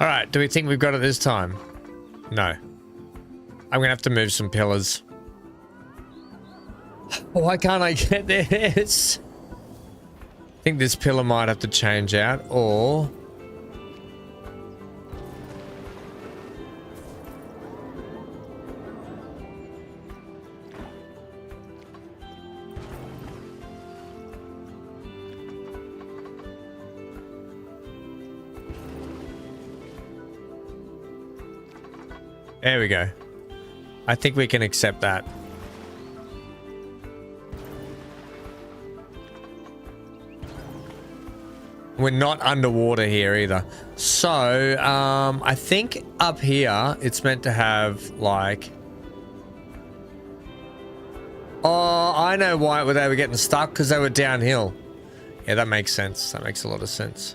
All right, do we think we've got it this time? No. I'm gonna have to move some pillars. Why can't I get this? I think this pillar might have to change out, or... There we go. I think we can accept that. We're not underwater here either. So, I think up here, it's meant to have, like... Oh, I know why they were getting stuck, because they were downhill. Yeah, that makes sense. That makes a lot of sense.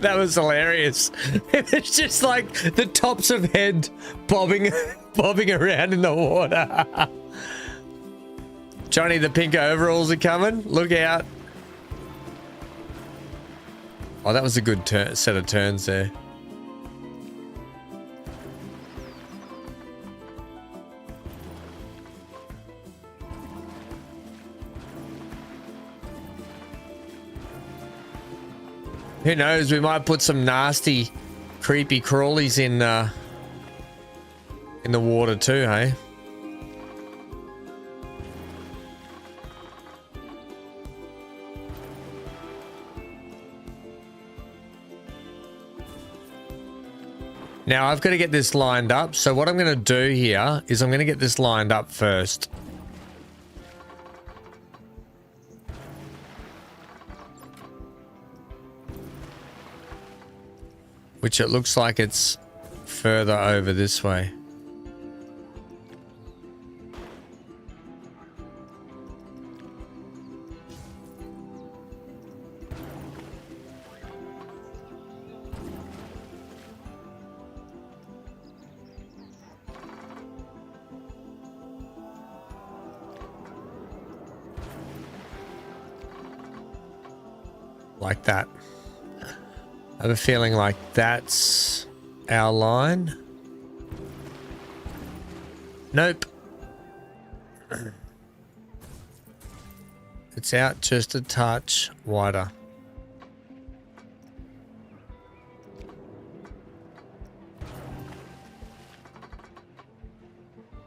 That was hilarious. It was just like the tops of head bobbing around in the water. Johnny, the pink overalls are coming. Look out. Oh, that was a good set of turns there. Who knows? We might put some nasty, creepy crawlies in the water too, hey? Now I've got to get this lined up. So what I'm going to do here is I'm going to get this lined up first. Which it looks like it's further over this way. Like that. I have a feeling like that's our line. Nope. It's out just a touch wider.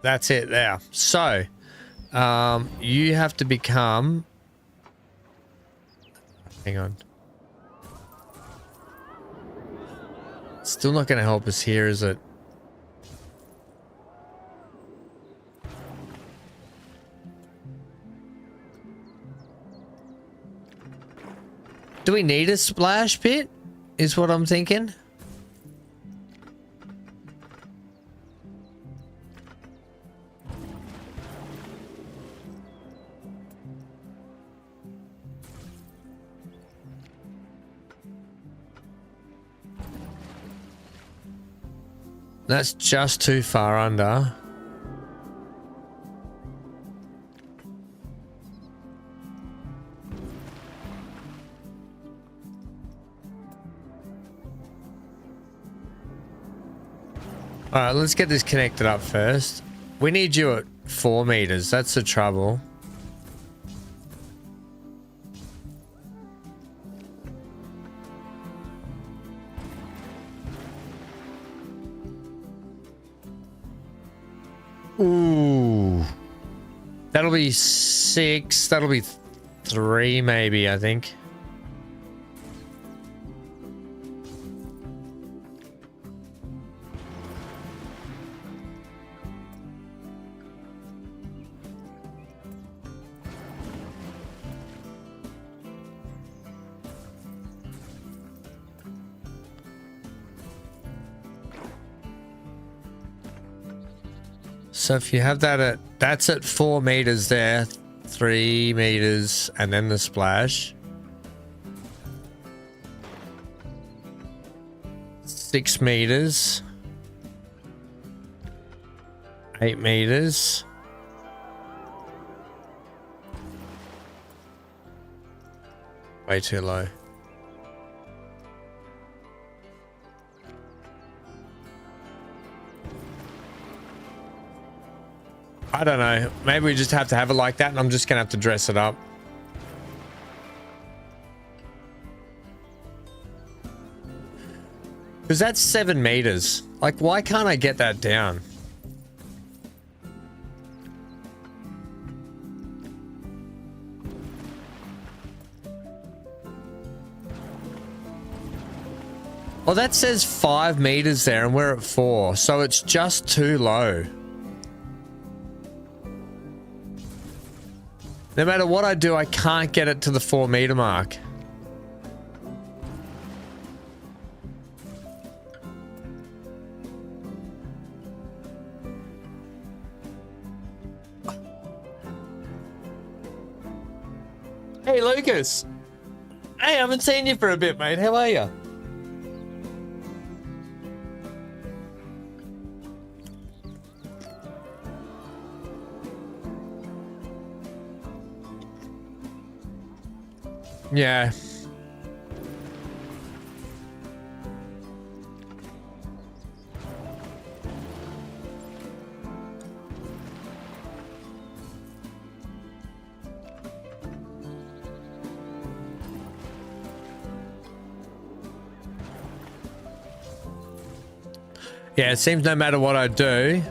That's it there. So, you have to become... Hang on. Still not going to help us here, is it? Do we need a splash pit? Is what I'm thinking. That's just too far under. All right, let's get this connected up first. We need you at 4 meters. That's the trouble. Ooh. That'll be 6. That'll be 3 maybe, I think. So if you have that at, that's at 4 meters there, 3 meters, and then the splash. 6 meters. 8 meters. Way too low. I don't know. Maybe we just have to have it like that and I'm just going to have to dress it up. Because that's 7 meters. Like, why can't I get that down? Well, that says 5 meters there and we're at 4. So it's just too low. No matter what I do, I can't get it to the 4 meter mark. Hey, Lucas. Hey, I haven't seen you for a bit, mate. How are you? Yeah. Yeah, it seems no matter what I do,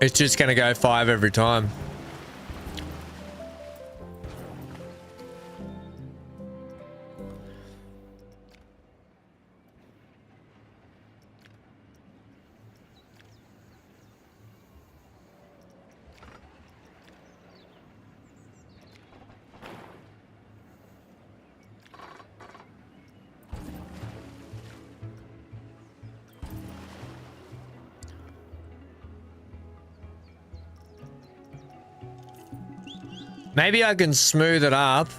it's just going to go 5 every time. Maybe I can smooth it up.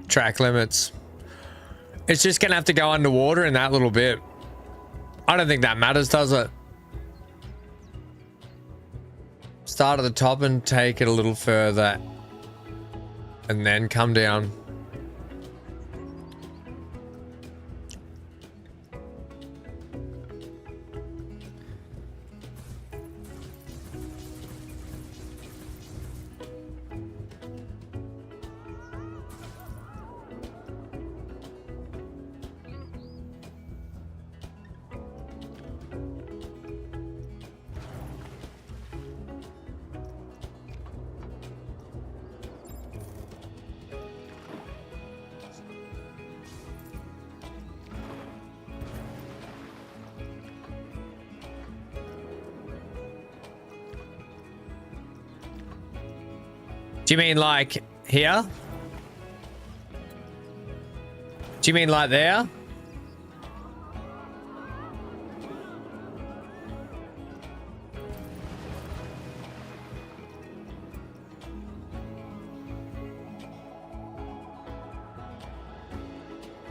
Track limits. It's just gonna have to go underwater in that little bit. I don't think that matters, does it? Start at the top and take it a little further. And then come down. Do you mean like here? Do you mean like there?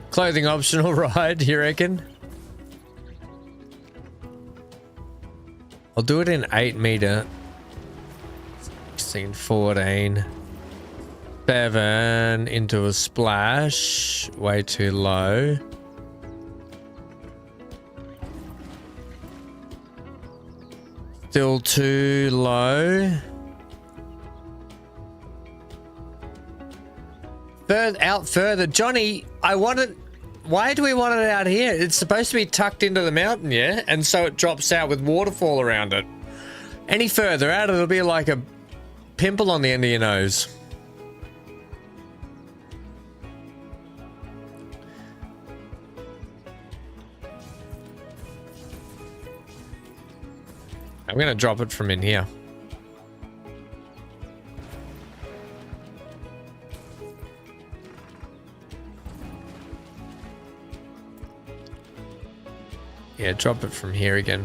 Clothing optional ride, you reckon? I'll do it in 8 meter. 16, 14. 7 into a splash. Way too low. Still too low. Out further. Johnny, I want it. Why do we want it out here? It's supposed to be tucked into the mountain, yeah? And so it drops out with waterfall around it. Any further out, it'll be like a pimple on the end of your nose. I'm going to drop it from in here. Yeah, drop it from here again.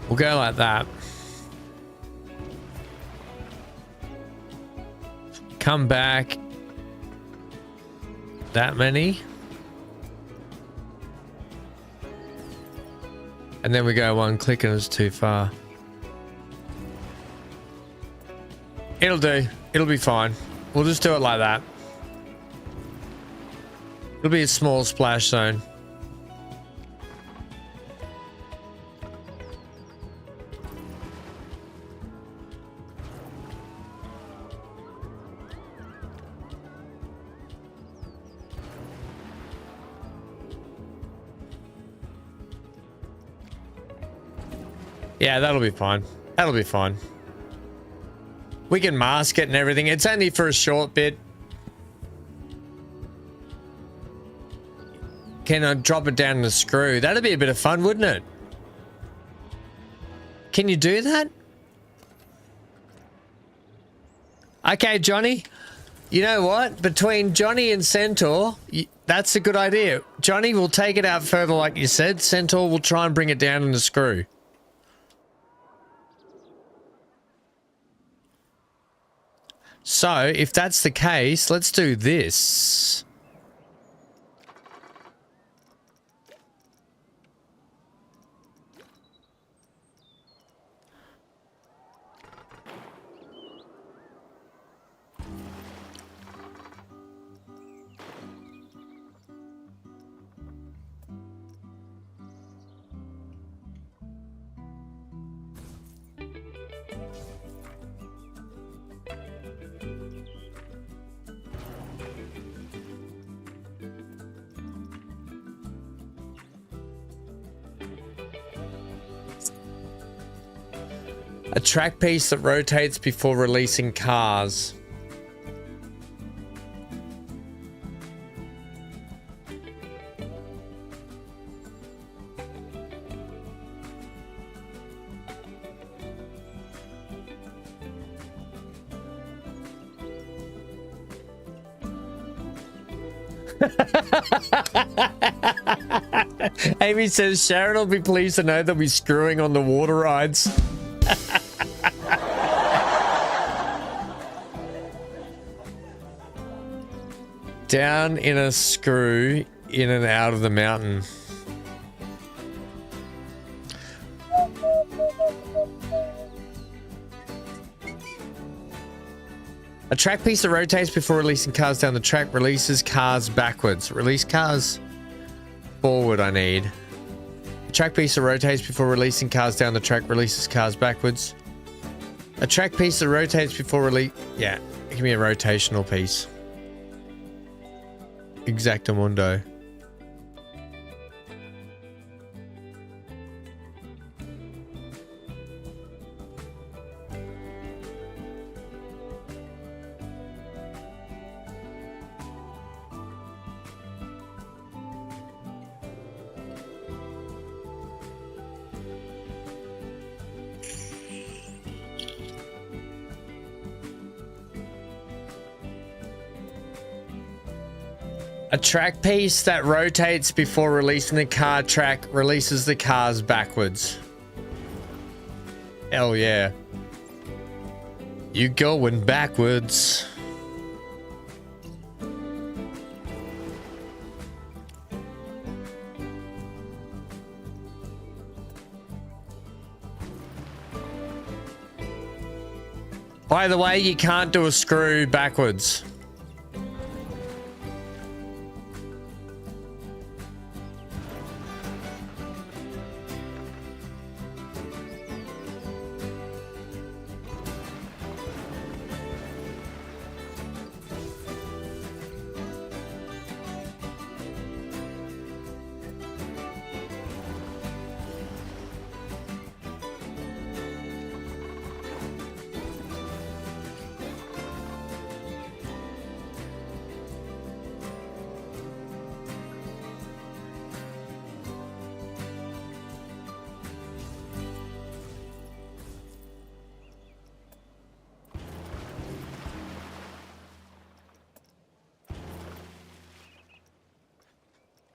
We'll go like that. Come back. That many. And then we go one click and it's too far. It'll do. It'll be fine. We'll just do it like that. It'll be a small splash zone. Yeah, that'll be fine. That'll be fine. We can mask it and everything. It's only for a short bit. Can I drop it down in a screw? That'd be a bit of fun, wouldn't it? Can you do that? Okay, Johnny. You know what? Between Johnny and Centaur, that's a good idea. Johnny will take it out further like you said. Centaur will try and bring it down in a screw. So, if that's the case, let's do this. A track piece that rotates before releasing cars. Amy says Sharon will be pleased to know that we're screwing on the water rides. Down in a screw, in and out of the mountain. A track piece that rotates before releasing cars down the track releases cars backwards. Release cars forward, I need. A track piece that rotates before releasing cars down the track releases cars backwards. A track piece that rotates before release... Yeah, give me a rotational piece. Exactamundo. A track piece that rotates before releasing the car track releases the cars backwards. Hell yeah. You going backwards. By the way, you can't do a screw backwards.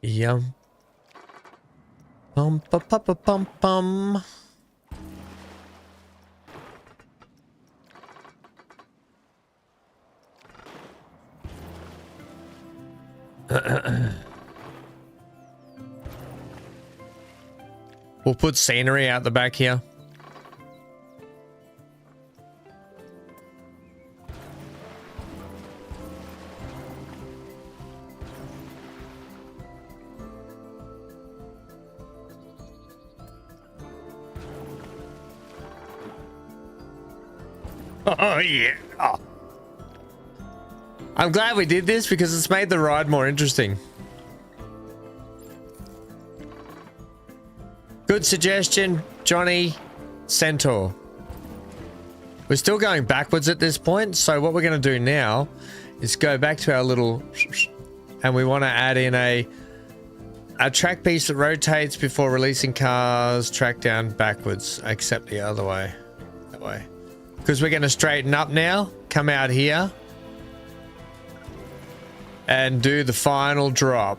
Yum. Bum ba ba ba bum bum. We'll put scenery out the back here. Oh, yeah. Oh. I'm glad we did this because it's made the ride more interesting. Good suggestion, Johnny Centaur. We're still going backwards at this point, so what we're going to do now is go back to our little... and we want to add in a track piece that rotates before releasing cars, track down backwards, except the other way. That way. Because we're going to straighten up now, come out here, and do the final drop.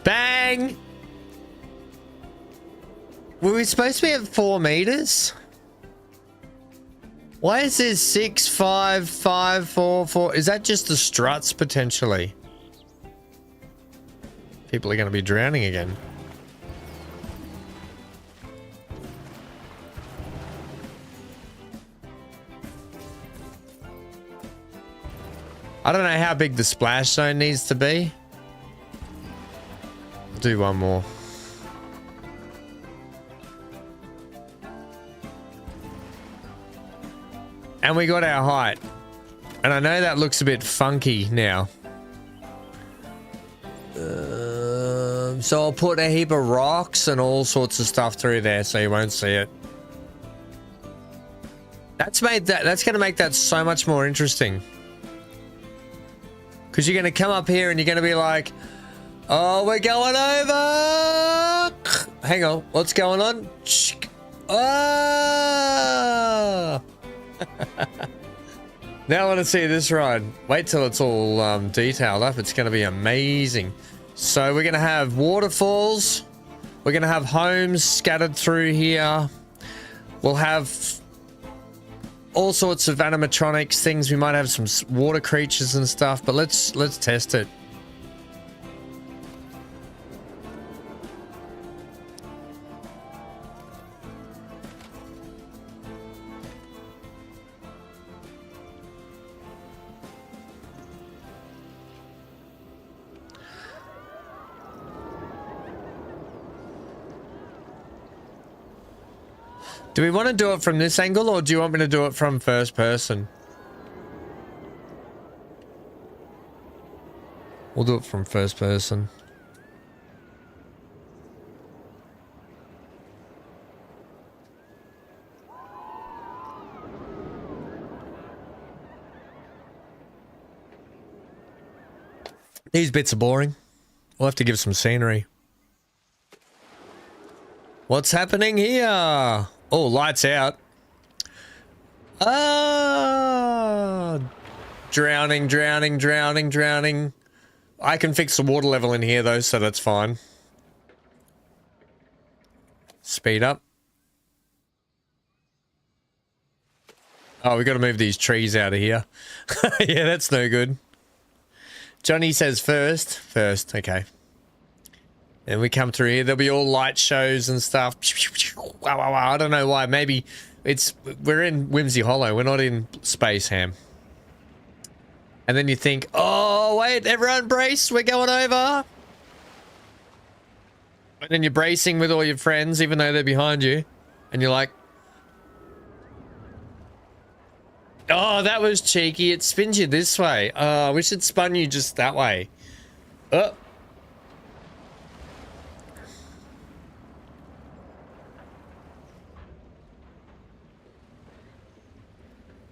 Bang! Were we supposed to be at 4 meters? Why is this 6, 5, 5, 4, 4? Is that just the struts potentially? People are going to be drowning again. I don't know how big the splash zone needs to be. I'll do one more. And we got our height. And I know that looks a bit funky now. So I'll put a heap of rocks and all sorts of stuff through there so you won't see it. That's going to make that so much more interesting. Because you're going to come up here and you're going to be like, oh, we're going over. Hang on. What's going on? Oh. Now I want to see this ride. Wait till it's all detailed up. It's going to be amazing. So we're going to have waterfalls. We're going to have homes scattered through here. We'll have all sorts of animatronics, things. We might have some water creatures and stuff, but let's test it. Do we want to do it from this angle, or do you want me to do it from first person? We'll do it from first person. These bits are boring. We'll have to give some scenery. What's happening here? Oh, lights out. Ah, drowning, drowning, drowning, drowning. I can fix the water level in here though, so that's fine. Speed up. Oh, we got to move these trees out of here. Yeah, that's no good. Johnny says first. First, okay. And we come through here, there'll be all light shows and stuff. Wow, wow, wow. I don't know why. Maybe we're in Whimsey Hollow. We're not in Space Ham. And then you think, oh, wait, everyone brace. We're going over. And then you're bracing with all your friends, even though they're behind you. And you're like, oh, that was cheeky. It spins you this way. Oh, we should spun you just that way. Oh.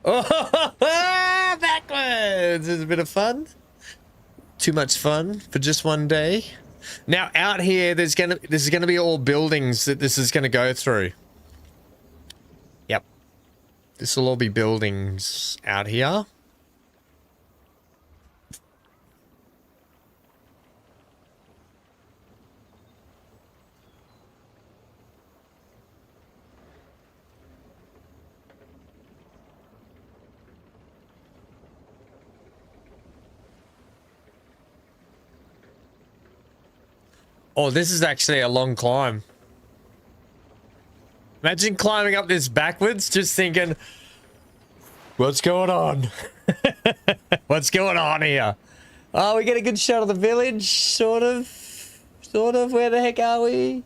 Oh, backwards! It's a bit of fun. Too much fun for just one day. Now out here, this is gonna be all buildings that this is gonna go through. Yep. This will all be buildings out here. Oh, this is actually a long climb. Imagine climbing up this backwards, just thinking, what's going on? What's going on here? Oh, we get a good shot of the village, sort of. Sort of. Where the heck are we?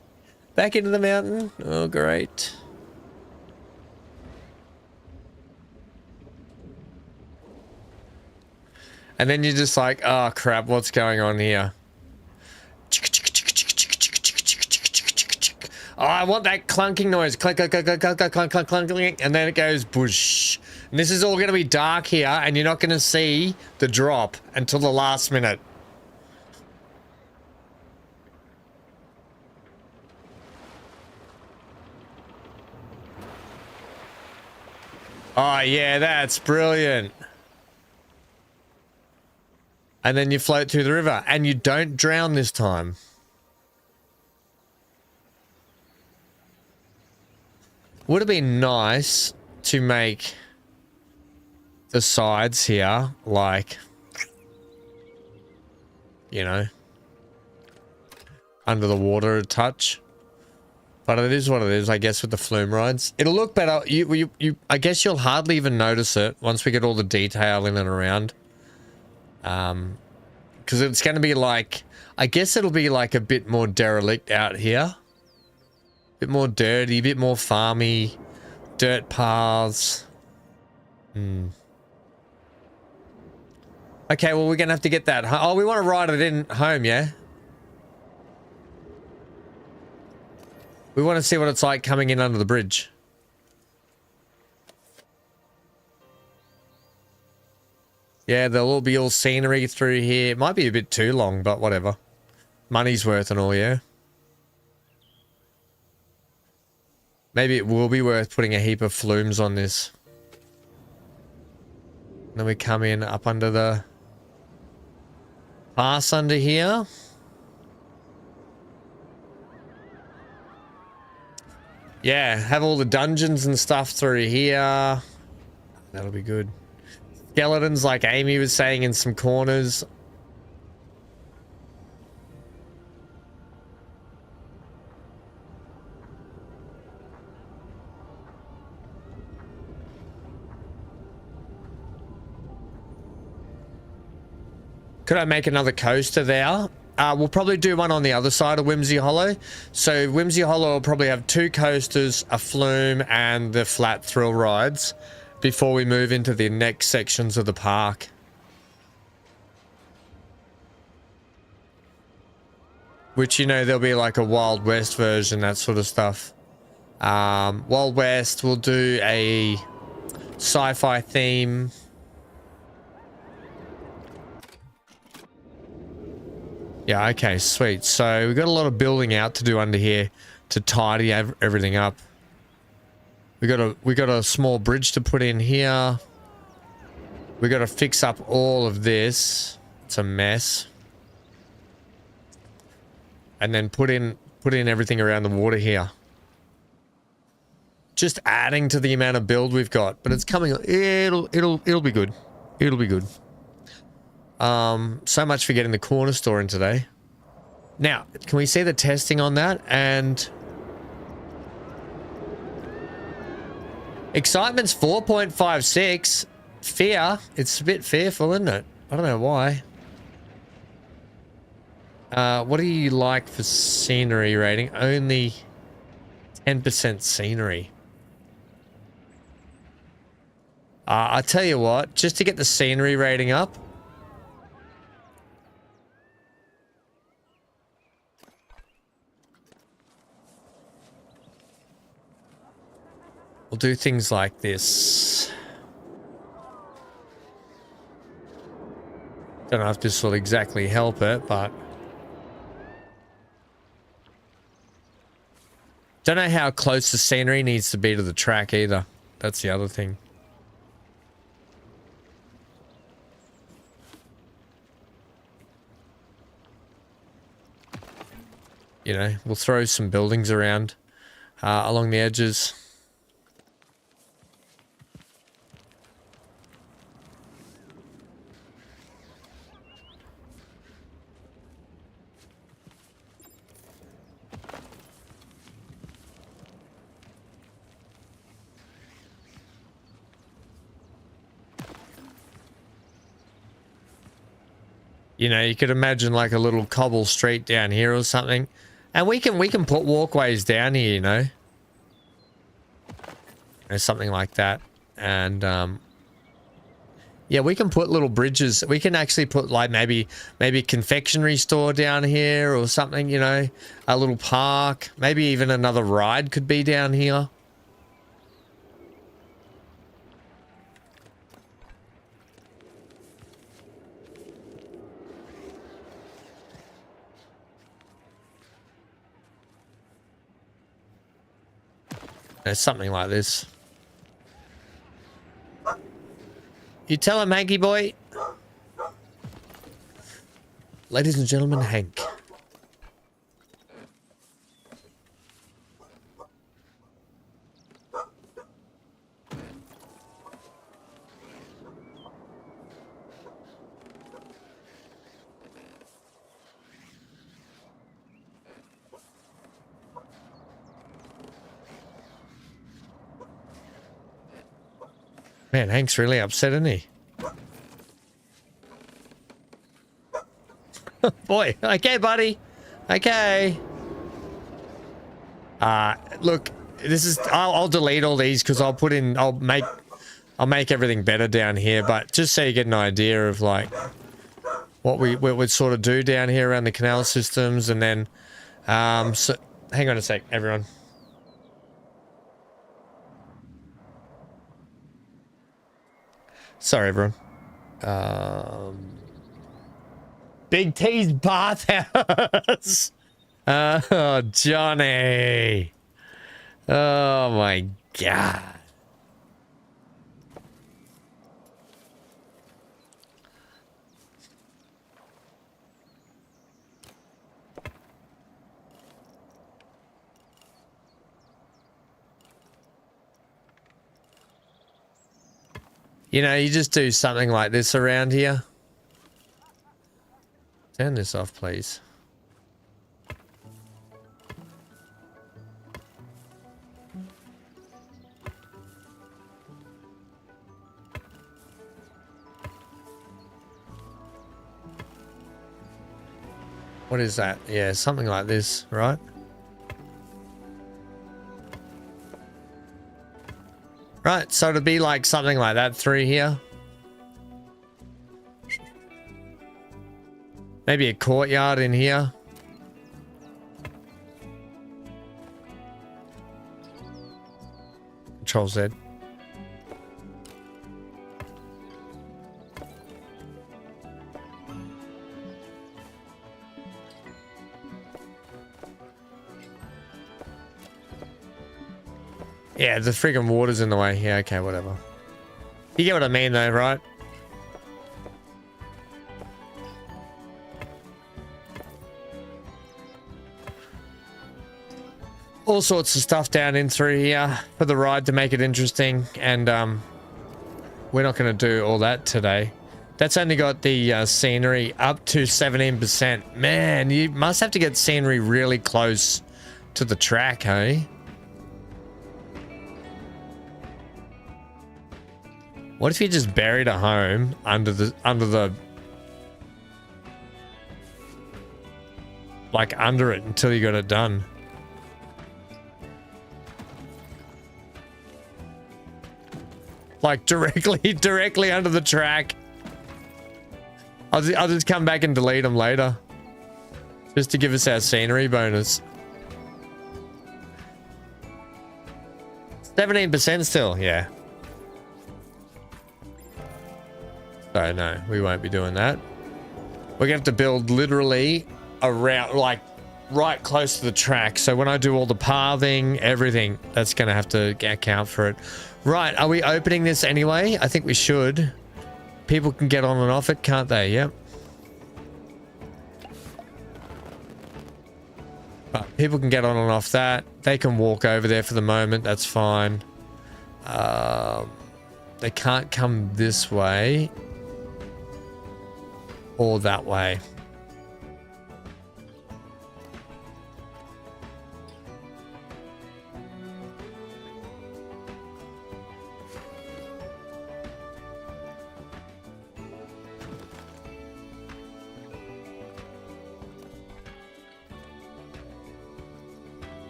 Back into the mountain. Oh, great. And then you're just like, oh, crap, what's going on here? Oh, I want that clunking noise. Clunk, clunk, clunk, clunk, clunk, clunk, clunk, clunk, clunk, and then it goes bush. And this is all going to be dark here, and you're not going to see the drop until the last minute. Oh, yeah, that's brilliant. And then you float through the river, and you don't drown this time. Would have been nice to make the sides here, like, you know, under the water a touch. But it is what it is, I guess, with the flume rides. It'll look better. I guess you'll hardly even notice it once we get all the detail in and around. Because it's going to be like, I guess it'll be like a bit more derelict out here. Bit more dirty, bit more farmy, dirt paths. Okay, well, we're gonna have to get that. Oh, we want to ride it in home, yeah? We want to see what it's like coming in under the bridge. Yeah, there'll all be all scenery through here. It might be a bit too long, but whatever. Money's worth and all, yeah? Maybe it will be worth putting a heap of flumes on this. Then we come in up under the pass under here. Yeah, have all the dungeons and stuff through here. That'll be good. Skeletons, like Amy was saying, in some corners. Could I make another coaster there? We'll probably do one on the other side of Whimsey Hollow. So Whimsey Hollow will probably have 2 coasters, a flume, and the flat thrill rides before we move into the next sections of the park. Which, you know, there'll be like a Wild West version, that sort of stuff. Wild West, we'll do a sci-fi theme. Yeah, okay, sweet. So we've got a lot of building out to do under here to tidy everything up. We got a small bridge to put in here. We got to fix up all of this. It's a mess. And then put in everything around the water here. Just adding to the amount of build we've got, but it's coming. It'll be good. It'll be good. So much for getting the corner store in today. Now, can we see the testing on that? And excitement's 4.56. Fear, it's a bit fearful, isn't it? I don't know why. What do you like for scenery rating? Only 10% scenery. I tell you what, just to get the scenery rating up, we'll do things like this. Don't know if this will exactly help it, but don't know how close the scenery needs to be to the track either. That's the other thing. you know, we'll throw some buildings around along the edges. You know, you could imagine like a little cobble street down here or something. And we can put walkways down here, you know. Or something like that. And yeah, we can put little bridges. We can actually put like maybe a confectionery store down here or something, you know. A little park. Maybe even another ride could be down here. There's something like this. You tell him, Hanky boy. Ladies and gentlemen, Hank. Man, Hank's really upset, isn't he? Boy, okay, buddy. Okay. Look, this is. I'll delete all these because I'll make everything better down here. But just so you get an idea of like what we would sort of do down here around the canal systems, and then so hang on a sec, everyone. Sorry, everyone. Big T's bathhouse. Oh, Johnny. Oh, my God. You know, you just do something like this around here. Turn this off, please. What is that? Yeah, something like this, right? Right, so to be like something like that through here. Maybe a courtyard in here. Control Z. Yeah, the friggin' water's in the way. Yeah, okay, whatever. You get what I mean though, right? All sorts of stuff down in through here for the ride to make it interesting, and we're not going to do all that today. That's only got the scenery up to 17%. Man, you must have to get scenery really close to the track, hey? What if you just buried a home under the like under it until you got it done? Like directly under the track. I'll just come back and delete them later. Just to give us our scenery bonus. 17% still, yeah. So no, we won't be doing that. We're gonna have to build literally around, like right close to the track. So when I do all the pathing, everything, that's gonna have to account for it. Right, are we opening this anyway? I think we should. People can get on and off it, can't they? Yep. People can get on and off that. They can walk over there for the moment. That's fine. They can't come this way or that way.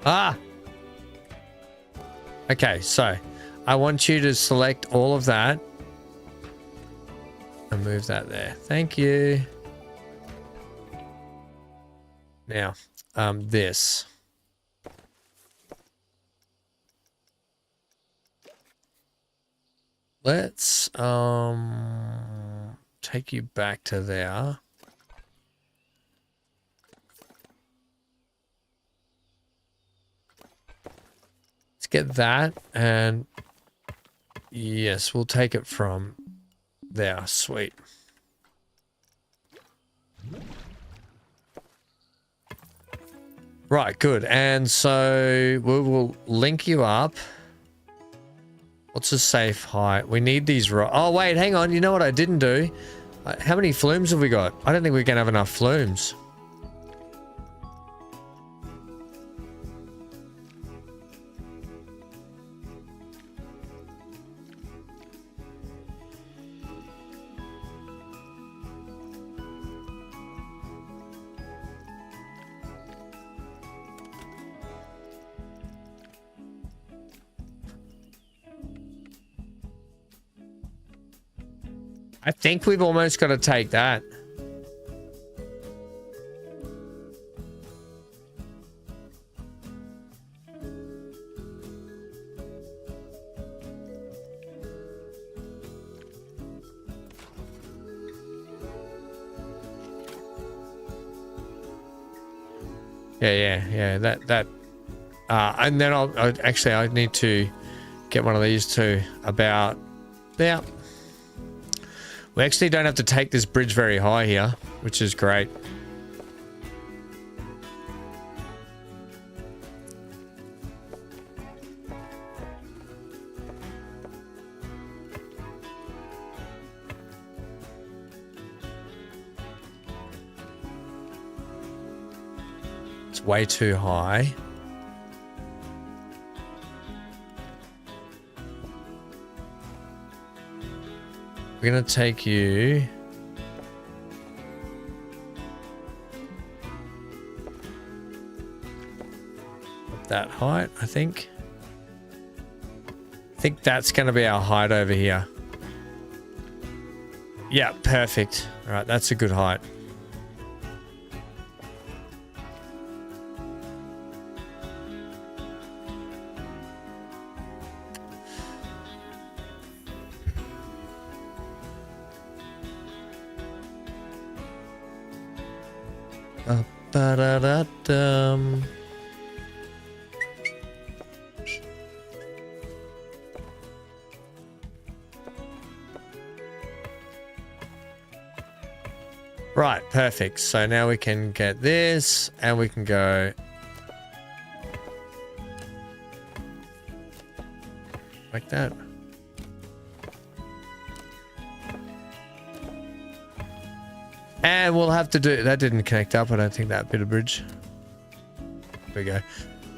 Ah! Okay, so I want you to select all of that and move that there. Thank you. Now, this. Let's take you back to there. Get that, and yes, we'll take it from there. Sweet. Right, good. And so we will link you up. What's a safe height? We need these. Oh, wait, hang on. You know what I didn't do? How many flumes have we got? I don't think we're going to have enough flumes. I think we've almost got to take that. Yeah. That. And then I need to get one of these too. About there. We actually don't have to take this bridge very high here, which is great. It's way too high. We're going to take you up that height, I think. I think that's going to be our height over here. Yeah, perfect. All right, that's a good height. Ba-da-da-dum. Right, perfect. So now we can get this and we can go like that. And we'll have to do... That didn't connect up, I don't think, that bit of bridge. There we go.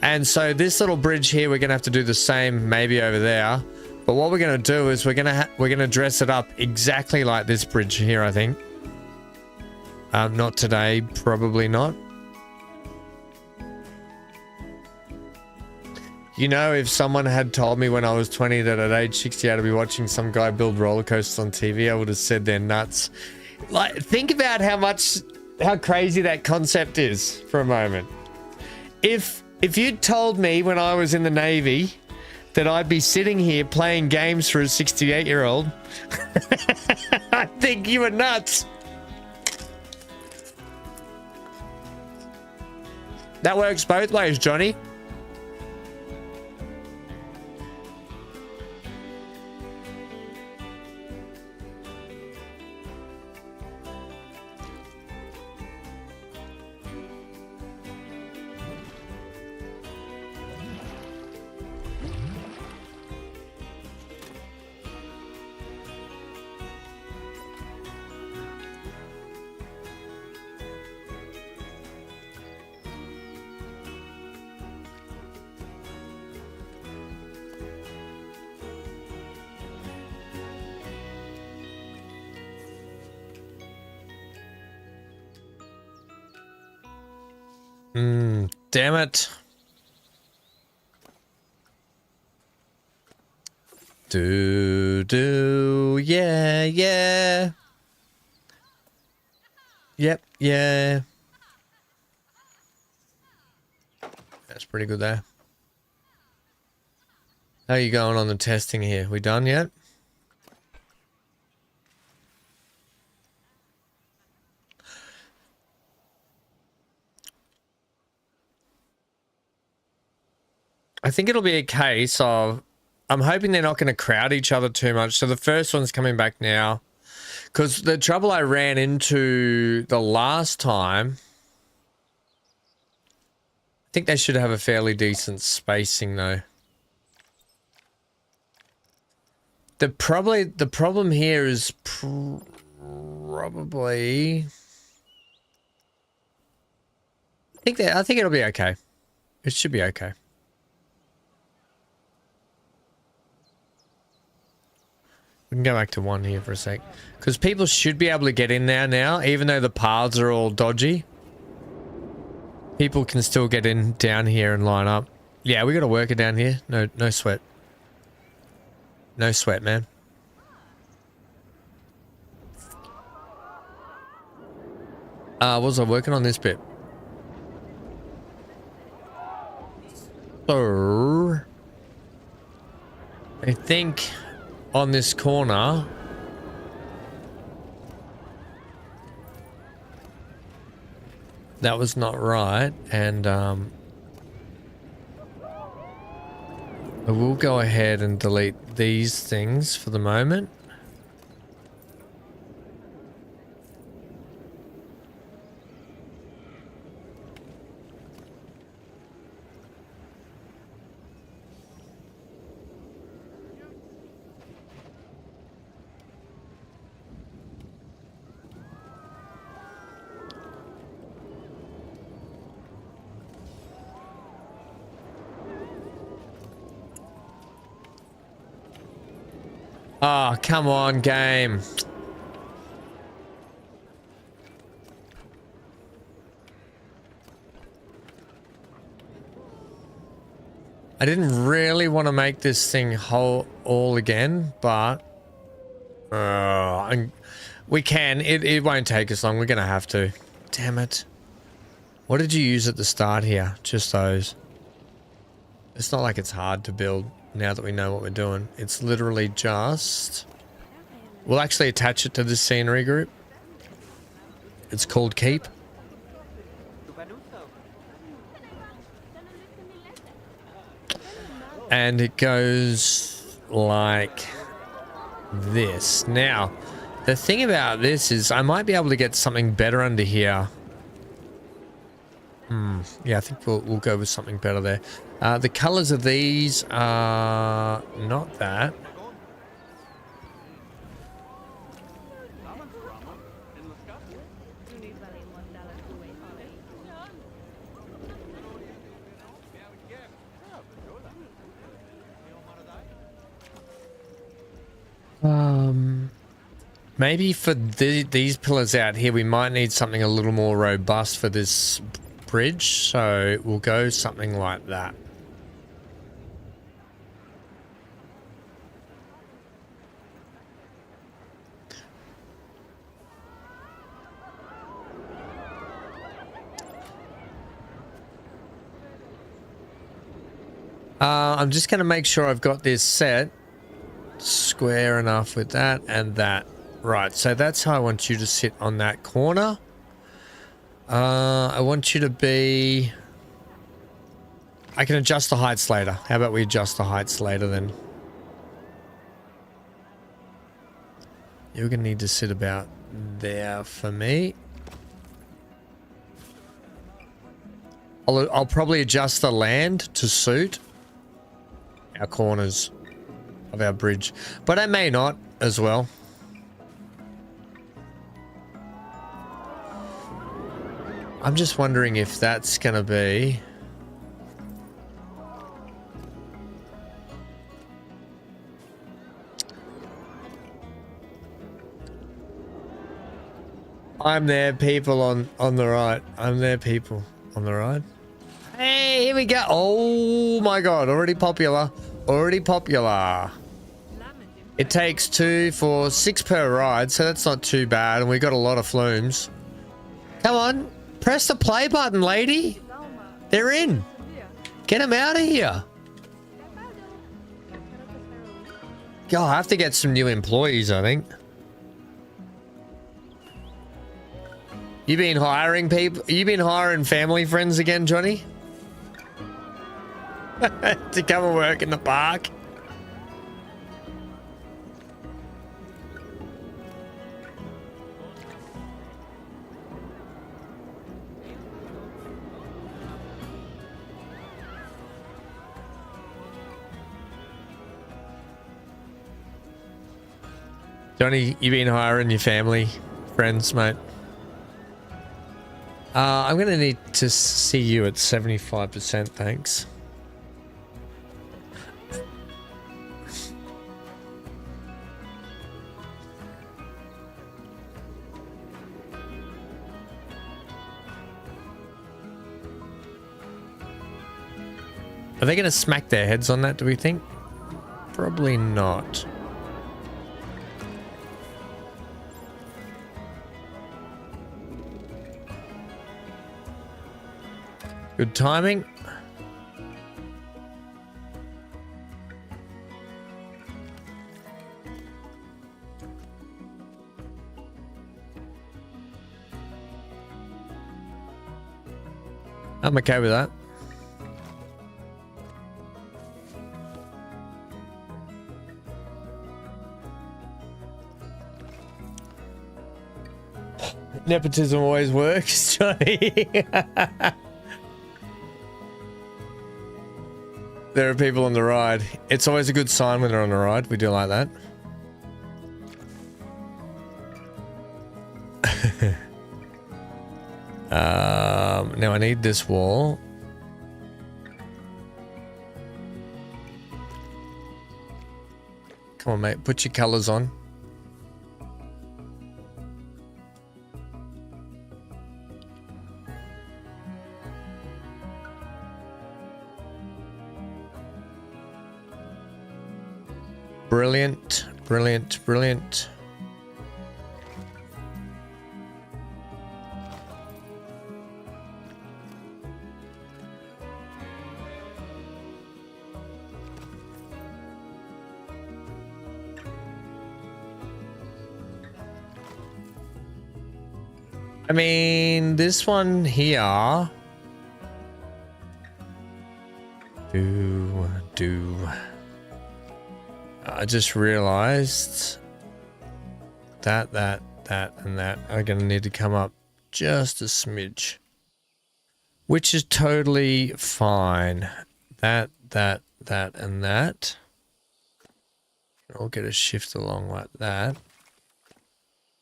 And so this little bridge here, we're going to have to do the same maybe over there. But what we're going to do is we're going to dress it up exactly like this bridge here, I think. Not today, probably not. You know, if someone had told me when I was 20 that at age 60 I'd be watching some guy build roller coasters on TV, I would have said they're nuts. Like, think about how crazy that concept is for a moment. If you'd told me when I was in the Navy that I'd be sitting here playing games for a 68-year-old, I think you were nuts. That works both ways, Johnny. Damn it. Yeah, yeah. Yep, yeah. That's pretty good there. How are you going on the testing here? We done yet? I think it'll be a case of, I'm hoping they're not going to crowd each other too much. So the first one's coming back now. Because the trouble I ran into the last time, I think they should have a fairly decent spacing though. The problem here is probably, I think it'll be okay. It should be okay. We can go back to one here for a sec. Because people should be able to get in there now, even though the paths are all dodgy. People can still get in down here and line up. Yeah, we got to work it down here. No sweat. No sweat, man. Was I working on this bit? So, I think on this corner, that was not right, and I will go ahead and delete these things for the moment. Oh, come on, game. I didn't really want to make this thing whole all again, but we can. It won't take us long. We're going to have to. Damn it. What did you use at the start here? Just those. It's not like it's hard to build. Now that we know what we're doing, it's literally just, we'll actually attach it to the scenery group. It's called Keep. And it goes like this. Now, the thing about this is I might be able to get something better under here. Yeah, I think we'll go with something better there. The colors of these are not that. Maybe for these pillars out here, we might need something a little more robust for this bridge, so we'll go something like that. I'm just going to make sure I've got this set square enough with that and that. Right, so that's how I want you to sit on that corner. I want you to be... I can adjust the heights later. How about we adjust the heights later then? You're going to need to sit about there for me. I'll probably adjust the land to suit our corners of our bridge, but I may not as well. I'm just wondering if that's gonna be... I'm there, people on the right. I'm there, people. on the ride. Hey, here we go. Oh my god, already popular. Already popular. It takes 2 for 6 per ride, so that's not too bad. And we got a lot of flumes. Come on, press the play button, lady. They're in. Get them out of here. God, I have to get some new employees, I think. You been hiring people? You been hiring family friends again, Johnny? To come and work in the park? Johnny, you been hiring your family friends, mate? I'm going to need to see you at 75%, thanks. Are they going to smack their heads on that, do we think? Probably not. Good timing. I'm okay with that. Nepotism always works, Johnny. There are people on the ride. It's always a good sign when they're on the ride. We do like that. Now I need this wall. Come on, mate. Put your colors on. Brilliant, brilliant, brilliant. I mean, this one here. I just realized that, and that are going to need to come up just a smidge, which is totally fine. That, and that. I'll get a shift along like that.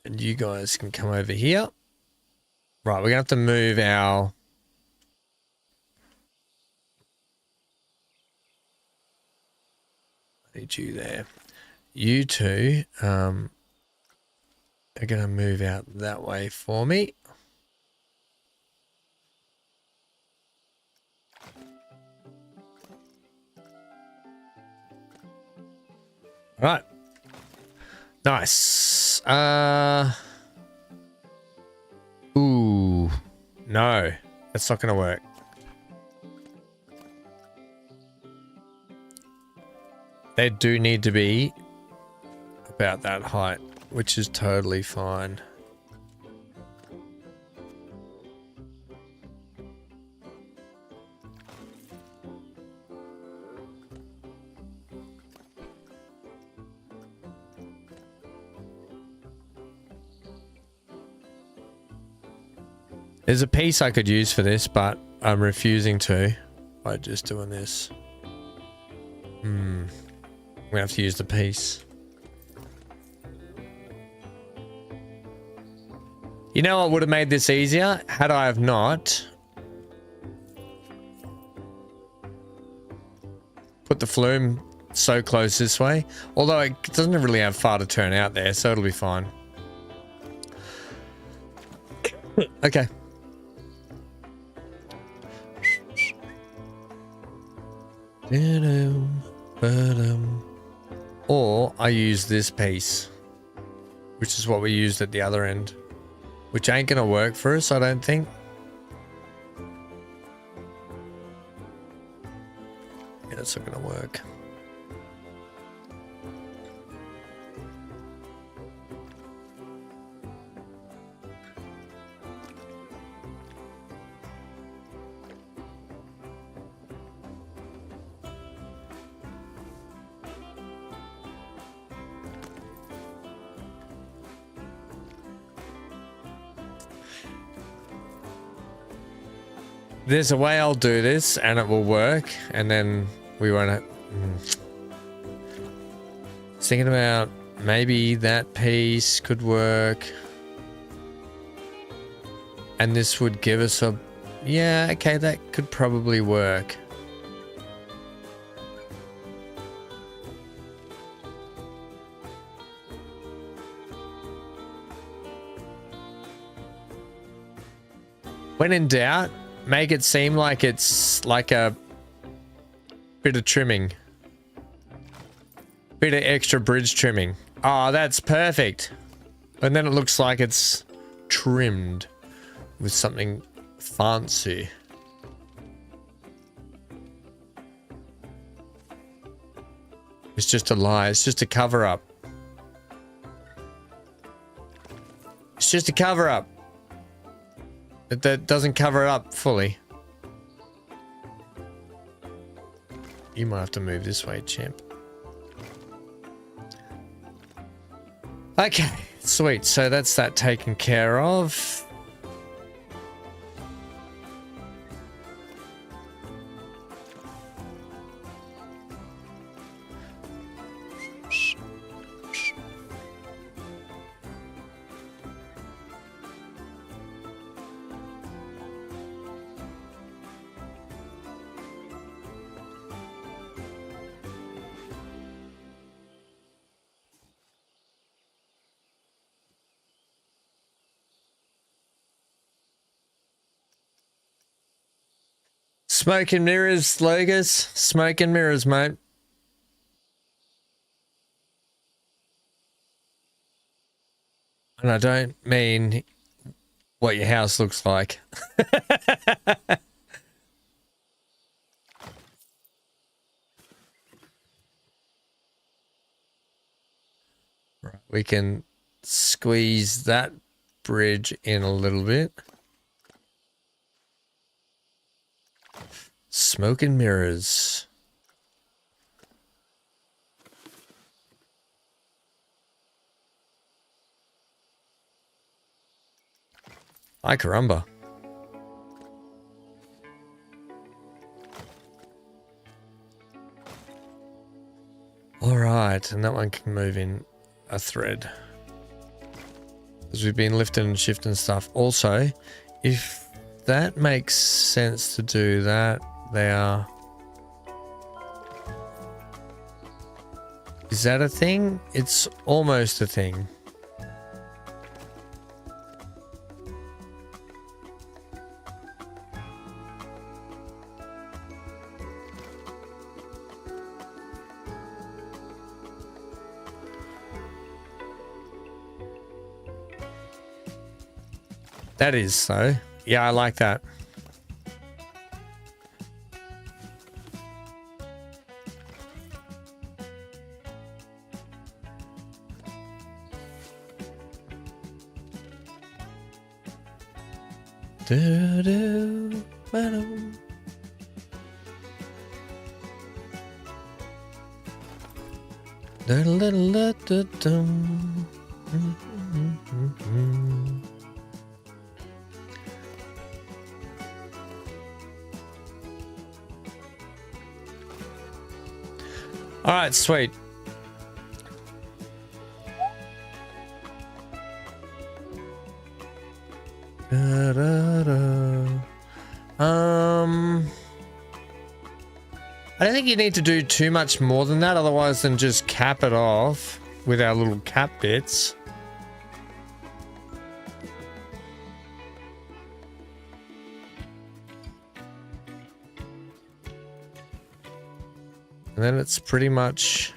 And you guys can come over here. Right, we're going to have to move our... I need you there. You two are going to move out that way for me. Right. Nice. Ooh. No. That's not going to work. They do need to be about that height, which is totally fine. There's a piece I could use for this, but I'm refusing to by just doing this. I'm gonna have to use the piece. You know what would have made this easier had I have not put the flume so close this way. Although it doesn't really have far to turn out there, so it'll be fine. Okay. Or I use this piece, which is what we used at the other end, which ain't gonna work for us, I don't think. Yeah, that's not gonna work. There's a way I'll do this and it will work, and then we won't have... Thinking about maybe that piece could work. And this would give us a... Yeah, okay, that could probably work. When in doubt, make it seem like it's like a bit of trimming. Bit of extra bridge trimming. Oh, that's perfect. And then it looks like it's trimmed with something fancy. It's just a lie. It's just a cover up. It's just a cover up. That doesn't cover it up fully. You might have to move this way, champ. Okay, sweet. So that's that taken care of. Smoke and mirrors, Logos. Smoke and mirrors, mate. And I don't mean what your house looks like. Right, we can squeeze that bridge in a little bit. Smoke and mirrors. Ay caramba. All right, and that one can move in a thread. Because we've been lifting and shifting stuff. Also, if that makes sense to do that, there. Is that a thing? It's almost a thing. That is so. Yeah, I like that. Do-do, ba-dum. Da-da-da-da-da-dum. All right, sweet. I don't think you need to do too much more than that, otherwise than just cap it off with our little cap bits. And then it's pretty much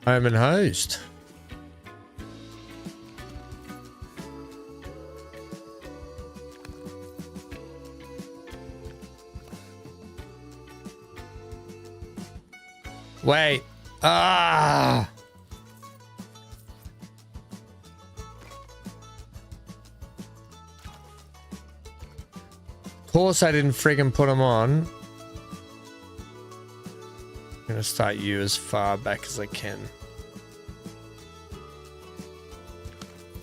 home and hosed. Wait. Ah! Of course I didn't friggin' put them on. I'm gonna start you as far back as I can.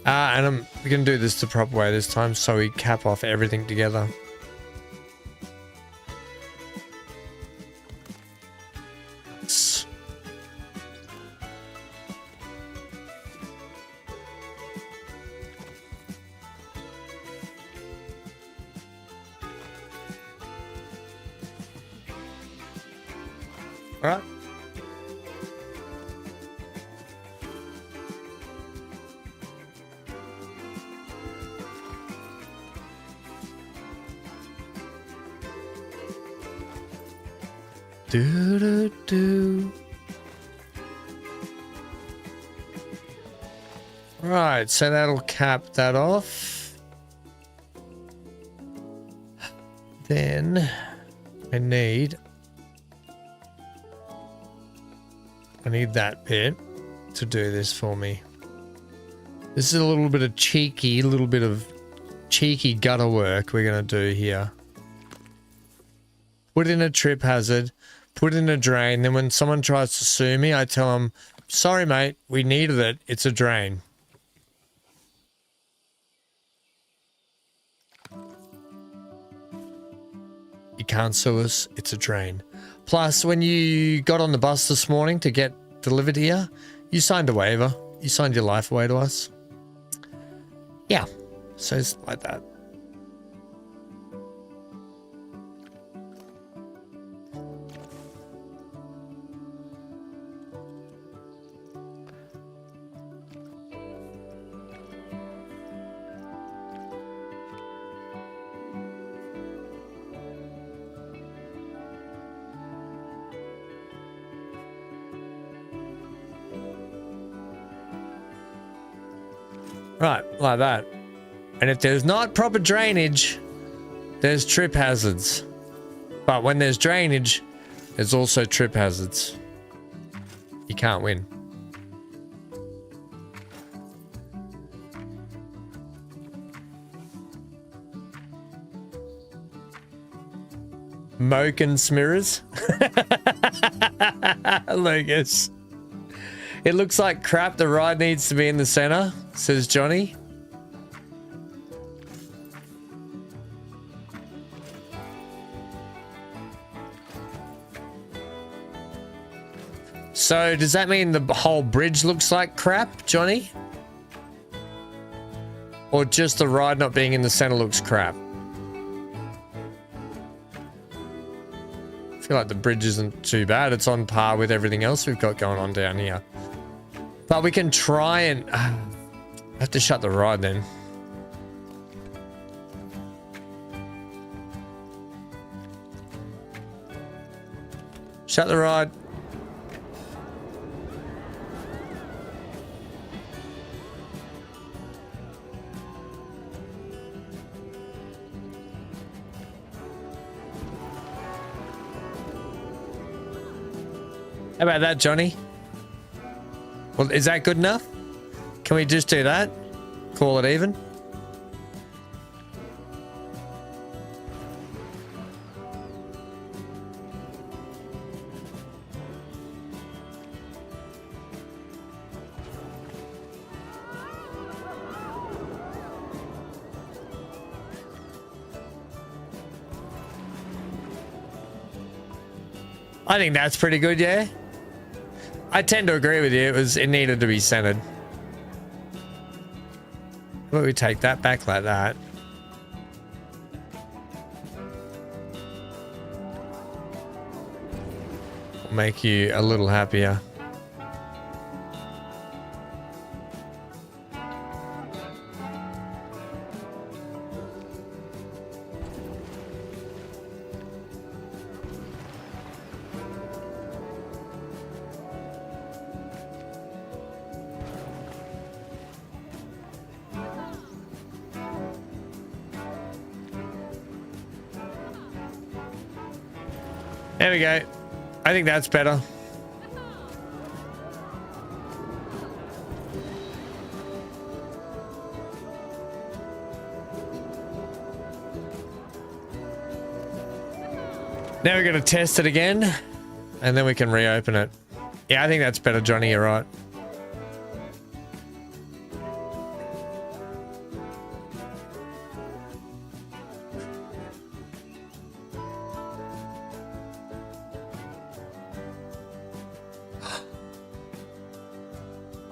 And we're gonna do this the proper way this time, so we cap off everything together. All right. Do do do. Right, so that'll cap that off. Then I need that bit to do this for me. This is a little bit of cheeky gutter work we're gonna do here. Put in a trip hazard, put in a drain, then when someone tries to sue me, I tell them, sorry mate, we needed it, it's a drain. You can't sue us, it's a drain. Plus, when you got on the bus this morning to get delivered here, you signed a waiver. You signed your life away to us. Yeah, so it's like that. Right, like that. And if there's not proper drainage, there's trip hazards. But when there's drainage, there's also trip hazards. You can't win. Moken smirrers. Lucas. It looks like crap. The ride needs to be in the center, says Johnny. So does that mean the whole bridge looks like crap, Johnny? Or just the ride not being in the center looks crap? I feel like the bridge isn't too bad. It's on par with everything else we've got going on down here. But we can try and... I have to shut the ride then. Shut the ride. How about that, Johnny? Well, is that good enough? Can we just do that? Call it even? I think that's pretty good, yeah? I tend to agree with you. It needed to be centered. How about we take that back like that? Make you a little happier. There we go. I think that's better. Now we're going to test it again, and then we can reopen it. Yeah, I think that's better, Johnny. You're right.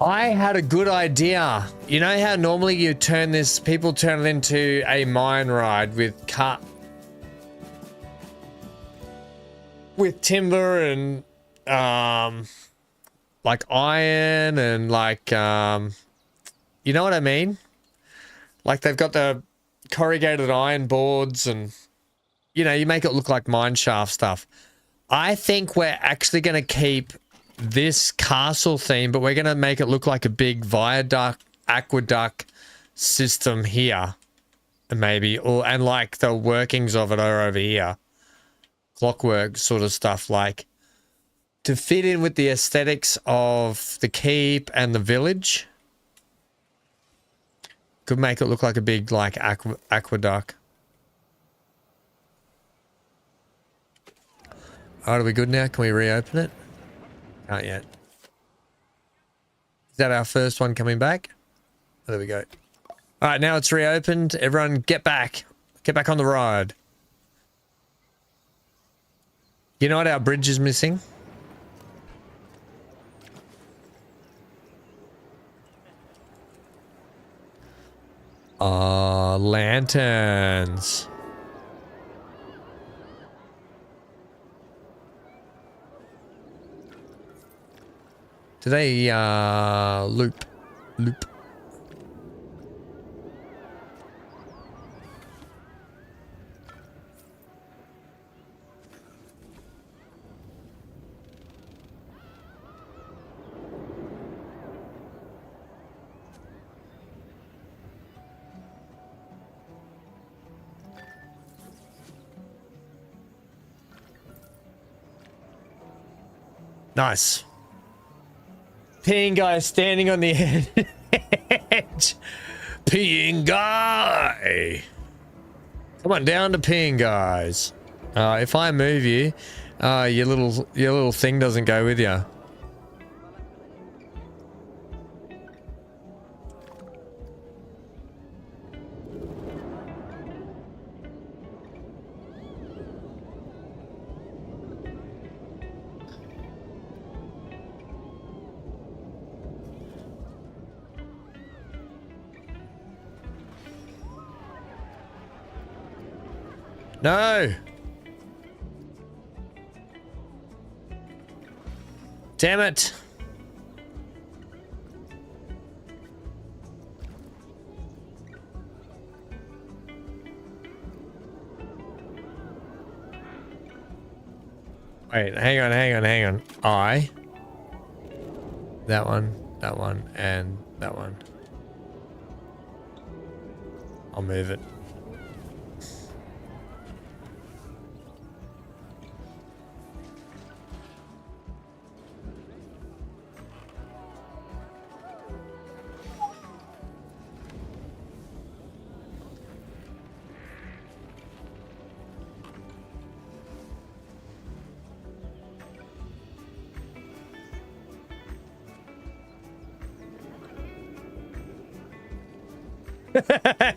I had a good idea. You know how normally you turn this, people turn it into a mine ride with timber and like iron and like you know what I mean? Like they've got the corrugated iron boards and you know, you make it look like mine shaft stuff. I think we're actually going to keep this castle theme, but we're going to make it look like a big viaduct, aqueduct system here. Maybe, and like the workings of it are over here. Clockwork sort of stuff, like to fit in with the aesthetics of the keep and the village. Could make it look like a big like aqueduct. Alright, are we good now? Can we reopen it? Can't yet. Is that our first one coming back? Oh, there we go. Alright, now it's reopened. Everyone get back. Get back on the ride. You know what our bridge is missing? Lanterns. Do they loop? Nice. Peeing guy standing on the edge. Peeing guy. Come on down to peeing guys. If I move you, your little thing doesn't go with you. No! Damn it! Wait, hang on. That one, and that one. I'll move it.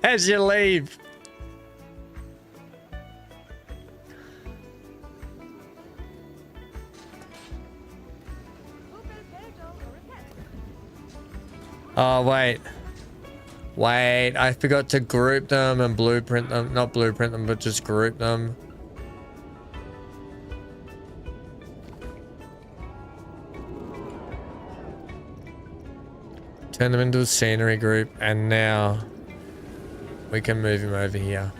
As you leave. Oh, wait. Wait, I forgot to group them and blueprint them. Not blueprint them, but just group them. Turn them into a scenery group, and now we can move him over here.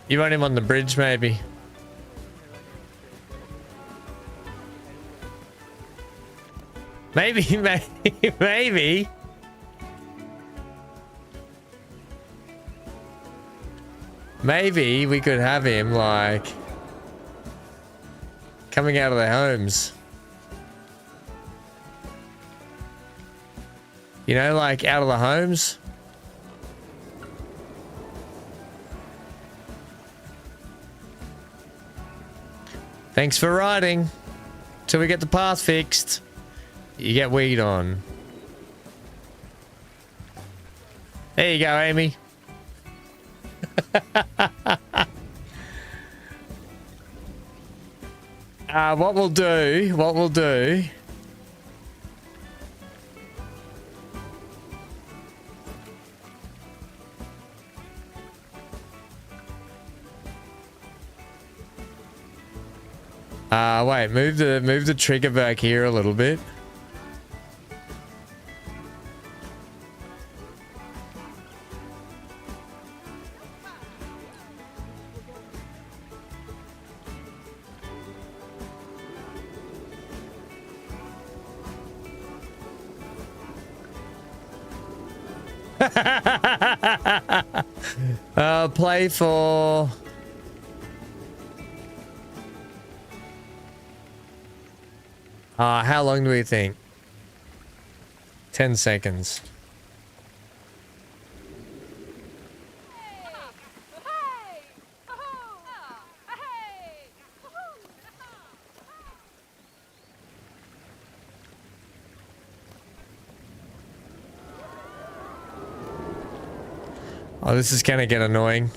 You want him on the bridge, maybe? Maybe, maybe. Maybe we could have him, like, coming out of their homes. You know, like, out of the homes. Thanks for riding. Till we get the path fixed. You get weed on. There you go, Amy. What we'll do. Wait, move the trigger back here a little bit. Playful. How long do we think? 10 seconds. Oh, this is gonna get annoying.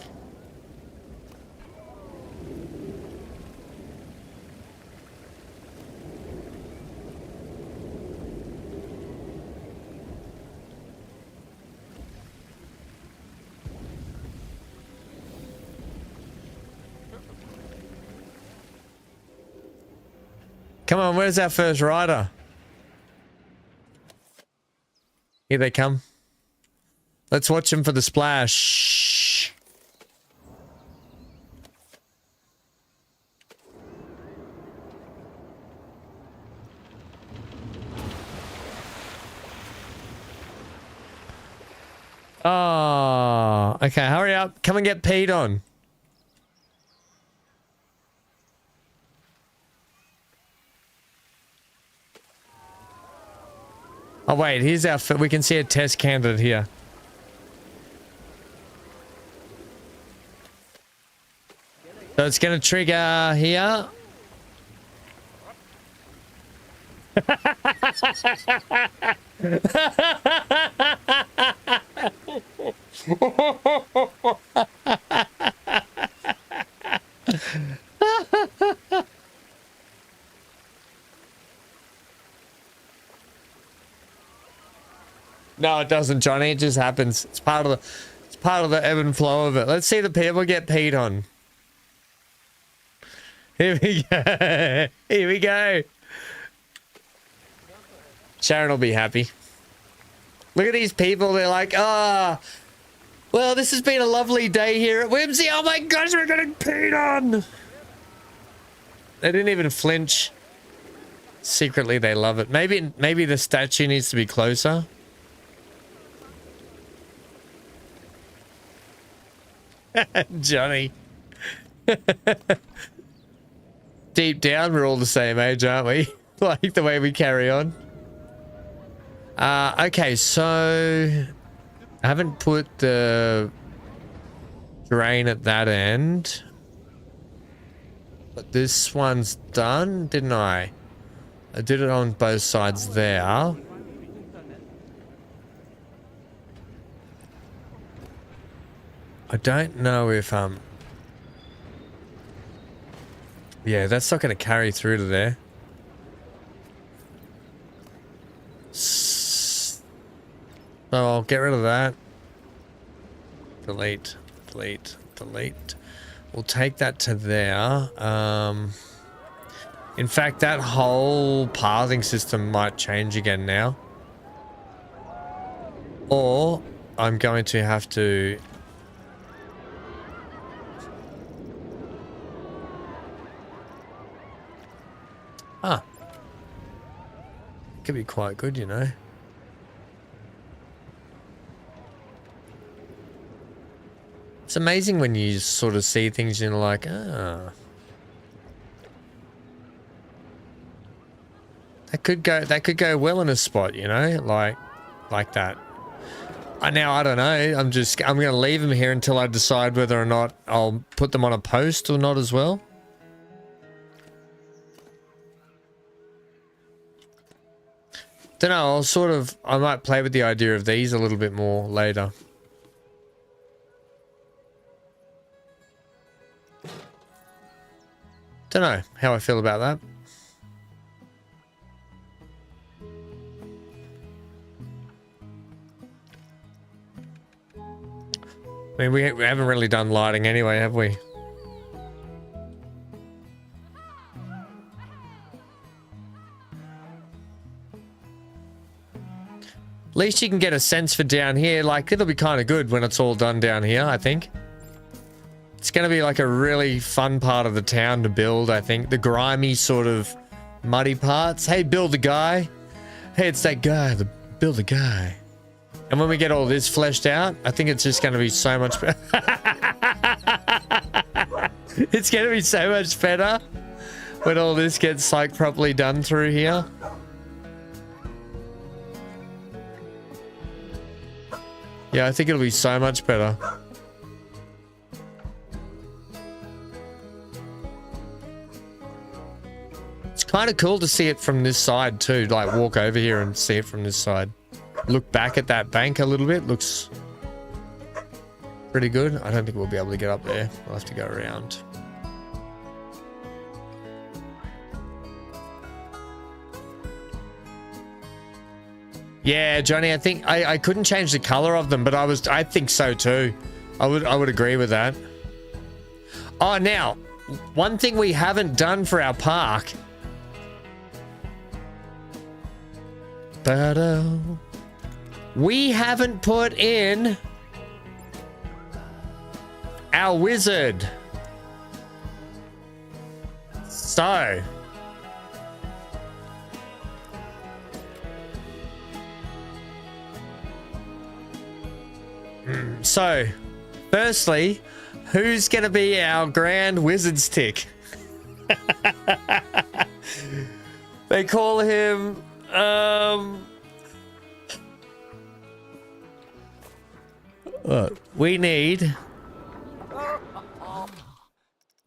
Come on, where's our first rider? Here they come. Let's watch them for the splash. Oh, okay, hurry up. Come and get peed on. Oh, wait, here's our... We can see a test candidate here. So it's going to trigger here. No, it doesn't, Johnny. It just happens. It's part of the ebb and flow of it. Let's see the people get peed on. Here we go. Here we go. Sharon will be happy. Look at these people. They're like, ah, well, this has been a lovely day here at Whimsy. Oh my gosh, we're getting peed on. They didn't even flinch. Secretly, they love it. Maybe the statue needs to be closer. Johnny. Deep down, we're all the same age, aren't we? Like the way we carry on. Okay, so I haven't put the drain at that end, but this one's done, didn't I? I did it on both sides there. I don't know if yeah, that's not going to carry through to there. So I'll get rid of that. Delete, delete, delete. We'll take that to there. In fact, that whole pathing system might change again now. Or I'm going to have to Huh. Could be quite good, you know. It's amazing when you sort of see things and you're like, ah. That could go well in a spot, you know, like that. Now I don't know. I'm gonna leave them here until I decide whether or not I'll put them on a post or not as well. Don't know. I might play with the idea of these a little bit more later. Don't know how I feel about that. I mean, we haven't really done lighting anyway, have we? At least you can get a sense for down here. Like, it'll be kind of good when it's all done down here, I think. It's going to be like a really fun part of the town to build, I think. The grimy sort of muddy parts. Hey, build the guy. Hey, it's that guy. Build the guy. And when we get all this fleshed out, I think it's just going to be so much better. It's going to be so much better when all this gets like properly done through here. Yeah, I think it'll be so much better. It's kind of cool to see it from this side too, like walk over here and see it from this side. Look back at that bank a little bit. Looks pretty good. I don't think we'll be able to get up there. We'll have to go around. Yeah, Johnny, I think I couldn't change the color of them, but I think so too. I would agree with that. Oh, now, one thing we haven't done for our park. We haven't put in our wizard. So firstly, who's going to be our grand wizard stick? They call him we need...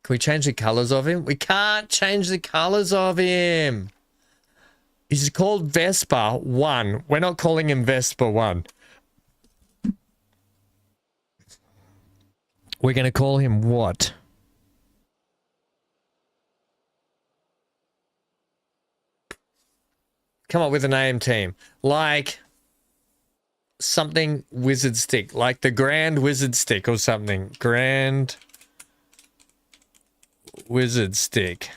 Can we change the colors of him? We can't change the colors of him. He's called Vespa 1. We're not calling him Vespa 1. We're going to call him what? Come up with a name, team. Like something wizard stick. Like the Grand Wizard Stick or something. Grand Wizard Stick.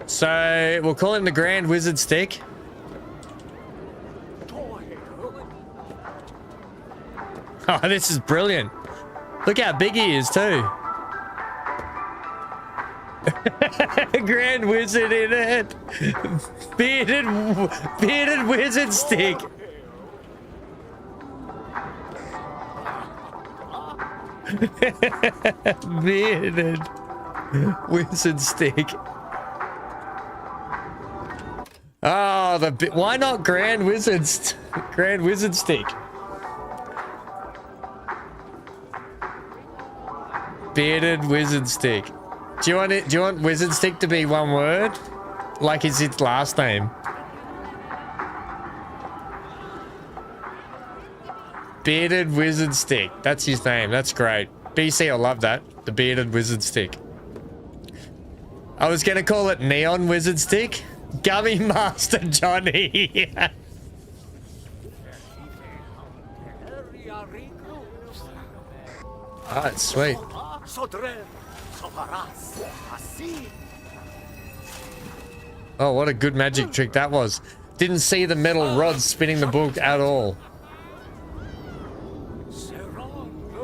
So we'll call him the Grand Wizard Stick. Oh, this is brilliant. Look how big he is too. Grand Wizard in it. Bearded wizard stick. Bearded wizard stick. Oh, why not Grand Wizard Stick? Bearded wizard stick. Do you want wizard stick to be one word? Like is its last name? Bearded wizard stick. That's his name. That's great. BC, I love that. The bearded wizard stick. I was gonna call it neon wizard stick. Gummy Master Johnny. Oh, it's sweet. Oh, what a good magic trick that was. Didn't see the metal rods spinning the book at all.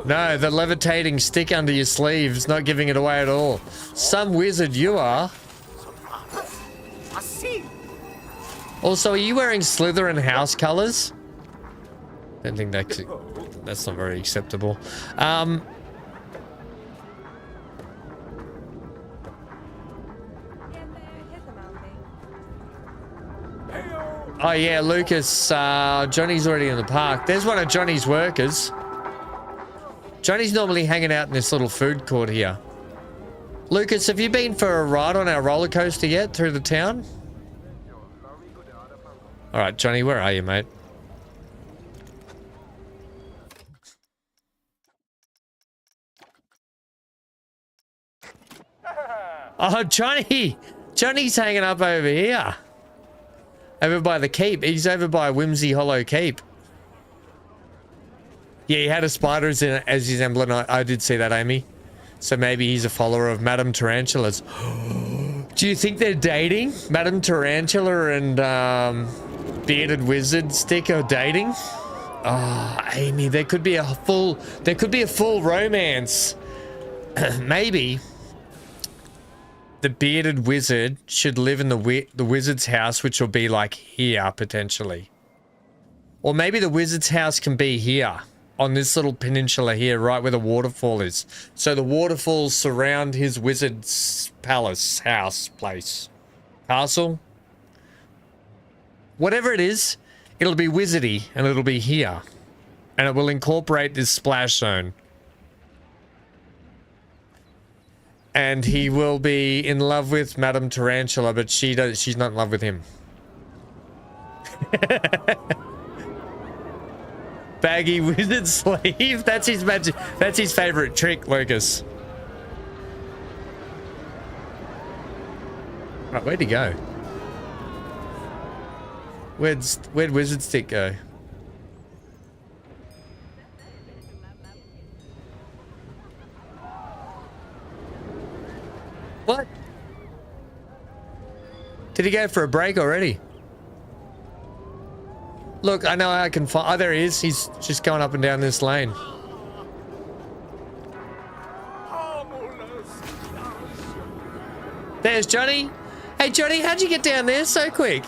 No, the levitating stick under your sleeve is not giving it away at all. Some wizard you are. Also, are you wearing Slytherin house colors? Don't think that's not very acceptable. Oh yeah, Lucas, Johnny's already in the park. There's one of Johnny's workers. Johnny's normally hanging out in this little food court here. Lucas, have you been for a ride on our roller coaster yet through the town? All right, Johnny, where are you, mate? Oh, Johnny! Johnny's hanging up over here. Over by the keep. He's over by Whimsey Hollow Keep. Yeah, he had a spider as his emblem. I did see that, Amy. So maybe he's a follower of Madame Tarantula's. Do you think they're dating? Madame Tarantula and Bearded Wizard Stick are dating? Oh, Amy, there could be a full romance. Maybe the bearded wizard should live in the wizard's house, which will be like here potentially. Or maybe the wizard's house can be here on this little peninsula here, right where the waterfall is. So the waterfalls surround his wizard's palace, house, place, castle. Whatever it is, it'll be wizardy and it'll be here. And it will incorporate this splash zone. And he will be in love with Madame Tarantula, but she's not in love with him. Baggy wizard sleeve. That's his magic. That's his favorite trick, Lucas. Right, where'd he go? Where'd Wizard Stick go? What? Did he go for a break already? Look, I know I can find... Oh, there he is. He's just going up and down this lane. There's Johnny. Hey, Johnny, how'd you get down there so quick?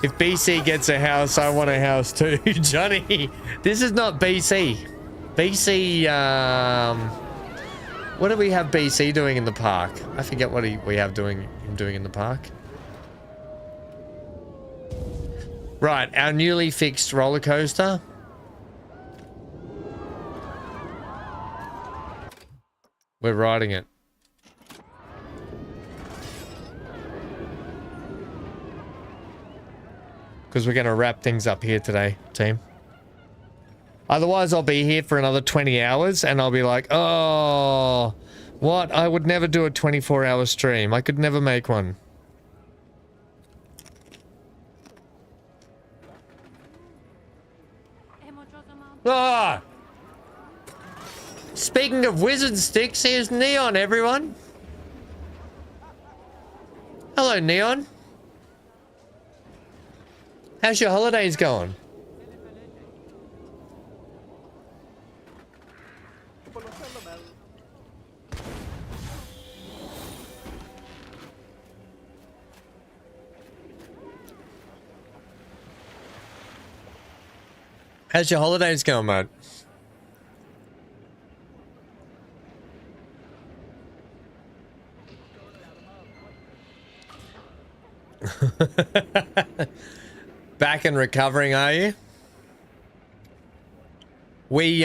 If BC gets a house, I want a house too. Johnny, this is not BC. BC, what do we have BC doing in the park? I forget what we have him doing in the park. Right, our newly fixed roller coaster. We're riding it. Because we're going to wrap things up here today, team. Otherwise, I'll be here for another 20 hours and I'll be like, oh, what? I would never do a 24-hour stream. I could never make one. Ah! Speaking of wizard sticks, here's Neon, everyone. Hello, Neon. How's your holidays going? How's your holidays going, mate? Back and recovering, are you? We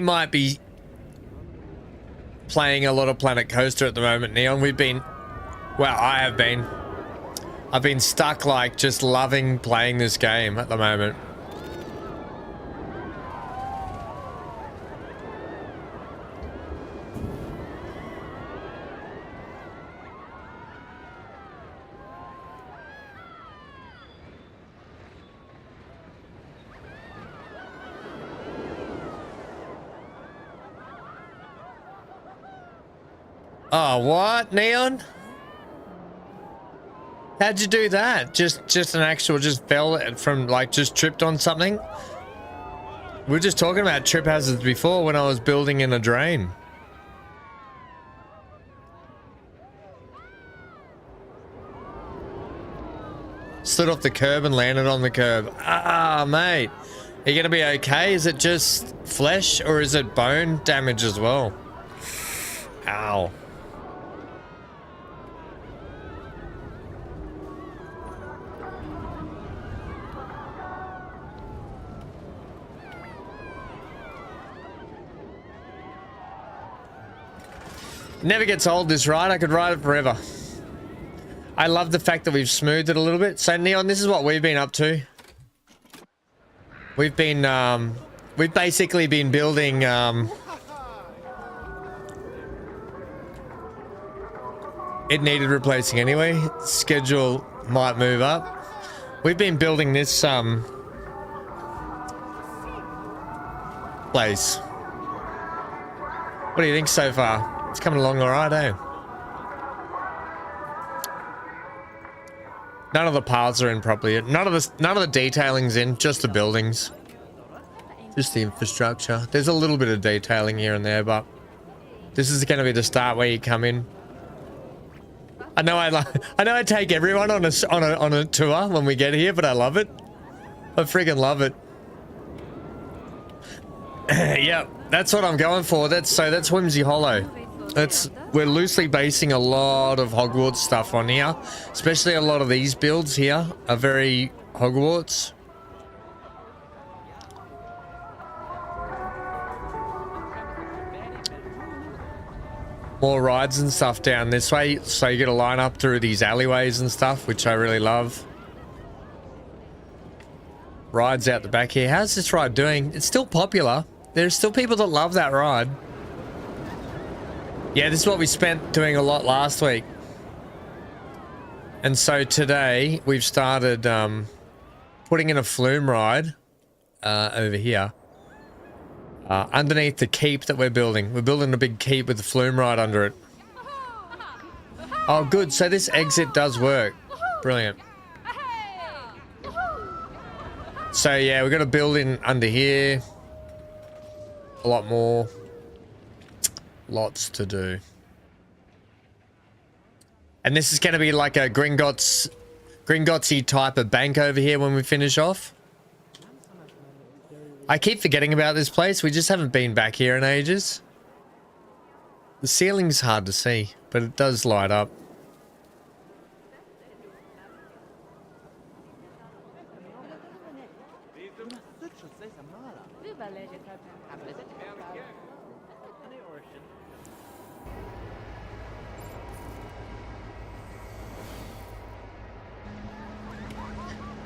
might be playing a lot of Planet Coaster at the moment, Neon. We've been, well, I have been. I've been stuck, like, just loving playing this game at the moment. Oh, what, Neon? How'd you do that? Just an actual, just fell from, like, just tripped on something? We were just talking about trip hazards before when I was building in a drain. Slid off the curb and landed on the curb. Ah, mate. Are you gonna be okay? Is it just flesh or is it bone damage as well? Ow. Never gets old, this ride. I could ride it forever. I love the fact that we've smoothed it a little bit. So Neon, this is what we've been up to. We've been, we've basically been building, it needed replacing anyway. Schedule might move up. We've been building this, place. What do you think so far? It's coming along all right, eh? None of the paths are in properly. None of the detailing's in. Just the buildings. Just the infrastructure. There's a little bit of detailing here and there, but this is going to be the start where you come in. I know I take everyone on a tour when we get here, but I love it. I freaking love it. Yeah, that's what I'm going for. That's Whimsey Hollow. We're loosely basing a lot of Hogwarts stuff on here, especially a lot of these builds here are very Hogwarts. More rides and stuff down this way, so you get to line up through these alleyways and stuff, which I really love. Rides out the back here. How's this ride doing? It's still popular. There's still people that love that ride. Yeah, this is what we spent doing a lot last week. And so today we've started putting in a flume ride over here. Underneath the keep that we're building. We're building a big keep with the flume ride under it. Oh, good. So this exit does work. Brilliant. So yeah, we're going to build in under here. A lot more. Lots to do. And this is going to be like a Gringotts-y type of bank over here when we finish off. I keep forgetting about this place. We just haven't been back here in ages. The ceiling's hard to see, but it does light up.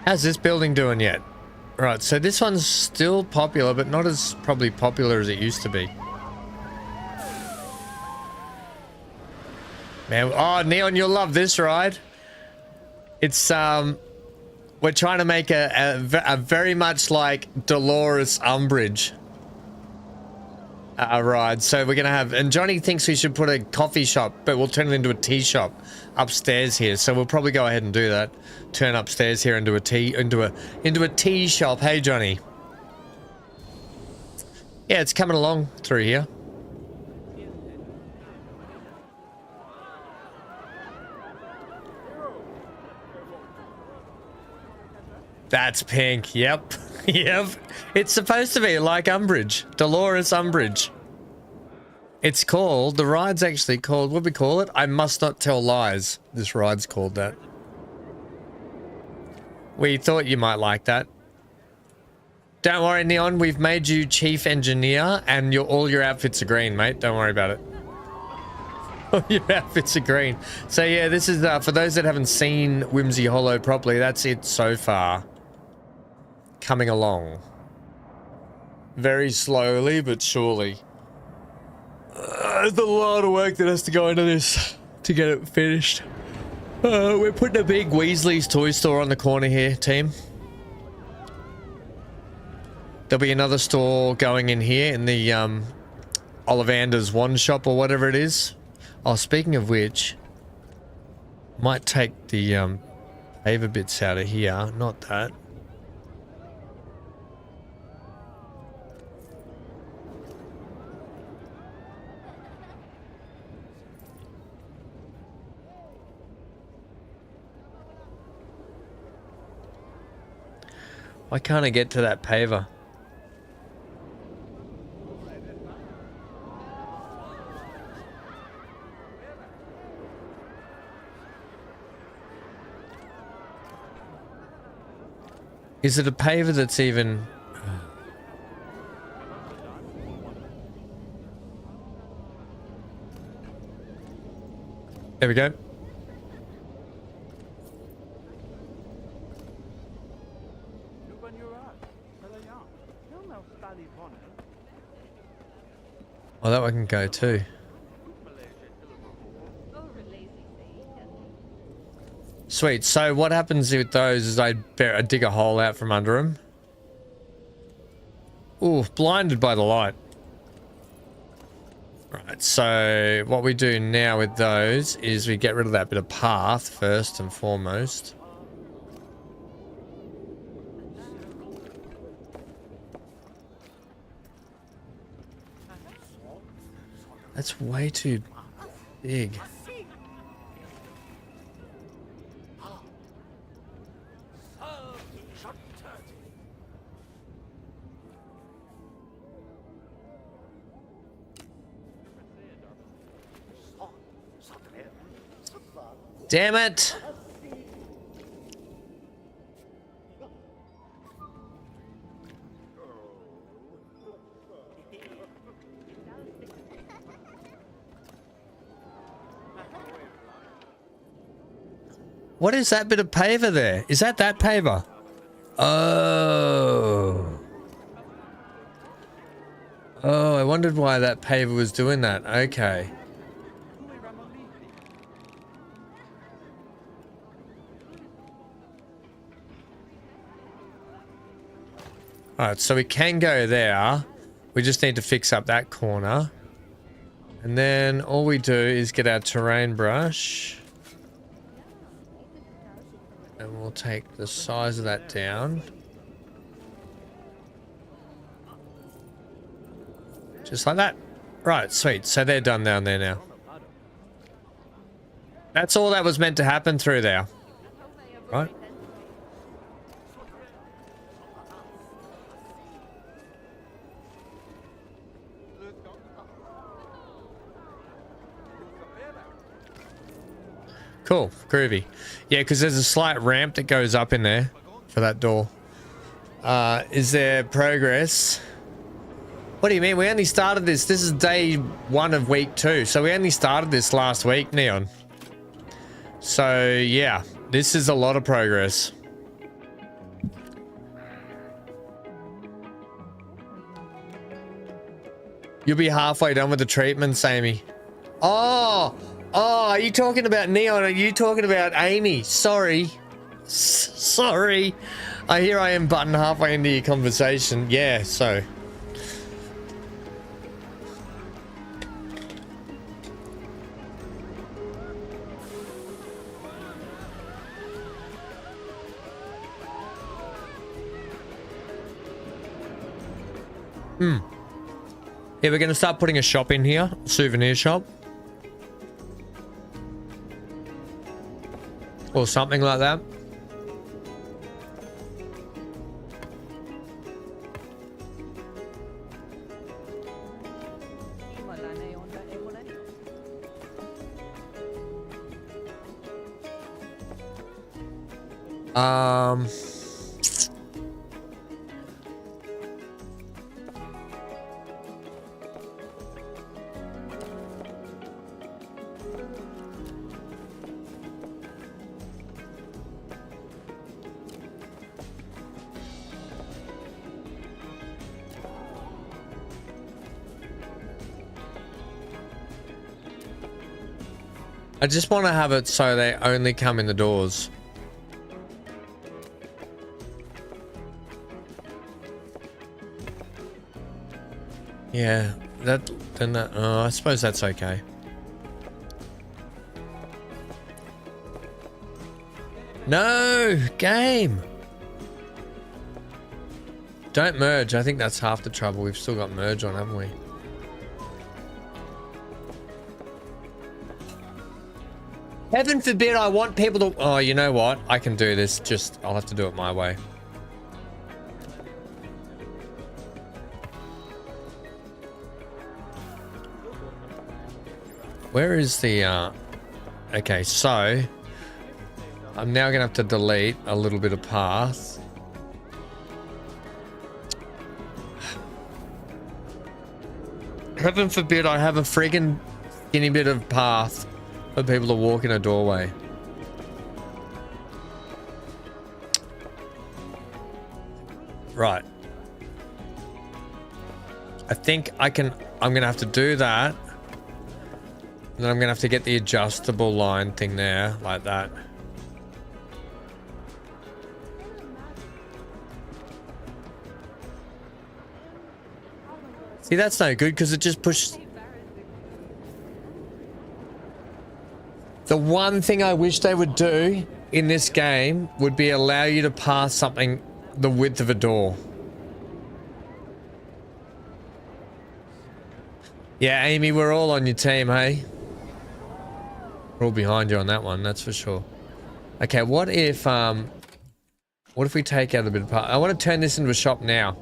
How's this building doing yet? Right, so this one's still popular, but not as probably popular as it used to be. Man, oh, Neon, you'll love this ride. It's, we're trying to make a very much like Dolores Umbridge ride. So we're going to have, and Johnny thinks we should put a coffee shop, but we'll turn it into a tea shop upstairs here. So we'll probably go ahead and do that. Turn upstairs here into a tea shop. Hey, Johnny. Yeah, it's coming along through here. That's pink. Yep. Yep. It's supposed to be like Umbridge. Dolores Umbridge. It's called, the ride's actually called, what do we call it? I Must Not Tell Lies. This ride's called that. We thought you might like that. Don't worry, Neon, we've made you chief engineer and all your outfits are green, mate. Don't worry about it. All your outfits are green. So yeah, this is, for those that haven't seen Whimsey Hollow properly, that's it so far. Coming along. Very slowly, but surely. There's a lot of work that has to go into this to get it finished. We're putting a big Weasley's toy store on the corner here, team. There'll be another store going in here in the Ollivander's wand shop or whatever it is. Oh, speaking of which, might take the paver bits out of here, not that. Why can't I get to that paver? Is it a paver that's even... There we go. Oh, that one can go too. Sweet. So what happens with those is I dig a hole out from under them. Ooh, blinded by the light. Right, so what we do now with those is we get rid of that bit of path first and foremost. That's way too big. Damn it! What is that bit of paver there? Is that paver? Oh. Oh, I wondered why that paver was doing that. Okay. Alright, so we can go there. We just need to fix up that corner. And then all we do is get our terrain brush. And we'll take the size of that down. Just like that. Right, sweet. So they're done down there now. That's all that was meant to happen through there. Right? Cool, groovy. Yeah, because there's a slight ramp that goes up in there for that door. Is there progress? What do you mean? We only started this. This is day 1 of week 2. So we only started this last week, Neon. So, yeah. This is a lot of progress. You'll be halfway done with the treatments, Amy. Oh! Oh, are you talking about Neon? Are you talking about Amy? Sorry. Sorry. Here I am button halfway into your conversation. Yeah, so. Yeah, we're going to start putting a shop in here. Souvenir shop. Or something like that. I just want to have it so they only come in the doors. Yeah, I suppose that's okay. No, game. Don't merge. I think that's half the trouble. We've still got merge on, haven't we? Heaven forbid I want people to... Oh, you know what? I can do this. Just, I'll have to do it my way. Where is the... Okay, so... I'm now going to have to delete a little bit of path. Heaven forbid I have a friggin' skinny bit of path for people to walk in a doorway. Right. I think I'm going to have to do that. And then I'm going to have to get the adjustable line thing there, like that. See, that's no good because it just pushes... The one thing I wish they would do in this game would be allow you to pass something the width of a door. Yeah, Amy, we're all on your team, hey? We're all behind you on that one, that's for sure. Okay, what if we take out a bit of part? I want to turn this into a shop now.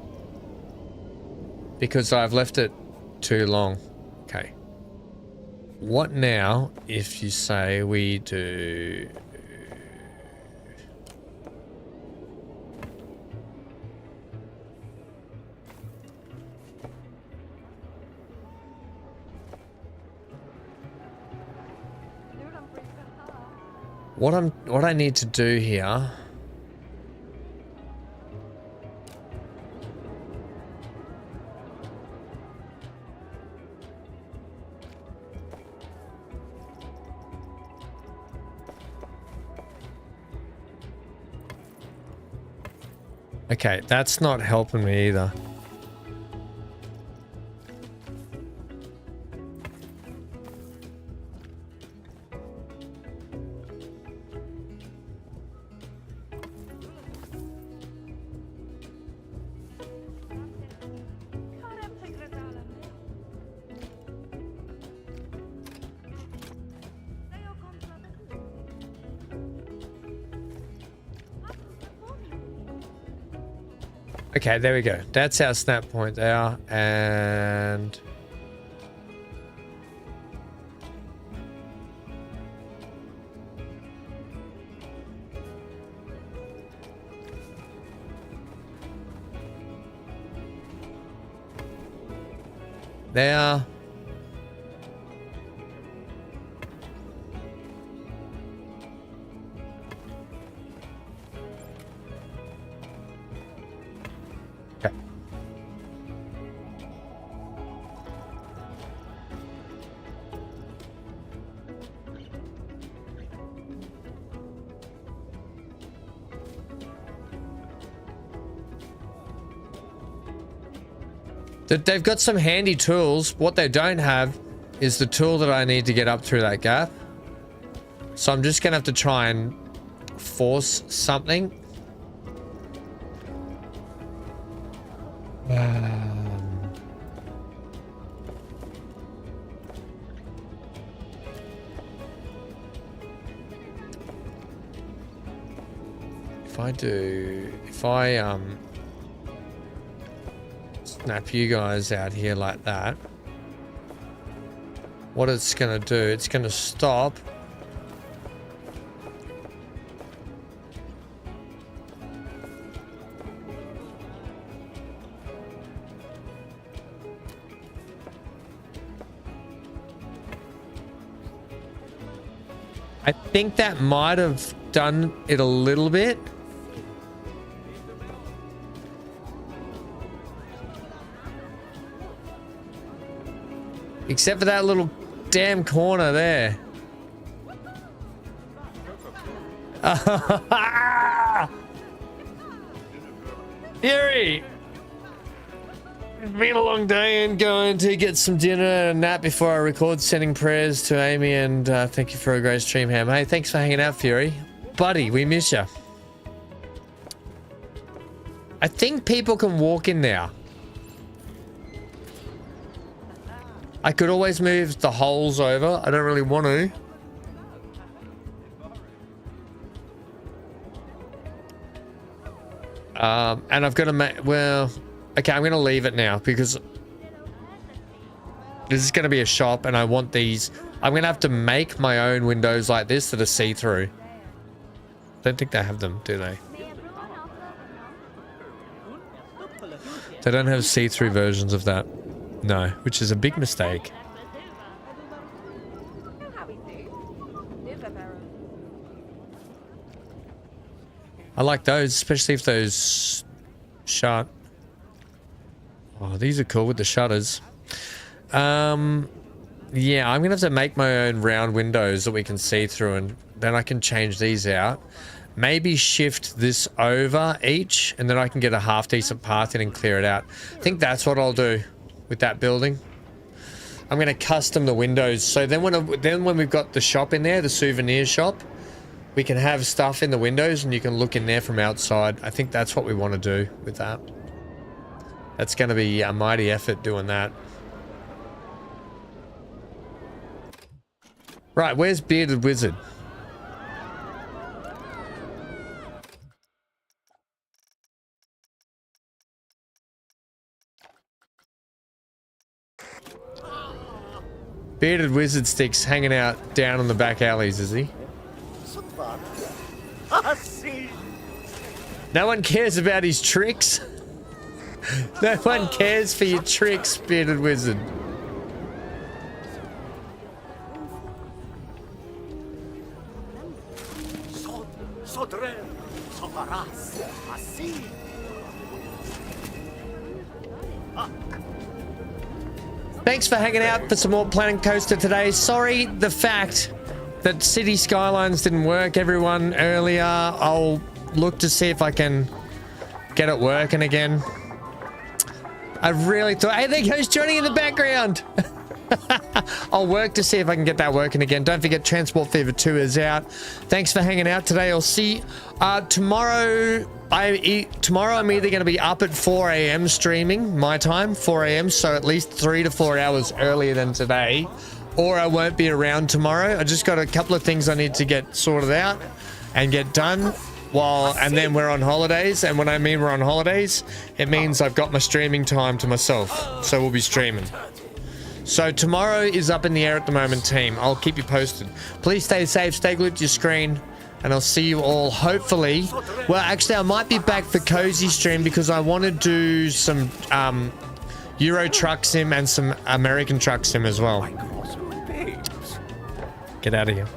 Because I've left it too long. Okay. What now if you say we do... What I need to do here... Okay, that's not helping me either. Okay, there we go. That's our snap point there, and... There. They've got some handy tools. What they don't have is the tool that I need to get up through that gap. So I'm just going to have to try and force something. If I snap you guys out here like that, what it's gonna do, it's gonna stop. I think that might have done it a little bit. Except for that little damn corner there. Fury! It's been a long day and going to get some dinner and a nap before I record. Sending prayers to Amy and thank you for a great stream, Ham. Hey, thanks for hanging out, Fury. buddy, we miss you. I think people can walk in there. I could always move the holes over. I don't really want to. And I've got to make, well, okay, I'm going to leave it now because this is going to be a shop and I want these. I'm going to have to make my own windows like this that are see-through. Don't think they have them, do they? They don't have see-through versions of that. No, which is a big mistake. I like those, especially if those shut. Oh, these are cool with the shutters. Yeah, I'm gonna have to make my own round windows that we can see through, and then I can change these out. Maybe shift this over each, and then I can get a half decent path in and clear it out. I think that's what I'll do with that building. I'm gonna custom the windows, so then when we've got the shop in there, the souvenir shop, we can have stuff in the windows and you can look in there from outside. I think that's what we want to do with that. That's going to be a mighty effort doing that. Right, where's Bearded Wizard? Bearded Wizard sticks hanging out down on the back alleys, is he? No one cares about his tricks. No one cares for your tricks, Bearded Wizard. Thanks for hanging out for some more Planet Coaster today. Sorry, the fact that City Skylines didn't work, everyone, earlier. I'll look to see if I can get it working again. I really thought... Hey, there goes Johnny in the background! I'll work to see if I can get that working again. Don't forget Transport Fever 2 is out. Thanks for hanging out today. I'll see... tomorrow I'm either going to be up at 4 a.m. streaming, my time, 4 a.m., so at least 3 to 4 hours earlier than today. Or I won't be around tomorrow. I just got a couple of things I need to get sorted out and get done and then we're on holidays. And when I mean we're on holidays, it means I've got my streaming time to myself. So we'll be streaming. So tomorrow is up in the air at the moment, team. I'll keep you posted. Please stay safe, stay glued to your screen, and I'll see you all hopefully. Well, actually, I might be back for Cozy Stream because I want to do some Euro Truck Sim and some American Truck Sim as well. Get out of here.